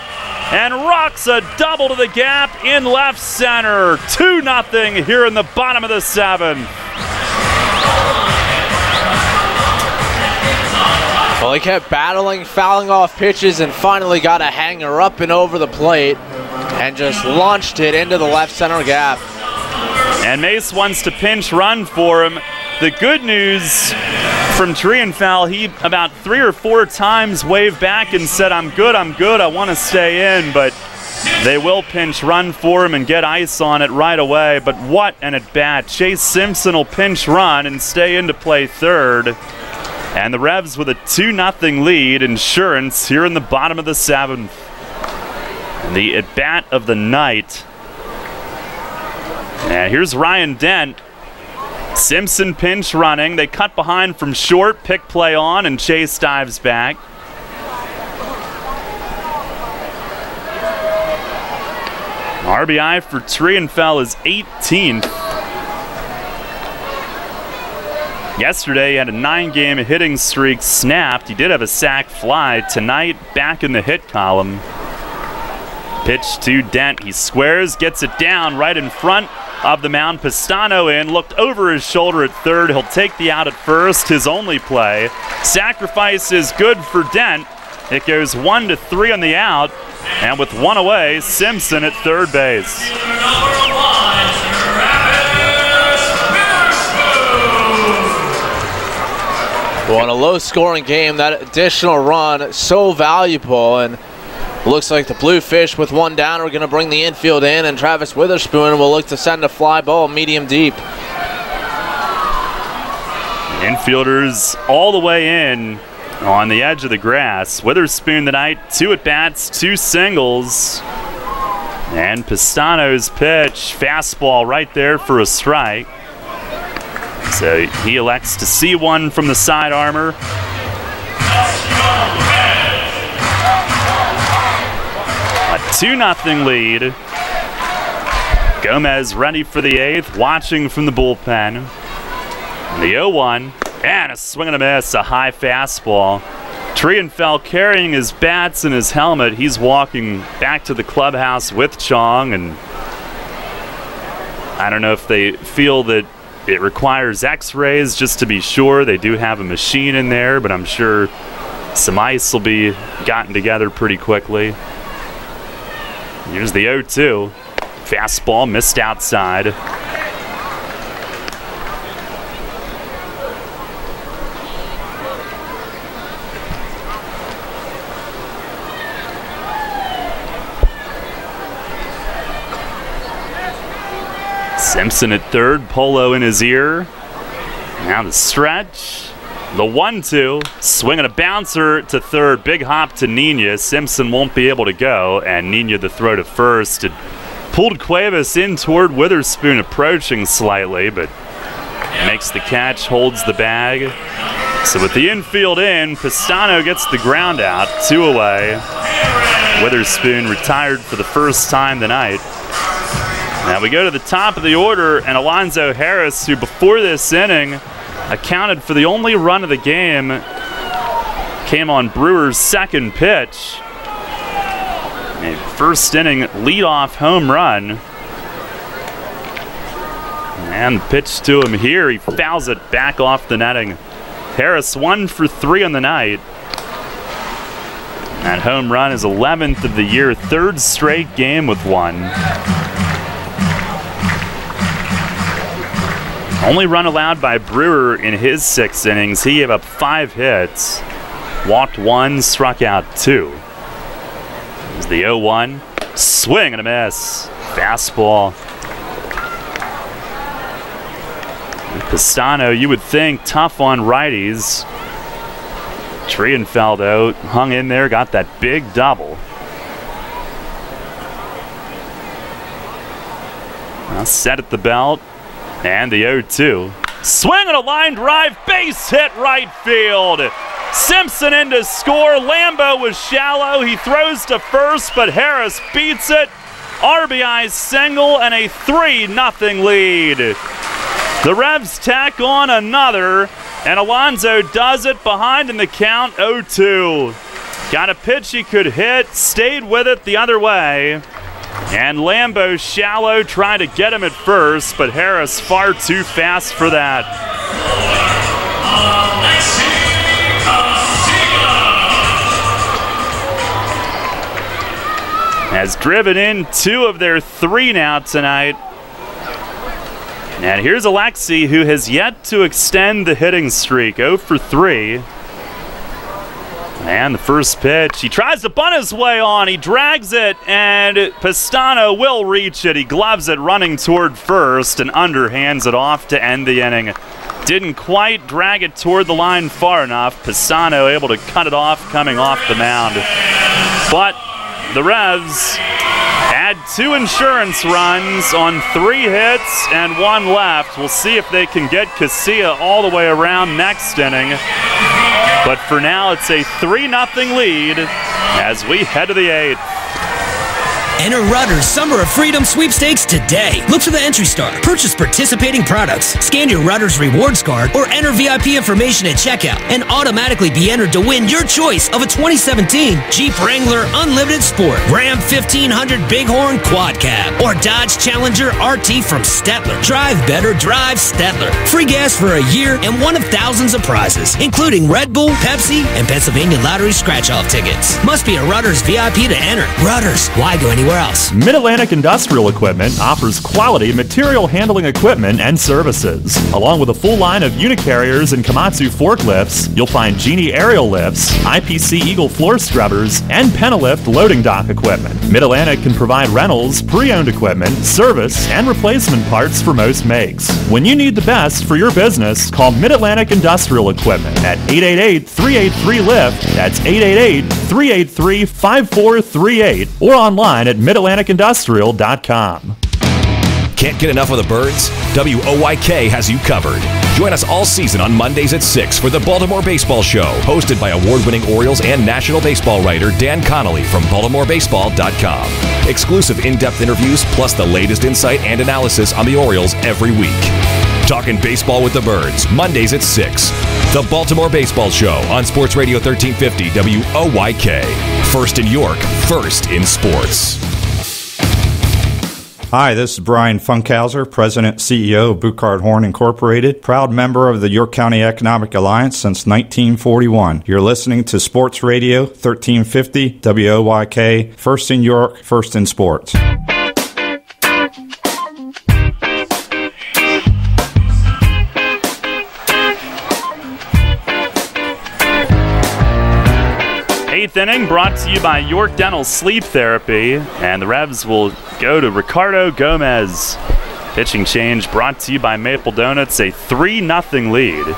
and rocks a double to the gap in left center. 2-0 here in the bottom of the 7th. Well, he kept battling, fouling off pitches, and finally got a hanger up and over the plate and just launched it into the left center gap. And Mace wants to pinch run for him. The good news from Trienfeld, he about 3 or 4 times waved back and said, I'm good, I want to stay in, but they will pinch run for him and get ice on it right away. But what an at-bat. Chase Simpson will pinch run and stay in to play third. And the Revs with a 2-0 lead. Insurance here in the bottom of the 7th. And the at-bat of the night. And here's Ryan Dent. Simpson pinch running. They cut behind from short. Pick play on, and Chase dives back. RBI for Trienfeld is 18th. Yesterday, he had a 9-game hitting streak snapped. He did have a sac fly. Tonight, back in the hit column. Pitch to Dent. He squares, gets it down right in front of the mound. Pistano in, looked over his shoulder at third. He'll take the out at first, his only play. Sacrifice is good for Dent. It goes 1-3 on the out. And with one away, Simpson at third base. Well, in a low-scoring game, that additional run so valuable, and looks like the Bluefish with one down are going to bring the infield in, and Travis Witherspoon will look to send a fly ball medium deep. Infielders all the way in on the edge of the grass. Witherspoon tonight, 2 at-bats, 2 singles. And Pistano's pitch, fastball right there for a strike. So he elects to see one from the side armor. A 2-0 lead. Gomez ready for the 8th, watching from the bullpen. The 0-1, and a swing and a miss, a high fastball. Trienfeld carrying his bats and his helmet. He's walking back to the clubhouse with Chong, and I don't know if they feel that it requires x-rays just to be sure. They do have a machine in there, but I'm sure some ice will be gotten together pretty quickly. Here's the 0-2. Fastball missed outside. Simpson at third, Polo in his ear. Now the stretch. The 1-2. Swinging a bouncer to third. Big hop to Nina. Simpson won't be able to go, and Nina the throw to first. It pulled Cuevas in toward Witherspoon, approaching slightly, but makes the catch, holds the bag. So with the infield in, Pistano gets the ground out. 2 away. Witherspoon retired for the first time tonight. Now we go to the top of the order, and Alonzo Harris, who before this inning accounted for the only run of the game, came on Brewer's second pitch. A first inning leadoff home run. And pitch to him here. He fouls it back off the netting. Harris 1 for 3 on the night. That home run is 11th of the year, 3rd straight game with one. Only run allowed by Brewer in his 6 innings. He gave up 5 hits, walked 1, struck out 2. There's the 0-1. Swing and a miss. Fastball. Pistano, you would think, tough on righties. Trienfeld out, hung in there, got that big double. Now set at the belt. And the 0-2. Swing and a line drive, base hit right field. Simpson in to score. Lambo was shallow. He throws to first, but Harris beats it. RBI single and a 3-0 lead. The Revs tack on another, and Alonzo does it behind in the count, 0-2. Got a pitch he could hit, stayed with it the other way. And Lambo shallow tried to get him at first, but Harris far too fast for that. Has driven in 2 of their 3 now tonight. And here's Alexi, who has yet to extend the hitting streak, 0 for 3. And the first pitch, he tries to bunt his way on, he drags it, and Pistano will reach it. He gloves it running toward first and underhands it off to end the inning. Didn't quite drag it toward the line far enough. Pistano able to cut it off coming off the mound. But the Revs had 2 insurance runs on 3 hits and 1 left. We'll see if they can get Casilla all the way around next inning. But for now, it's a 3-0 lead as we head to the 8th. Enter Rutter's Summer of Freedom sweepstakes today. Look for the entry star, purchase participating products, scan your Rutter's rewards card, or enter VIP information at checkout and automatically be entered to win your choice of a 2017 Jeep Wrangler Unlimited Sport, Ram 1500 Bighorn Quad Cab, or Dodge Challenger RT from Stettler. Drive better, drive Stettler. Free gas for a year and one of thousands of prizes, including Red Bull, Pepsi, and Pennsylvania Lottery scratch-off tickets. Must be a Rutter's VIP to enter. Rudders, why go anywhere else? Mid-Atlantic Industrial Equipment offers quality material handling equipment and services. Along with a full line of Unicarriers and Komatsu forklifts, you'll find Genie aerial lifts, IPC Eagle floor scrubbers, and Penalift loading dock equipment. Mid-Atlantic can provide rentals, pre-owned equipment, service, and replacement parts for most makes. When you need the best for your business, call Mid-Atlantic Industrial Equipment at 888-383-LIFT. That's 888-383-5438 or online at midatlanticindustrial.com. Can't get enough of the Birds? WOYK has you covered. Join us all season on Mondays at 6 for the Baltimore Baseball Show, hosted by award-winning Orioles and National Baseball writer Dan Connolly from BaltimoreBaseball.com. Exclusive in-depth interviews plus the latest insight and analysis on the Orioles every week. Talking baseball with the Birds, Mondays at 6. The Baltimore Baseball Show on Sports Radio 1350 WOYK. First in York, first in sports. Hi, this is Brian Funkhauser, President and CEO of Buchard Horn Incorporated, proud member of the York County Economic Alliance since 1941. You're listening to Sports Radio 1350 WOYK, first in York, first in sports. Eighth inning brought to you by York Dental Sleep Therapy, and the Revs will go to Ricardo Gomez. Pitching change brought to you by Maple Donuts, a 3-0 lead.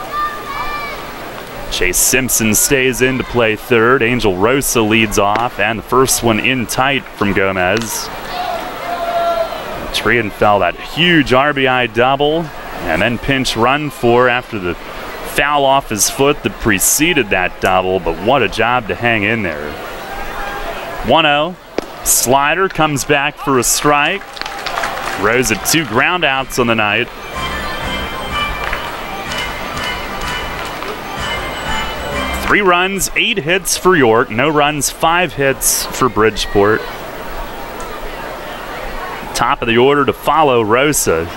Chase Simpson stays in to play third. Angel Rosa leads off, and the first one in tight from Gomez. Trienfeld, that huge RBI double, and then pinch run for after the foul off his foot that preceded that double, but what a job to hang in there. 1-0. Slider comes back for a strike. Rose at 2 groundouts on the night. Three runs, 8 hits for York. No runs, 5 hits for Bridgeport. Top of the order to follow Rosa.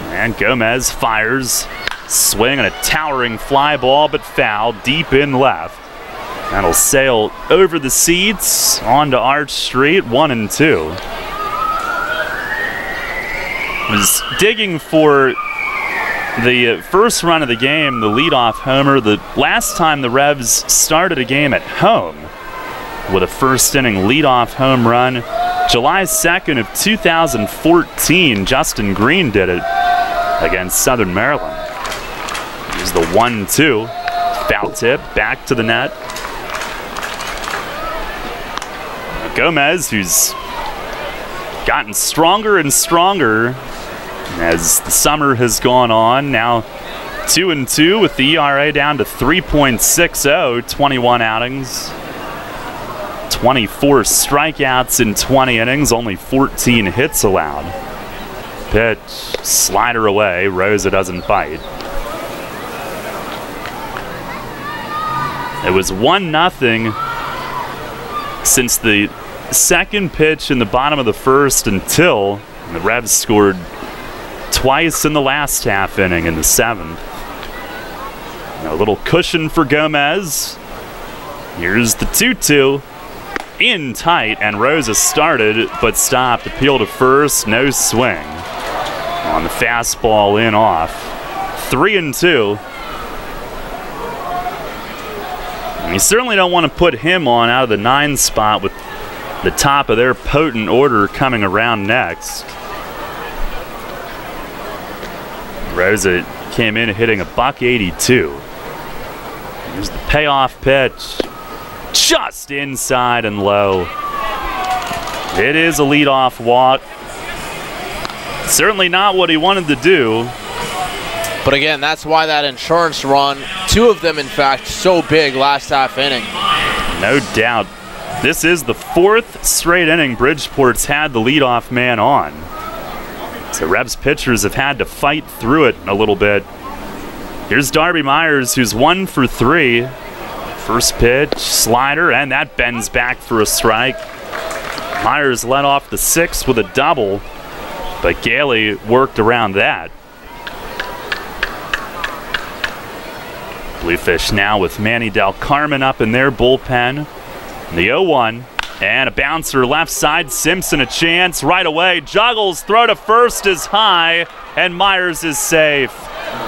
And Gomez fires. Swing on a towering fly ball, but foul deep in left. That'll sail over the seats onto Arch Street, 1-2. Was digging for the first run of the game, the leadoff homer. The last time the Revs started a game at home with a first inning leadoff home run, July 2nd of 2014, Justin Green did it against Southern Maryland. Here's the 1-2. Foul tip, back to the net. Gomez, who's gotten stronger and stronger as the summer has gone on. Now 2-2 with the ERA down to 3.60, 21 outings. 24 strikeouts in 20 innings, only 14 hits allowed. Pitch, slider away, Rosa doesn't bite. It was 1-0 since the second pitch in the bottom of the first until the Revs scored twice in the last half inning in the 7th. A little cushion for Gomez. Here's the 2-2. In tight, and Rosa started but stopped. Appeal to first, no swing. On the fastball in off. 3-2. And you certainly don't want to put him on out of the 9 spot with the top of their potent order coming around next. Rosa came in hitting a .182. Here's the payoff pitch. Just inside and low. It is a leadoff walk. Certainly not what he wanted to do. But again, that's why that insurance run, 2 of them in fact, so big last half inning. No doubt. This is the 4th straight inning Bridgeport's had the leadoff man on. So Revs pitchers have had to fight through it a little bit. Here's Darby Myers, who's 1 for 3. First pitch, slider, and that bends back for a strike. Myers led off the 6th with a double, but Gailey worked around that. Bluefish now with Manny Del Carmen up in their bullpen. The 0-1, and a bouncer left side. Simpson a chance right away. Juggles, throw to first is high, and Myers is safe.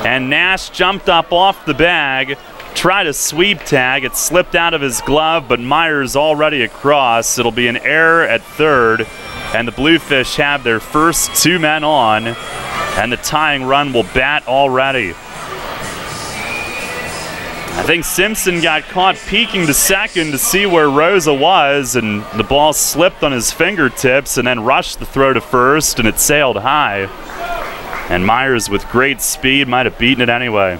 And Nash jumped up off the bag, tried a sweep tag. It slipped out of his glove, but Myers already across. It'll be an error at third, and the Bluefish have their first 2 men on, and the tying run will bat already. I think Simpson got caught peeking to second to see where Rosa was, and the ball slipped on his fingertips and then rushed the throw to first, and it sailed high. And Myers, with great speed, might have beaten it anyway.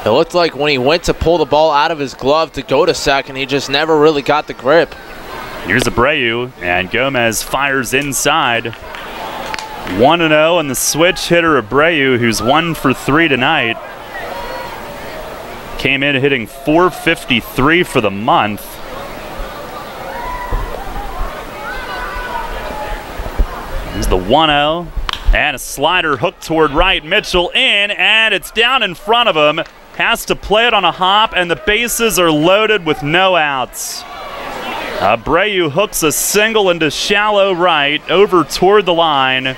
It looked like when he went to pull the ball out of his glove to go to second, he just never really got the grip. Here's Abreu, and Gomez fires inside. 1-0, and the switch hitter Abreu, who's 1 for 3 tonight, came in hitting .453 for the month. Here's the 1-0, and a slider hooked toward right. Mitchell in, and it's down in front of him. Has to play it on a hop, and the bases are loaded with no outs. Abreu hooks a single into shallow right, over toward the line,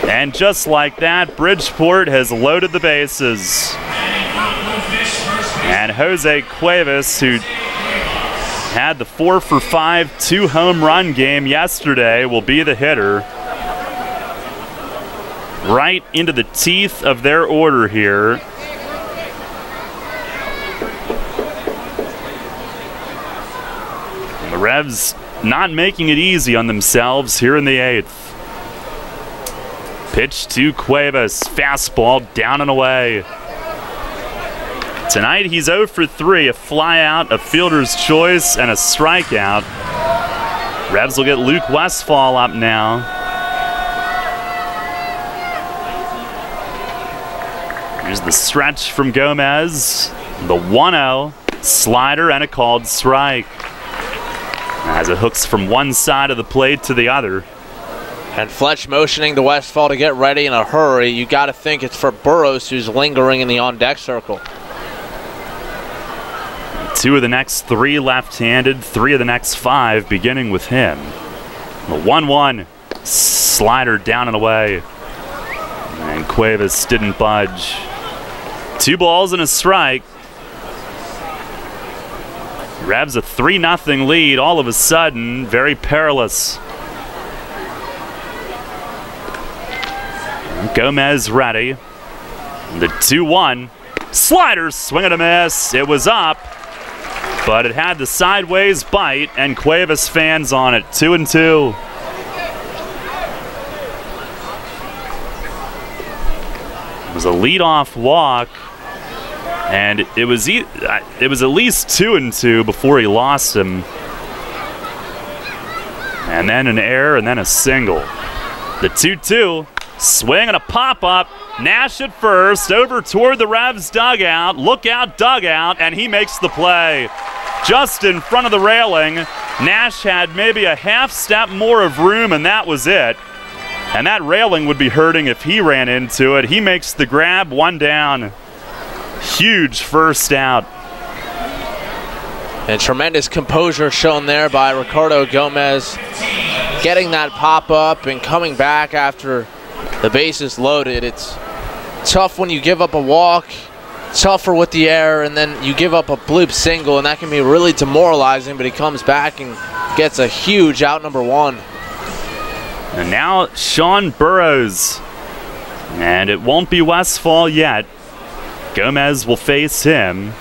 and just like that, Bridgeport has loaded the bases. And Jose Cuevas, who had the 4 for 5 2-home run game yesterday, will be the hitter. Right into the teeth of their order here. And the Revs not making it easy on themselves here in the 8th. Pitch to Cuevas, fastball down and away. Tonight he's 0 for 3, a flyout, a fielder's choice, and a strikeout. Revs will get Luke Westfall up now. Here's the stretch from Gomez. The 1-0, slider, and a called strike. As it hooks from one side of the plate to the other. And Fletch motioning to Westfall to get ready in a hurry. You got to think it's for Burrows, who's lingering in the on-deck circle. 2 of the next 3 left-handed, 3 of the next 5 beginning with him. The 1-1, slider down and away. And Cuevas didn't budge. 2 balls and a strike. Revs a 3-0 lead all of a sudden, very perilous. Gomez ready. The 2-1, slider, swing and a miss. It was up, but it had the sideways bite, and Cuevas fans on it. 2-2. It was a leadoff walk, and it was at least 2-2 before he lost him. And then an error, and then a single. The 2-2, Swing and a pop-up. Nash at first, over toward the Revs dugout. Look out, dugout, and he makes the play. Just in front of the railing. Nash had maybe a half step more of room, and that was it. And that railing would be hurting if he ran into it. He makes the grab, 1 down. Huge first out. And tremendous composure shown there by Ricardo Gomez. Getting that pop-up and coming back after the bases loaded. It's tough when you give up a walk, tougher with the error, and then you give up a bloop single, and that can be really demoralizing, but he comes back and gets a huge out, number 1. And now Sean Burrows. And it won't be Westfall yet. Gomez will face him.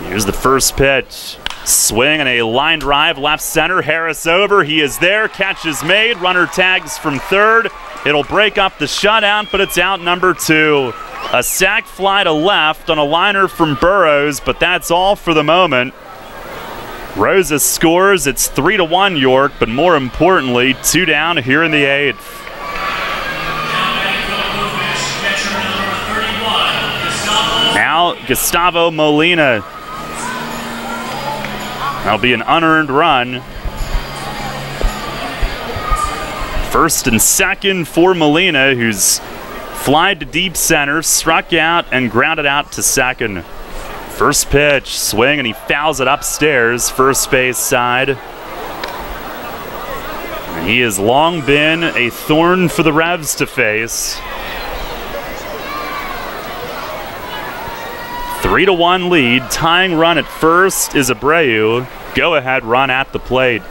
Here's the first pitch. Swing and a line drive left center. Harris over. He is there. Catch is made. Runner tags from third. It'll break up the shutout, but it's out, number 2. A sac fly to left on a liner from Burrows, but that's all for the moment. Rosa scores. It's 3-1 York, but more importantly, 2 down here in the 8th. Now Gustavo Molina. That'll be an unearned run. First and second for Molina, who's flied to deep center, struck out, and grounded out to second. First pitch, swing, and he fouls it upstairs, first base side. And he has long been a thorn for the Revs to face. 3-1 lead. Tying run at first is Abreu. Go-ahead run at the plate.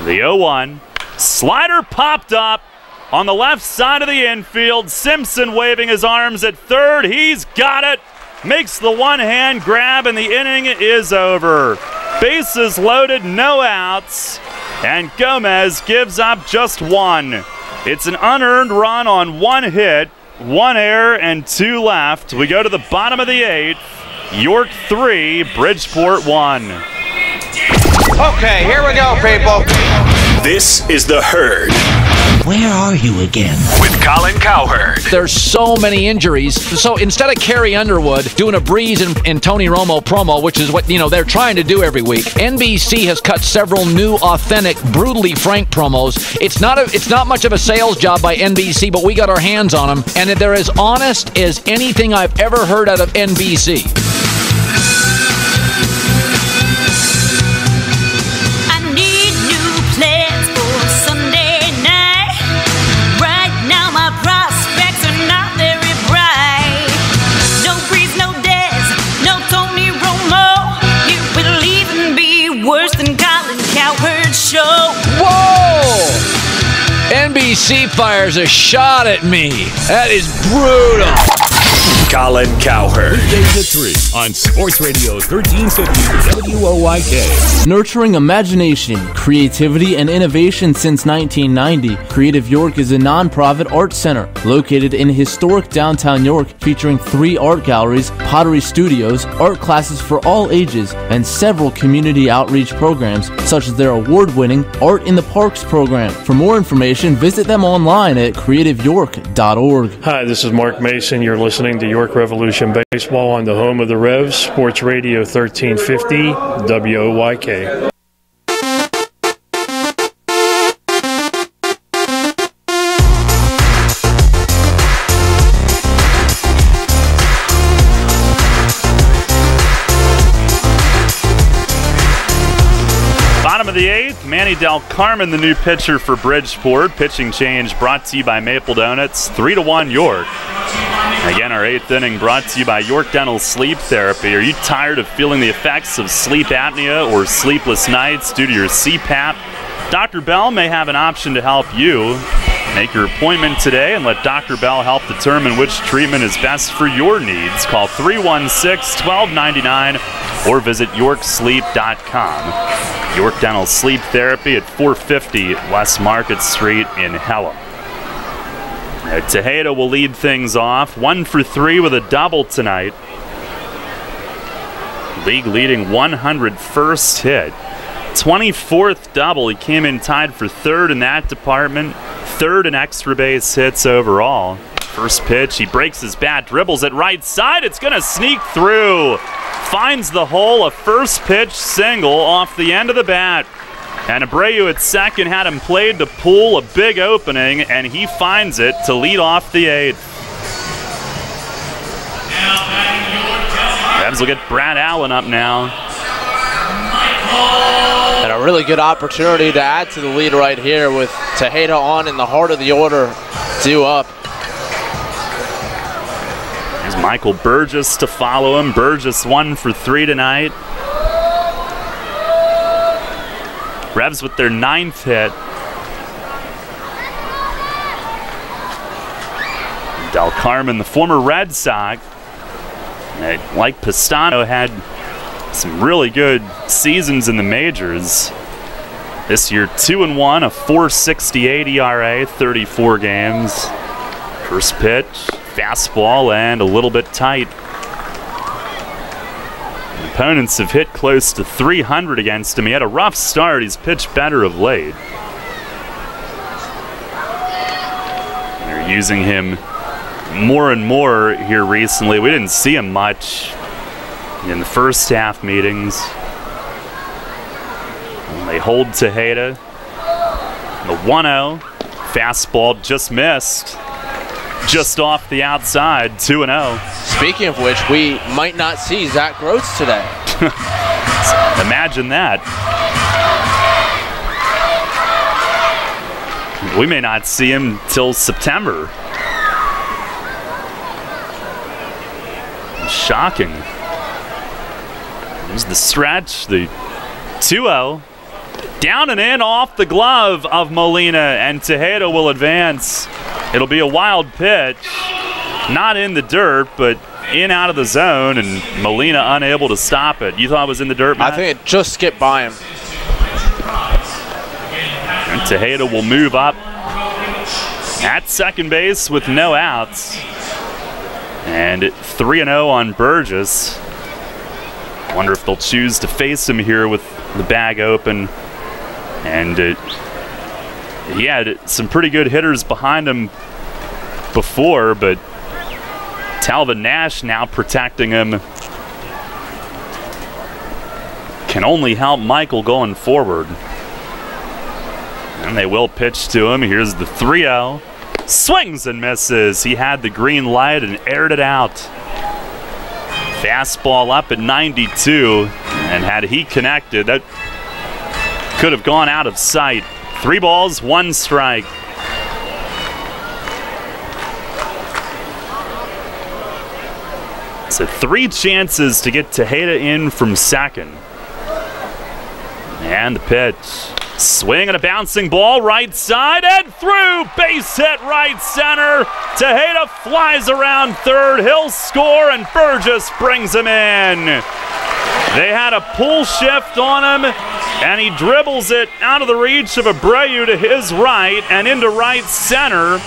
The 0-1. Slider popped up on the left side of the infield. Simpson waving his arms at third. He's got it. Makes the one-hand grab, and the inning is over. Bases loaded, no outs. And Gomez gives up just 1. It's an unearned run on 1 hit. 1 error and 2 left. We go to the bottom of the 8th. York 3, Bridgeport 1. Okay, here we go, people. This is The Herd. Where are you again? With Colin Cowherd. There's so many injuries. So instead of Carrie Underwood doing a Breeze and Tony Romo promo, which is what they're trying to do every week, NBC has cut several new, authentic, brutally frank promos. It's not much of a sales job by NBC, but we got our hands on them, and they're as honest as anything I've ever heard out of NBC. NBC fires a shot at me. That is brutal. Colin Cowherd. Weekdays at 3 on Sports Radio 1350 WOYK. Nurturing imagination, creativity, and innovation since 1990, Creative York is a non-profit art center located in historic downtown York, featuring 3 art galleries, pottery studios, art classes for all ages, and several community outreach programs, such as their award-winning Art in the Parks program. For more information, visit them online at creativeyork.org. Hi, this is Mark Mason. You're listening to York Revolution Baseball on the home of the Revs, Sports Radio 1350 WOYK. Bottom of the 8th, Manny Del Carmen, the new pitcher for Bridgeport. Pitching change brought to you by Maple Donuts, 3-1 York. Again, our 8th inning brought to you by York Dental Sleep Therapy. Are you tired of feeling the effects of sleep apnea or sleepless nights due to your CPAP? Dr. Bell may have an option to help you. Make your appointment today and let Dr. Bell help determine which treatment is best for your needs. Call 316-1299 or visit yorksleep.com. York Dental Sleep Therapy at 450 West Market Street in Hellam. Tejeda will lead things off. 1 for 3 with a double tonight. League leading 101st hit. 24th double. He came in tied for 3rd in that department. third in extra base hits overall. First pitch, he breaks his bat, dribbles it right side. It's going to sneak through. Finds the hole, a first pitch single off the end of the bat. And Abreu at second had him played to pull a big opening, and he finds it to lead off the 8th. Revs will get Brad Allen up now. And a really good opportunity to add to the lead right here with Tejeda on in the heart of the order, due up. There's Michael Burgess to follow him. Burgess 1 for 3 tonight. Revs with their 9th hit. Del Carmen, the former Red Sox, like Pistano, had some really good seasons in the majors. This year, 2-1, a 4.68 ERA, 34 games. First pitch, fastball, and a little bit tight. Opponents have hit close to 300 against him. He had a rough start. He's pitched better of late. They're using him more and more here recently. We didn't see him much in the first half meetings. And they hold Tejeda. The 1-0. Fastball just missed. Just off the outside, 2-0. Speaking of which, we might not see Zach Groats today. Imagine that. We may not see him till September. Shocking. There's the stretch, the 2-0. Down and in off the glove of Molina, and Tejeda will advance. It'll be a wild pitch. Not in the dirt, but in out of the zone, and Molina unable to stop it. You thought it was in the dirt, Matt? I think it just skipped by him. And Tejeda will move up at second base with no outs. And 3-0 on Burgess. Wonder if they'll choose to face him here with the bag open. And he had some pretty good hitters behind him before, but Talvin Nash now protecting him can only help Michael going forward. And they will pitch to him. Here's the 3-0. Swings and misses. He had the green light and aired it out. Fastball up at 92, and had he connected, that could have gone out of sight. 3 balls, 1 strike. So 3 chances to get Tejeda in from second. And the pitch. Swing and a bouncing ball right side and through. Base hit right center. Tejeda flies around third. He'll score, and Burgess brings him in. They had a pull shift on him, and he dribbles it out of the reach of Abreu to his right and into right center.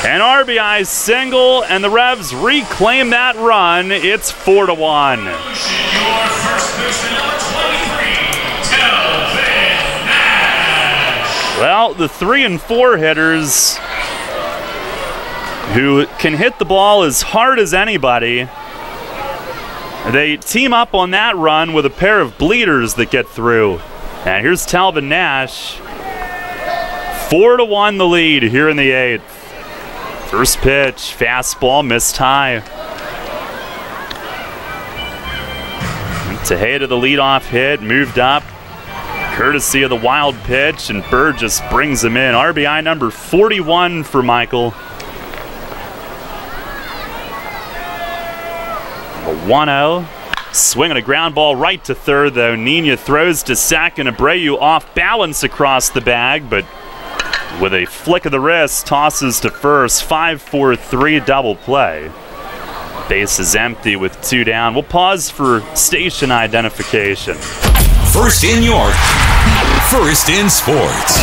An RBI single, and the Revs reclaim that run. It's 4-1. Well, the 3 and 4 hitters who can hit the ball as hard as anybody, they team up on that run with a pair of bleeders that get through. And here's Talvin Nash. 4-1 the lead here in the 8th. First pitch, fastball, missed high. Tejeda, the leadoff hit, moved up, courtesy of the wild pitch, and Burgess brings him in. RBI number 41 for Michael. A 1-0. Swinging a ground ball right to third, though. Nina throws to second. Abreu off balance across the bag, but with a flick of the wrist, tosses to first. 5-4-3 double play. Base is empty with 2 down. We'll pause for station identification. First in York, first in sports.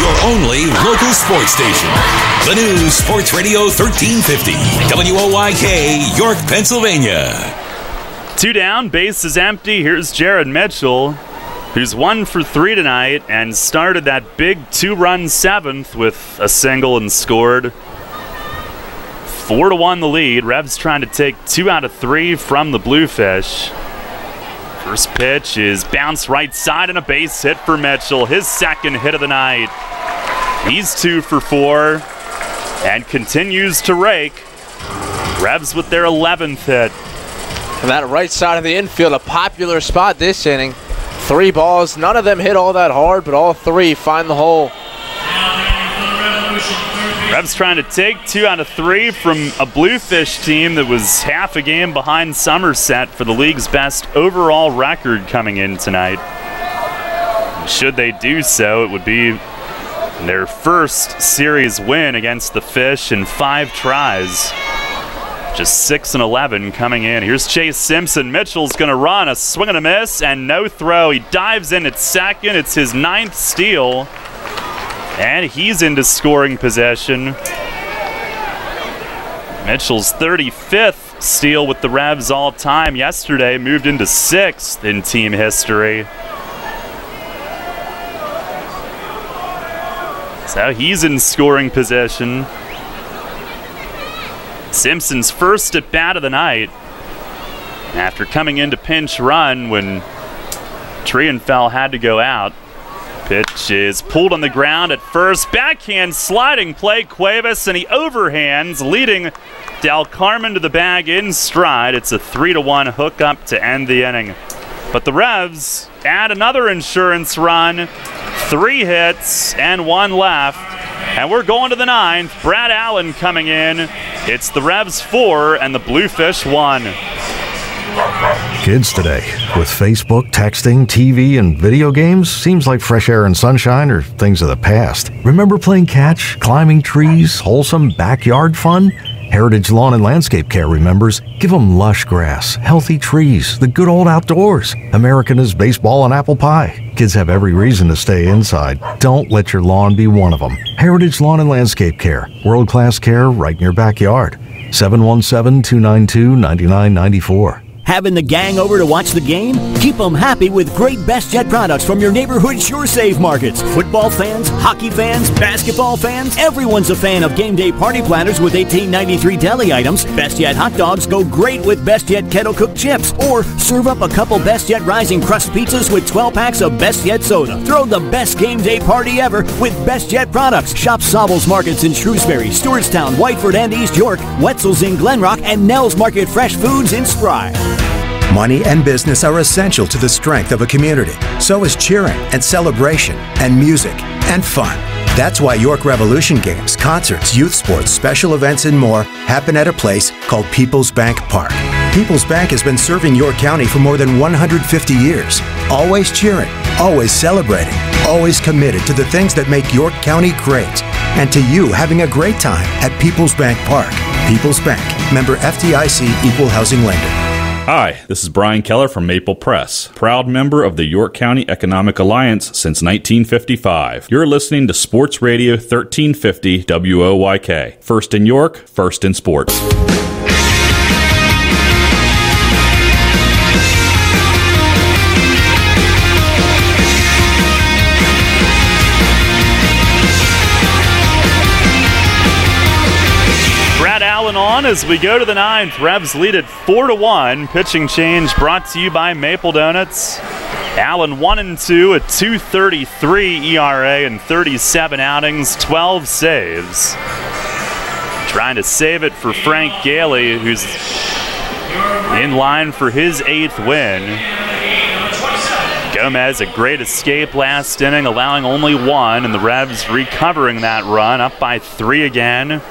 Your only local sports station. The new Sports Radio 1350, WOYK, York, Pennsylvania. 2 down, base is empty. Here's Jared Mitchell. who's 1 for 3 tonight and started that big 2-run 7th with a single and scored. 4-1 the lead. Revs trying to take 2 out of 3 from the Bluefish. First pitch is bounced right side and a base hit for Mitchell. His second hit of the night. He's 2 for 4 and continues to rake. Revs with their 11th hit. And that right side of the infield, a popular spot this inning. 3 balls, none of them hit all that hard, but all 3 find the hole. Revs trying to take 2 out of 3 from a Bluefish team that was half a game behind Somerset for the league's best overall record coming in tonight. Should they do so, it would be their first series win against the Fish in 5 tries. Just 6-11 coming in. Here's Chase Simpson. Mitchell's going to run a swing and a miss and no throw. He dives in at second. It's his 9th steal. And he's into scoring possession. Mitchell's 35th steal with the Revs all time. Yesterday moved into 6th in team history. So he's in scoring possession. Simpson's first at bat of the night after coming into pinch run when Trienfeld had to go out. Pitch is pulled on the ground at first. Backhand sliding play, Cuevas, and he overhands, leading Del Carmen to the bag in stride. It's a 3-1 hookup to end the inning. But the Revs add another insurance run, 3 hits and 1 left. And we're going to the 9th. Brad Allen coming in. It's the Revs 4 and the Bluefish 1. Kids today, with Facebook, texting, TV, and video games, seems like fresh air and sunshine are things of the past. Remember playing catch, climbing trees, wholesome backyard fun? Heritage Lawn and Landscape Care remembers, give them lush grass, healthy trees, the good old outdoors. American is baseball and apple pie. Kids have every reason to stay inside. Don't let your lawn be one of them. Heritage Lawn and Landscape Care, world-class care right in your backyard. 717-292-9994. Having the gang over to watch the game? Keep them happy with great Best Jet products from your neighborhood Sure Save markets. Football fans, hockey fans, basketball fans, everyone's a fan of game day party platters with $18.93 deli items. Best Jet hot dogs go great with Best Jet kettle cooked chips. Or serve up a couple Best Jet rising crust pizzas with 12 packs of Best Jet soda. Throw the best game day party ever with Best Jet products. Shop Sobel's Markets in Shrewsbury, Stewartstown, Whiteford, and East York, Wetzel's in Glenrock, and Nell's Market Fresh Foods in Spry. Money and business are essential to the strength of a community. So is cheering and celebration and music and fun. That's why York Revolution games, concerts, youth sports, special events, and more happen at a place called People's Bank Park. People's Bank has been serving York County for more than 150 years. Always cheering, always celebrating, always committed to the things that make York County great. And to you having a great time at People's Bank Park. People's Bank, member FDIC, equal housing lender. Hi, this is Brian Keller from Maple Press, proud member of the York County Economic Alliance since 1955. You're listening to Sports Radio 1350 WOYK. First in York, first in sports. On as we go to the 9th. Revs lead at 4-1. Pitching change brought to you by Maple Donuts. Allen 1-2, a 2.33 ERA in 37 outings, 12 saves. Trying to save it for Frank Gailey, who's in line for his 8th win. Gomez, a great escape last inning, allowing only 1, and the Revs recovering that run, up by 3 again.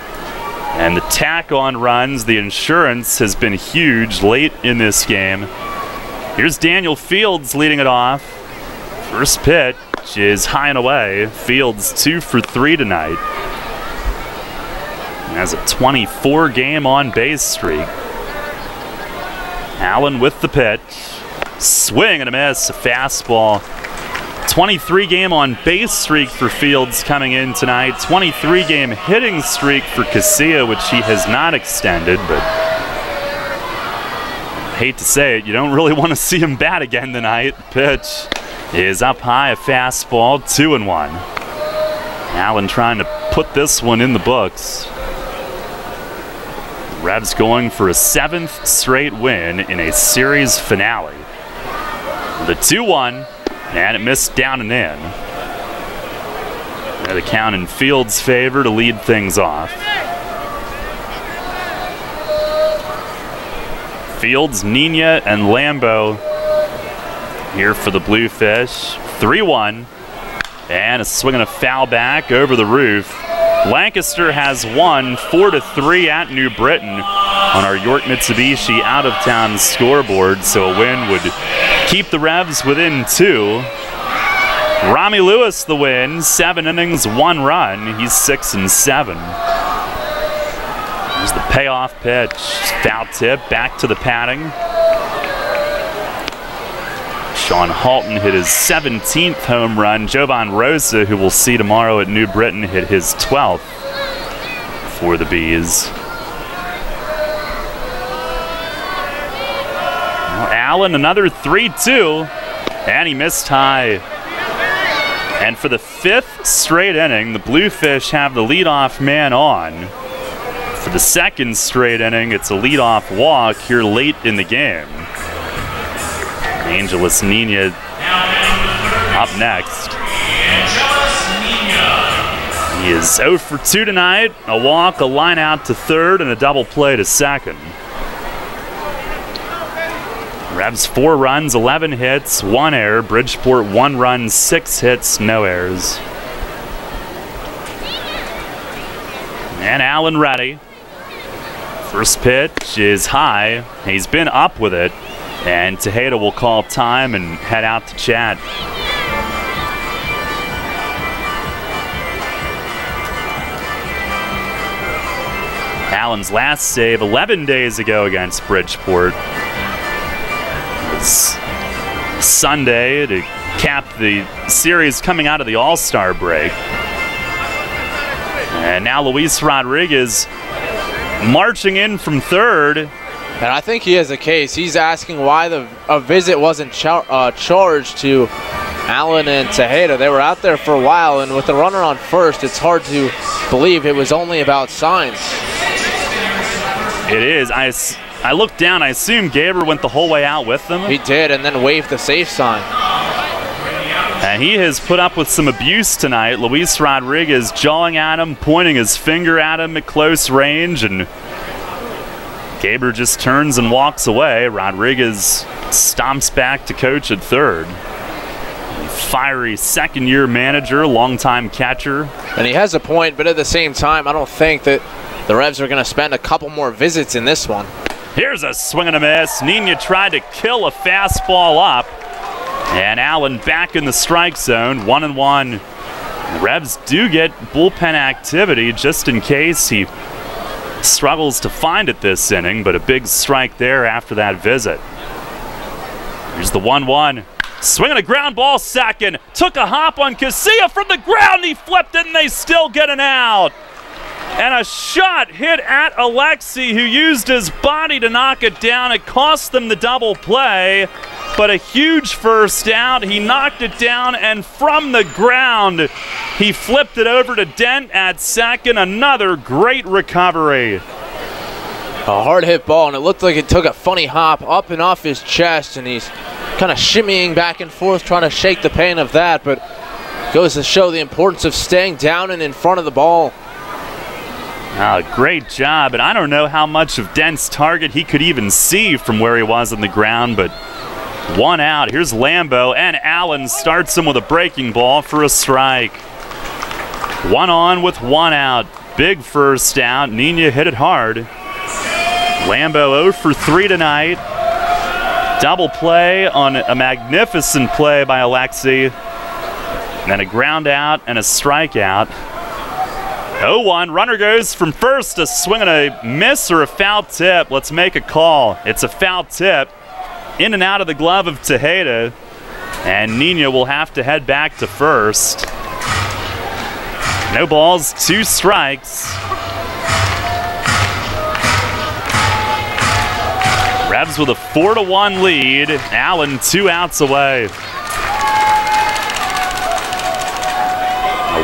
And the tack on runs, the insurance has been huge late in this game. Here's Daniel Fields leading it off. First pitch is high and away. Fields 2 for 3 tonight. Has a 24-game on-base streak. Allen with the pitch. Swing and a miss, a fastball. 23-game on-base streak for Fields coming in tonight. 23-game hitting streak for Casilla, which he has not extended, but I hate to say it, you don't really want to see him bat again tonight. Pitch is up high, a fastball, 2-1. Allen trying to put this one in the books. Revs going for a 7th straight win in a series finale. The 2-1, and it missed down and in. The count in Fields' favor to lead things off. Fields, Nina, and Lambo here for the Bluefish. 3-1, and a swing and a foul back over the roof. Lancaster has won 4-3 at New Britain on our York Mitsubishi out-of-town scoreboard, so a win would keep the Revs within 2. Rami Lewis the win, 7 innings, 1 run. He's 6-7. There's the payoff pitch. Foul tip, back to the padding. Sean Halton hit his 17th home run. Jovan Rosa, who we'll see tomorrow at New Britain, hit his 12th for the Bees. Well, Allen, another 3-2, and he missed high. And for the 5th straight inning, the Bluefish have the leadoff man on. For the 2nd straight inning, it's a leadoff walk here late in the game. Angeles Nina up next. He is 0 for 2 tonight. A walk, a line out to third, and a double play to second. Revs 4 runs, 11 hits, 1 error. Bridgeport 1 run, 6 hits, no errors. And Allen ready. First pitch is high. He's been up with it. And Tejeda will call time and head out to chat. Allen's last save 11 days ago against Bridgeport. It's Sunday to cap the series coming out of the All-Star break. And now Luis Rodriguez marching in from third. And I think he has a case. He's asking why a visit wasn't charged to Allen and Tejeda. They were out there for a while, and with the runner on first, it's hard to believe it was only about signs. It is. I looked down. I assume Gaber went the whole way out with them. He did, and then waved the safe sign. And he has put up with some abuse tonight. Luis Rodriguez jawing at him, pointing his finger at him at close range, and Gaber just turns and walks away. Rodriguez stomps back to coach at third. Fiery second-year manager, longtime catcher. And he has a point, but at the same time, I don't think that the Revs are going to spend a couple more visits in this one. Here's a swing and a miss. Nina tried to kill a fastball up. And Allen back in the strike zone, 1-1. The Revs do get bullpen activity just in case he struggles to find it this inning, but a big strike there after that visit. Here's the 1-1. Swinging a ground ball second. Took a hop on Casilla from the ground. He flipped it, and they still get an out. And a shot hit at Alexi, who used his body to knock it down. It cost them the double play, but a huge first out. He knocked it down, and from the ground, he flipped it over to Dent at second. Another great recovery. A hard hit ball, and it looked like it took a funny hop up and off his chest, and he's kind of shimmying back and forth trying to shake the pain of that, but goes to show the importance of staying down and in front of the ball. Great job, and I don't know how much of Dent's target he could even see from where he was on the ground, but one out. Here's Lambo, and Allen starts him with a breaking ball for a strike. 1 on with 1 out. Big first out. Nina hit it hard. Lambo 0 for 3 tonight. Double play on a magnificent play by Alexi. And then a ground out and a strikeout. 0-1, runner goes from first, a swing and a miss or a foul tip. Let's make a call. It's a foul tip. In and out of the glove of Tejeda. And Nina will have to head back to first. No balls, 2 strikes. Revs with a 4-1 lead. Allen 2 outs away.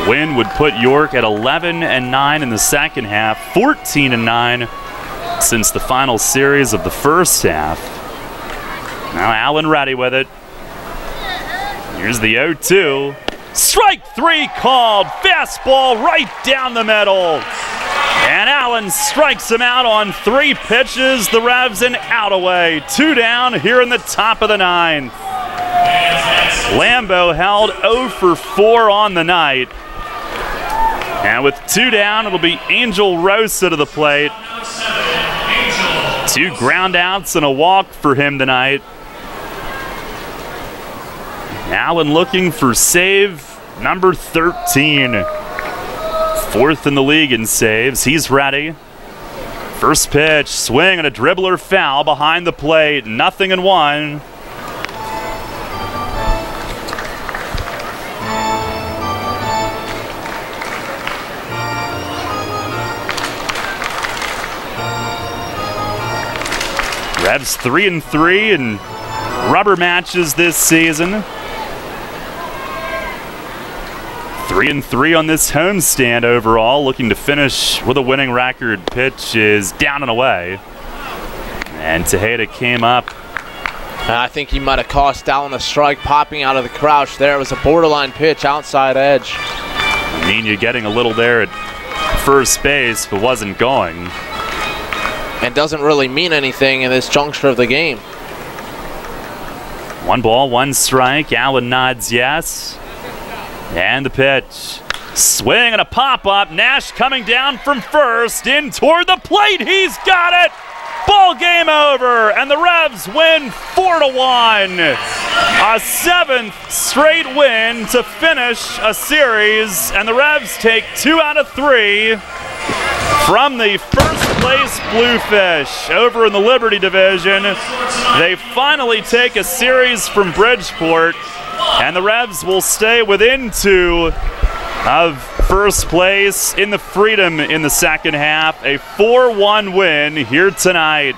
A win would put York at 11-9 in the second half, 14-9 since the final series of the first half. Now Allen ready with it. Here's the 0-2. Strike 3 called. Fastball right down the middle. And Allen strikes him out on 3 pitches. The Revs an out away. 2 down here in the top of the 9th. Lambeau held 0 for 4 on the night. And with 2 down, it'll be Angel Rosa to the plate. 2 ground outs and a walk for him tonight. Allen looking for save number 13. 4th in the league in saves. He's ready. First pitch, swing and a dribbler foul behind the plate. 0-1. Revs 3-3 in rubber matches this season. 3-3 on this homestand overall, looking to finish with a winning record. Pitch is down and away. And Tejeda came up. I think he might have cost Allen a strike popping out of the crouch there. It was a borderline pitch, outside edge. Nina getting a little there at first base, but wasn't going. And doesn't really mean anything in this juncture of the game. 1 ball, 1 strike. Allen nods yes. And the pitch. Swing and a pop-up. Nash coming down from first. In toward the plate. He's got it. Ball game over. And the Revs win 4-1. A 7th straight win to finish a series. And the Revs take 2 out of 3 from the first place Bluefish over in the Liberty Division. They finally take a series from Bridgeport. And the Revs will stay within 2 of first place in the Freedom in the second half. A 4-1 win here tonight.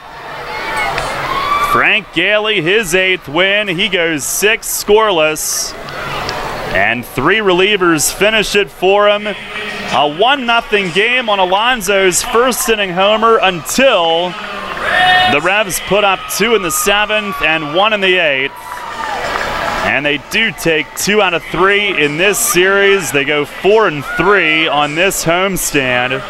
Frank Gailey, his 8th win. He goes 6 scoreless. And 3 relievers finish it for him. A 1-0 game on Alonso's first inning homer until the Revs put up 2 in the 7th and 1 in the 8th. And they do take 2 out of 3 in this series. They go 4-3 on this homestand.